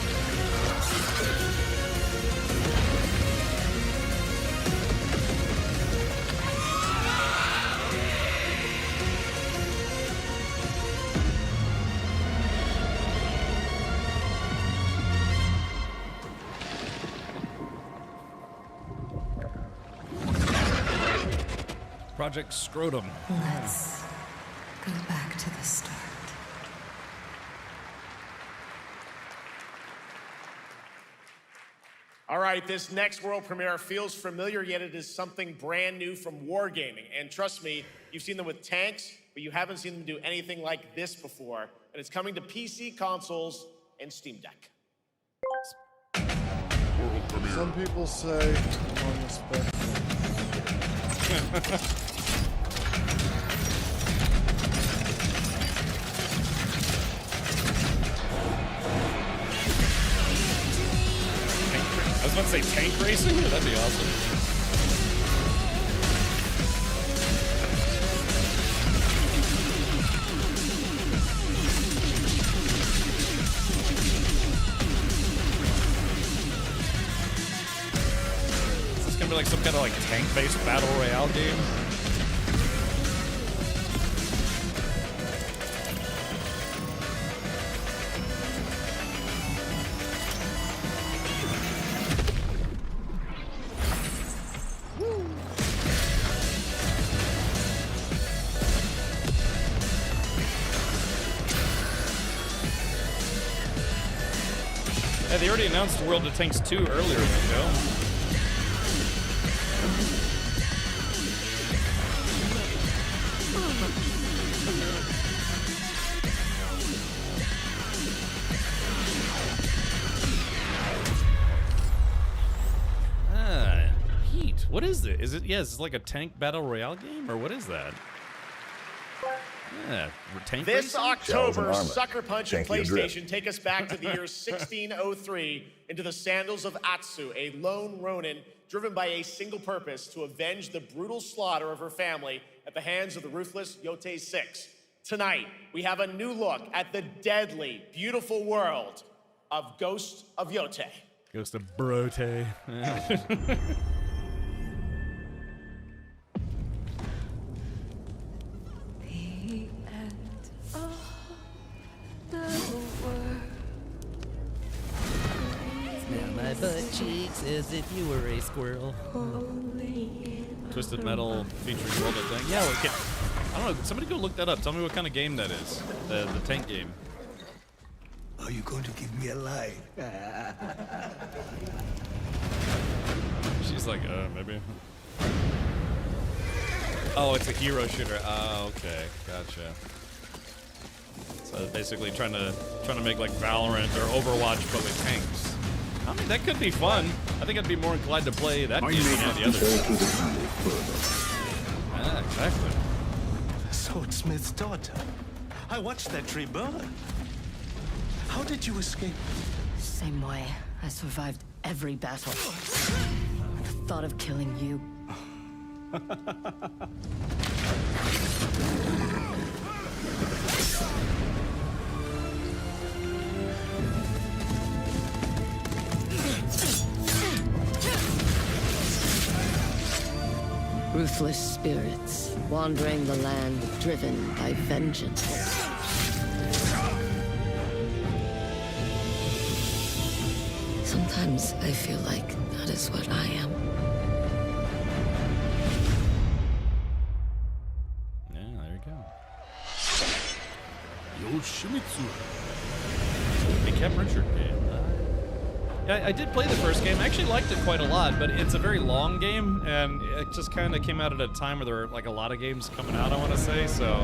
Project Scrotum. Let's go back to the start. All right, this next world premiere feels familiar, yet it is something brand new from Wargaming. And trust me, you've seen them with tanks, but you haven't seen them do anything like this before. And it's coming to PC, consoles, and Steam Deck. Some people say I'm on the spectrum. I was about to say tank racing? That'd be awesome. Is this gonna be like some kind of like tank-based battle royale game? Yeah, they already announced World of Tanks 2 earlier in the show. Heat. What is it? Is it? Yeah, is it like a tank battle royale game, or what is that? Yeah, tank This racing? October, Sucker Punch and PlayStation take us back to the year 1603 into the sandals of Atsu, a lone Ronin driven by a single purpose to avenge the brutal slaughter of her family at the hands of the ruthless Yote 6. Tonight, we have a new look at the deadly, beautiful world of Ghost of Yote. Ghost of Brote. Smell my butt cheeks as if you were a squirrel. Twisted Metal featuring World of Tanks. Yeah, okay. I don't know. Somebody go look that up. Tell me what kind of game that is. The tank game. Are you going to give me a lie? She's like, maybe. Oh, it's a hero shooter. Oh, okay, gotcha. So basically trying to make like Valorant or Overwatch, but with tanks. I mean, that could be fun. I think I'd be more inclined to play that game than the other. Ah, exactly. Swordsmith's daughter. I watched that tree burn. How did you escape? Same way. I survived every battle. The thought of killing you. Ruthless spirits, wandering the land, driven by vengeance. Sometimes I feel like that is what I am. Yeah, there you go. Yoshimitsu. The Cap Richard game. Yeah, I did play the first game. I actually liked it quite a lot, but it's a very long game, and it just kind of came out at a time where there were like a lot of games coming out, I want to say, so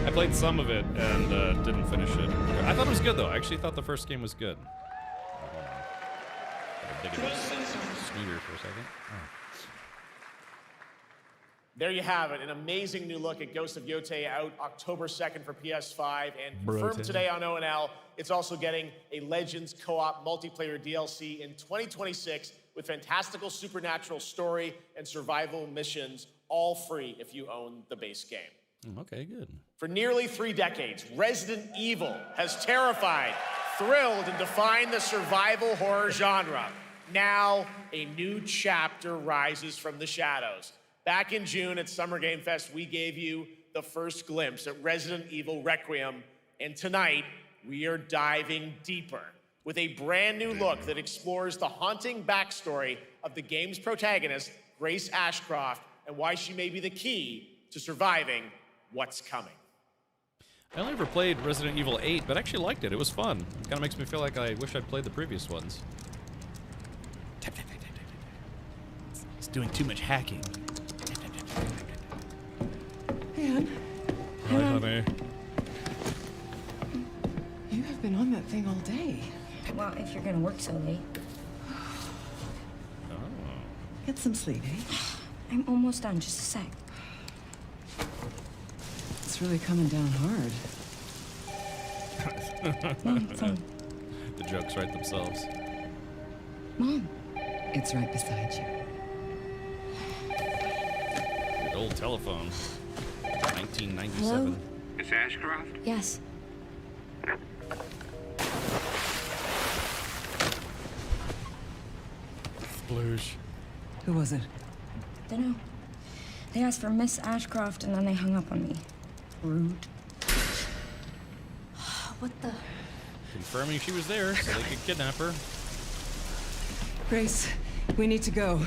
I played some of it and didn't finish it. I thought it was good, though. I actually thought the first game was good. Dig it Sneaker for a second. There you have it, an amazing new look at Ghost of Yotei, out October 2nd for PS5, and confirmed today on ONL. It's also getting a Legends co-op multiplayer DLC in 2026 with fantastical supernatural story and survival missions, all free if you own the base game. Okay, good. For nearly 3 decades, Resident Evil has terrified, thrilled, and defined the survival horror genre. Now, a new chapter rises from the shadows. Back in June at Summer Game Fest, we gave you the first glimpse at Resident Evil Requiem, and tonight, we are diving deeper with a brand new look that explores the haunting backstory of the game's protagonist, Grace Ashcroft, and why she may be the key to surviving what's coming. I only ever played Resident Evil 8, but I actually liked it. It was fun. It kind of makes me feel like I wish I'd played the previous ones. It's doing too much hacking. Han. Hi, honey. You have been on that thing all day. Well, if you're gonna work so late. Get some sleep, eh? I'm almost done, just a sec. It's really coming down hard. Mom, phone. The jokes write themselves. Mom. It's right beside you. Good old telephone. 1997. Hello? Miss Ashcroft? Yes. Sploosh. Who was it? Dunno. They asked for Miss Ashcroft and then they hung up on me. Rude. What the? Confirming she was there so they could kidnap her. Grace, we need to go.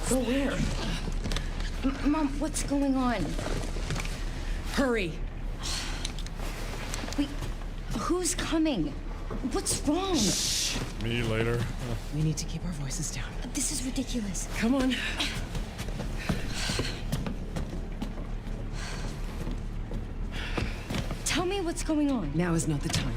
Go where? Mom, what's going on? Hurry. Wait, who's coming? What's wrong? Me later. We need to keep our voices down. This is ridiculous. Come on. Tell me what's going on. Now is not the time.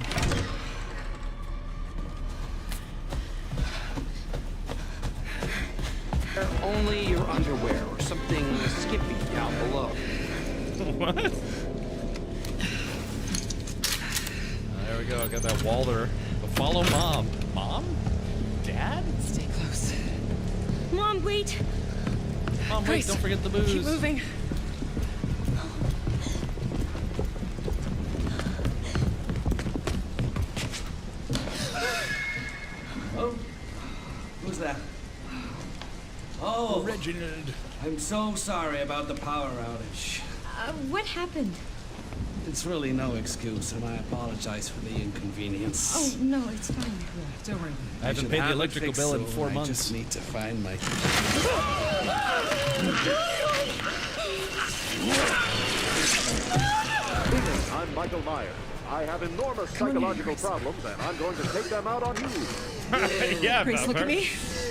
Only your underwear or something skimpy down below. What? There we go. I got that Walder. But follow Mom. Mom? Dad? Stay close. Mom, wait. Mom, wait. Grace, Don't forget the booze. Keep moving. Oh, who's that? Oh, Reginald. I'm so sorry about the power outage. What happened? It's really no excuse, and I apologize for the inconvenience. Oh, no, it's fine. Don't worry. I haven't should paid the have it electrical fixed, bill in so 4 months. I just need to find my... I'm Michael Myers. I have enormous psychological problems, and I'm going to take them out on you. Yeah, Grace, look at me.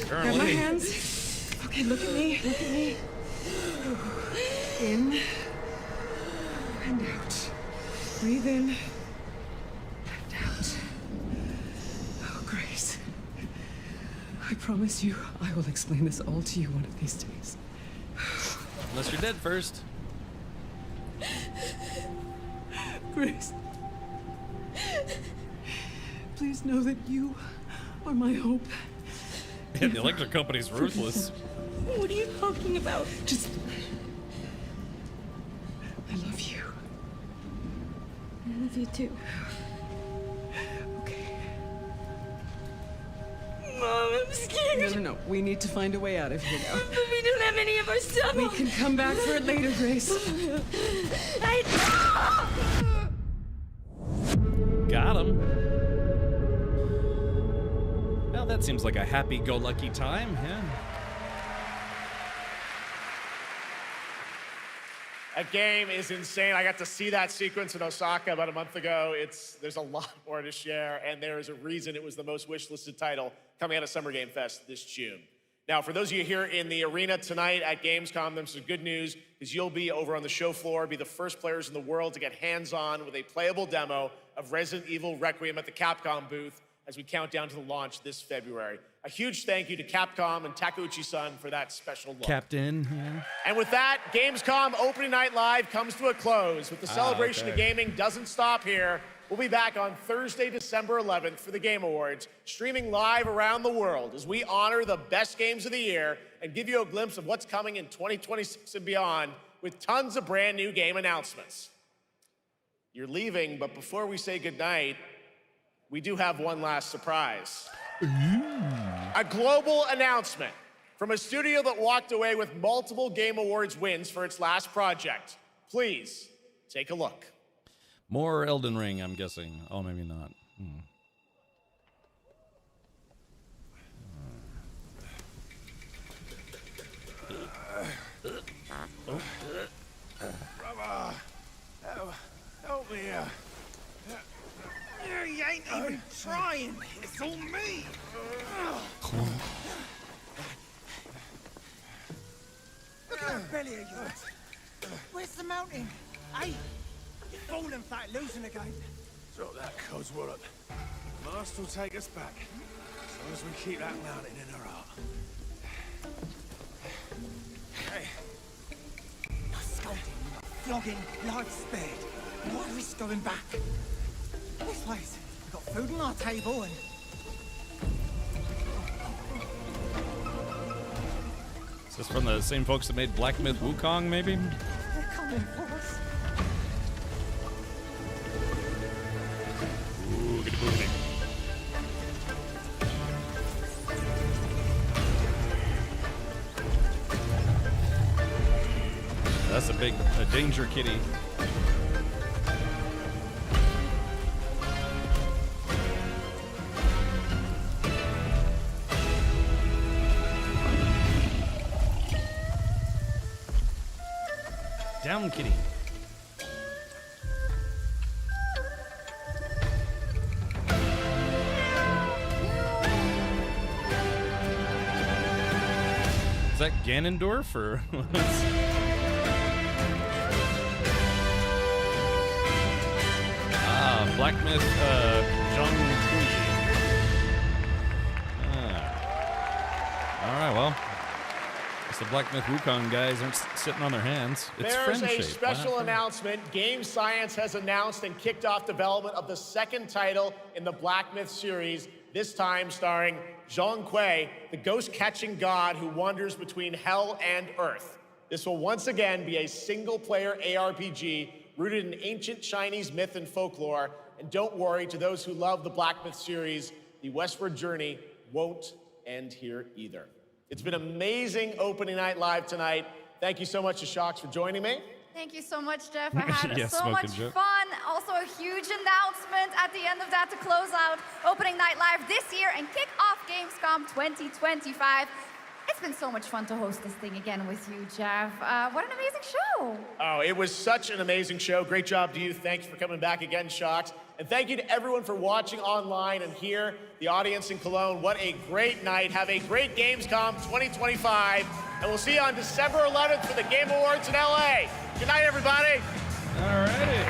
Grab my Apparently. hands. Okay, look at me. Look at me. In and out. Breathe in and out. Oh, Grace. I promise you, I will explain this all to you one of these days. Unless you're dead first. Grace. Please know that you are my hope. Yeah, the electric company's ruthless. What are you talking about? Just... I love you. I love you too. Okay. Mom, I'm scared. No. We need to find a way out of here now. But we don't have any of our stuff. We can come back for it later, Grace. Got him. Well, that seems like a happy-go-lucky time, yeah. That game is insane. I got to see that sequence in Osaka about a month ago. There's a lot more to share, and there is a reason it was the most wishlisted title coming out of Summer Game Fest this June. Now, for those of you here in the arena tonight at Gamescom, there's some good news, because you'll be over on the show floor, be the first players in the world to get hands-on with a playable demo of Resident Evil Requiem at the Capcom booth. as we count down to the launch this February. A huge thank you to Capcom and Takeuchi-san for that special look. Captain. Yeah. And with that, Gamescom Opening Night Live comes to a close. With the celebration of gaming doesn't stop here. We'll be back on Thursday, December 11th for the Game Awards, streaming live around the world as we honor the best games of the year and give you a glimpse of what's coming in 2026 and beyond with tons of brand new game announcements. You're leaving, but before we say goodnight, we do have one last surprise. A global announcement from a studio that walked away with multiple Game Awards wins for its last project. Please, take a look. More Elden Ring, I'm guessing. Oh, maybe not. Brother, help me here. You ain't even trying. It's all me. Look at that belly of yours. Where's the mountain? Hey, you're falling fat, losing again. Drop that codswallop. Master will take us back, as long as we keep that mountain in our heart. Hey. No scolding, no flogging, life spared. No risk going back. This place, we've got food on our table and... Is this from the same folks that made Black Myth Wukong, maybe? They're coming for us. Boogity boogity. That's a danger kitty. Down, kitty. Is that Ganondorf or Black Myth Zhonghui. All right, well. The Black Myth Wukong guys aren't sitting on their hands. It's There's a friend-shaped. special announcement. Game Science has announced and kicked off development of the second title in the Black Myth series, this time starring Zhong Kui, the ghost-catching god who wanders between hell and earth. This will once again be a single-player ARPG rooted in ancient Chinese myth and folklore. And don't worry, to those who love the Black Myth series, the westward journey won't end here either. It's been amazing opening night live tonight. Thank you so much to Shocks for joining me. Thank you so much, Jeff. I had Yeah, so much smoking Jeff. fun. Also, a huge announcement at the end of that to close out Opening Night Live this year and kick off Gamescom 2025. It's been so much fun to host this thing again with you, Jeff. What an amazing show. Oh, it was such an amazing show. Great job to you. Thanks for coming back again, Shocks. And thank you to everyone for watching online and here, the audience in Cologne. What a great night. Have a great Gamescom 2025. And we'll see you on December 11th for the Game Awards in LA. Good night, everybody. All righty.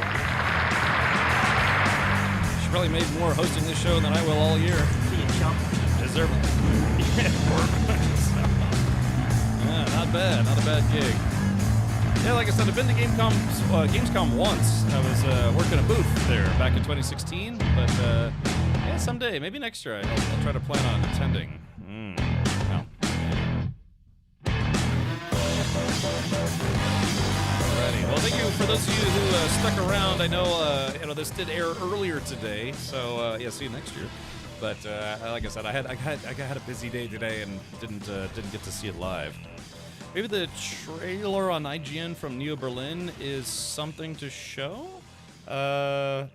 She probably made more hosting this show than I will all year. See you, chump. Deservedly. Not bad. Not a bad gig. Yeah, like I said, I've been to Gamescom once. I was working a booth there back in 2016, but yeah, someday, maybe next year, I'll try to plan on attending. Well. Alrighty. Well, thank you for those of you who stuck around. I know, this did air earlier today, so yeah, see you next year. But like I said, I had a busy day today and didn't get to see it live. Maybe the trailer on IGN from Neo Berlin is something to show?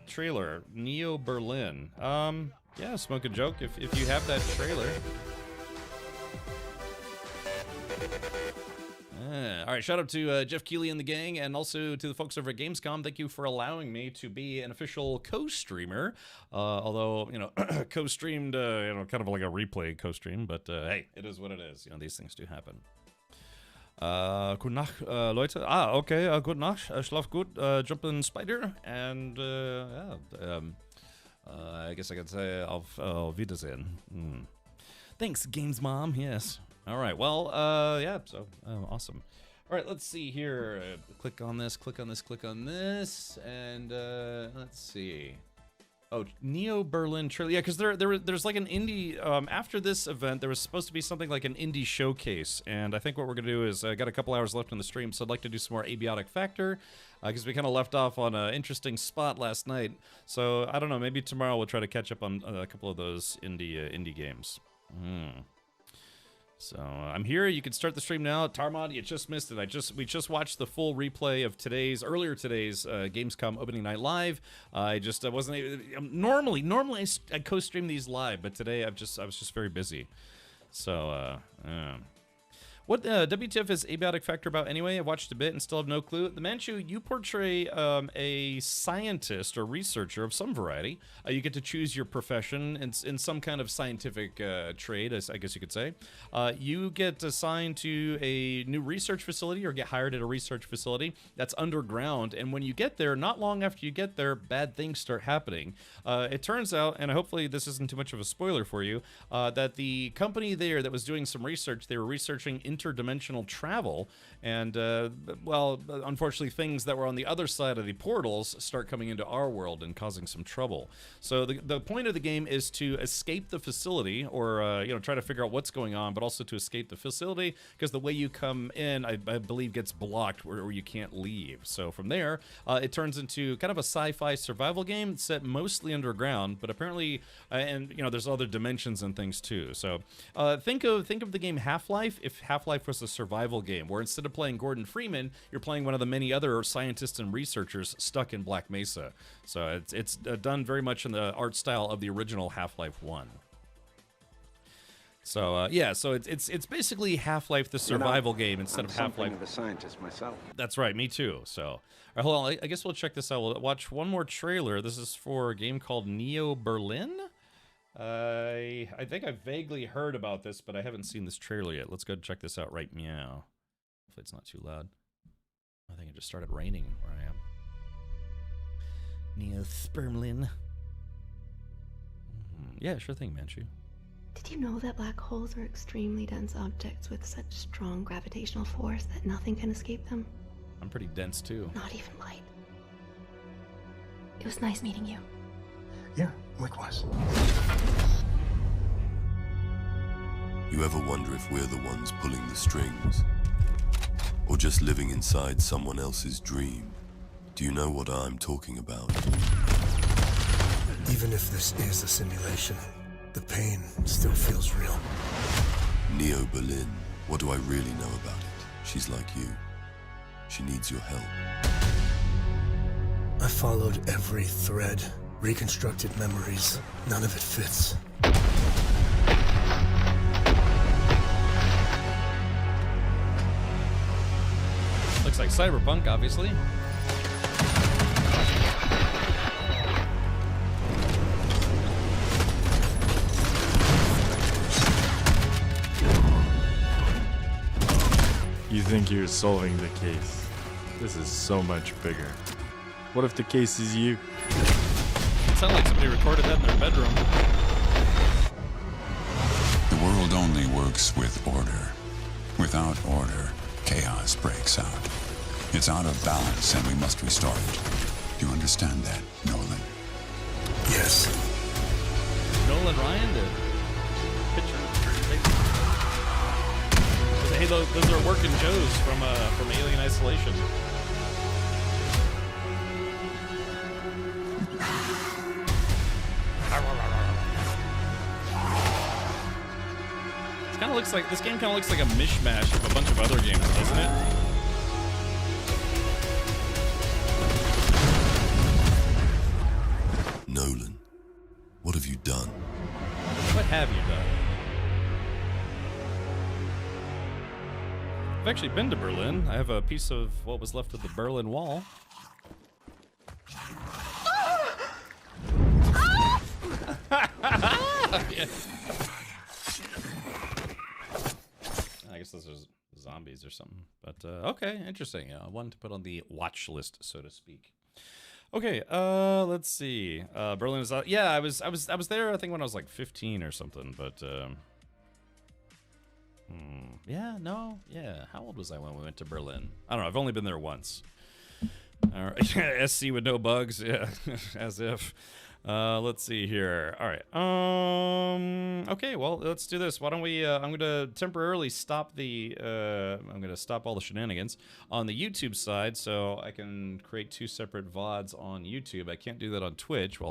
Trailer. Neo Berlin. Yeah, Smoke a Joke, if you have that trailer. All right, shout out to Jeff Keighley and the gang, and also to the folks over at Gamescom. Thank you for allowing me to be an official co-streamer. Although, co-streamed, kind of like a replay co-stream, but hey, it is what it is. These things do happen. Gute Nacht, Leute. Okay, gute Nacht. Schlaf gut, Jumpin' Spider. And, yeah, I guess I could say auf Wiedersehen. Thanks, Games Mom. Yes. All right. Well, yeah. So awesome. All right. Let's see here. Click on this. Click on this. Click on this. And let's see. Oh, Neo Berlin trailer. Yeah, because there's like an indie. After this event, there was supposed to be something like an indie showcase, and I think what we're gonna do is I got a couple hours left in the stream, so I'd like to do some more Abiotic Factor, because we kind of left off on an interesting spot last night. So I don't know. Maybe tomorrow we'll try to catch up on a couple of those indie games. So I'm here. You can start the stream now. Tarmod, you just missed it. We just watched the full replay of earlier today's Gamescom opening night live. I wasn't able, normally I co-stream these live, but today I was just very busy. So what WTF is Abiotic Factor about anyway? I watched a bit and still have no clue. The Manchu, you portray a scientist or researcher of some variety. You get to choose your profession in some kind of scientific trade, I guess you could say. You get assigned to a new research facility or get hired at a research facility that's underground. And when you get there, not long after you get there, bad things start happening. It turns out, and hopefully this isn't too much of a spoiler for you, that the company there that was doing some research, they were researching interdimensional travel, and well, unfortunately things that were on the other side of the portals start coming into our world and causing some trouble. So the point of the game is to escape the facility, or try to figure out what's going on, but also to escape the facility, because the way you come in, I believe, gets blocked where you can't leave. So from there, it turns into kind of a sci-fi survival game set mostly underground, but apparently, and there's other dimensions and things too. So think of the game Half-Life if Half-Life was a survival game, where instead of playing Gordon Freeman, you're playing one of the many other scientists and researchers stuck in Black Mesa. So it's done very much in the art style of the original Half-Life 1. So yeah, so it's basically Half-Life the survival game instead of Half-Life. I'm a scientist myself. That's right, me too. So all right, hold on, I guess we'll check this out. We'll watch one more trailer. This is for a game called Neo Berlin. I think I vaguely heard about this, but I haven't seen this trailer yet. Let's go check this out right meow. Hopefully it's not too loud. I think it just started raining where I am. Neo Spermlin. Yeah, sure thing, Manchu. Did you know that black holes are extremely dense objects with such strong gravitational force that nothing can escape them? I'm pretty dense too. Not even light. It was nice meeting you. Yeah, likewise. You ever wonder if we're the ones pulling the strings? Or just living inside someone else's dream? Do you know what I'm talking about? Even if this is a simulation, the pain still feels real. Neo Berlin, what do I really know about it? She's like you. She needs your help. I followed every thread, reconstructed memories. None of it fits. Looks like Cyberpunk, obviously. You think you're solving the case. This is so much bigger. What if the case is you? It sounded like somebody recorded that in their bedroom. The world only works with order. Without order, chaos breaks out. It's out of balance and we must restore it. Do you understand that, Nolan? Yes. Nolan Ryan did. Picture. Hey, those are working Joes from Alien Isolation. This game kind of looks like a mishmash of a bunch of other games, doesn't it? Nolan, what have you done? What have you done? I've actually been to Berlin. I have a piece of what was left of the Berlin Wall. Yeah. I guess those are zombies or something. But okay, interesting. One to put on the watch list, so to speak. Okay, let's see. Berlin is yeah, I was there I think when I was like 15 or something, but yeah, how old was I when we went to Berlin? I don't know, I've only been there once. All right. SC with no bugs, yeah. As if. Let's see here. All right. Okay, well, let's do this. Why don't we I'm going to temporarily stop the I'm going to stop all the shenanigans on the YouTube side so I can create 2 separate VODs on YouTube. I can't do that on Twitch. Well,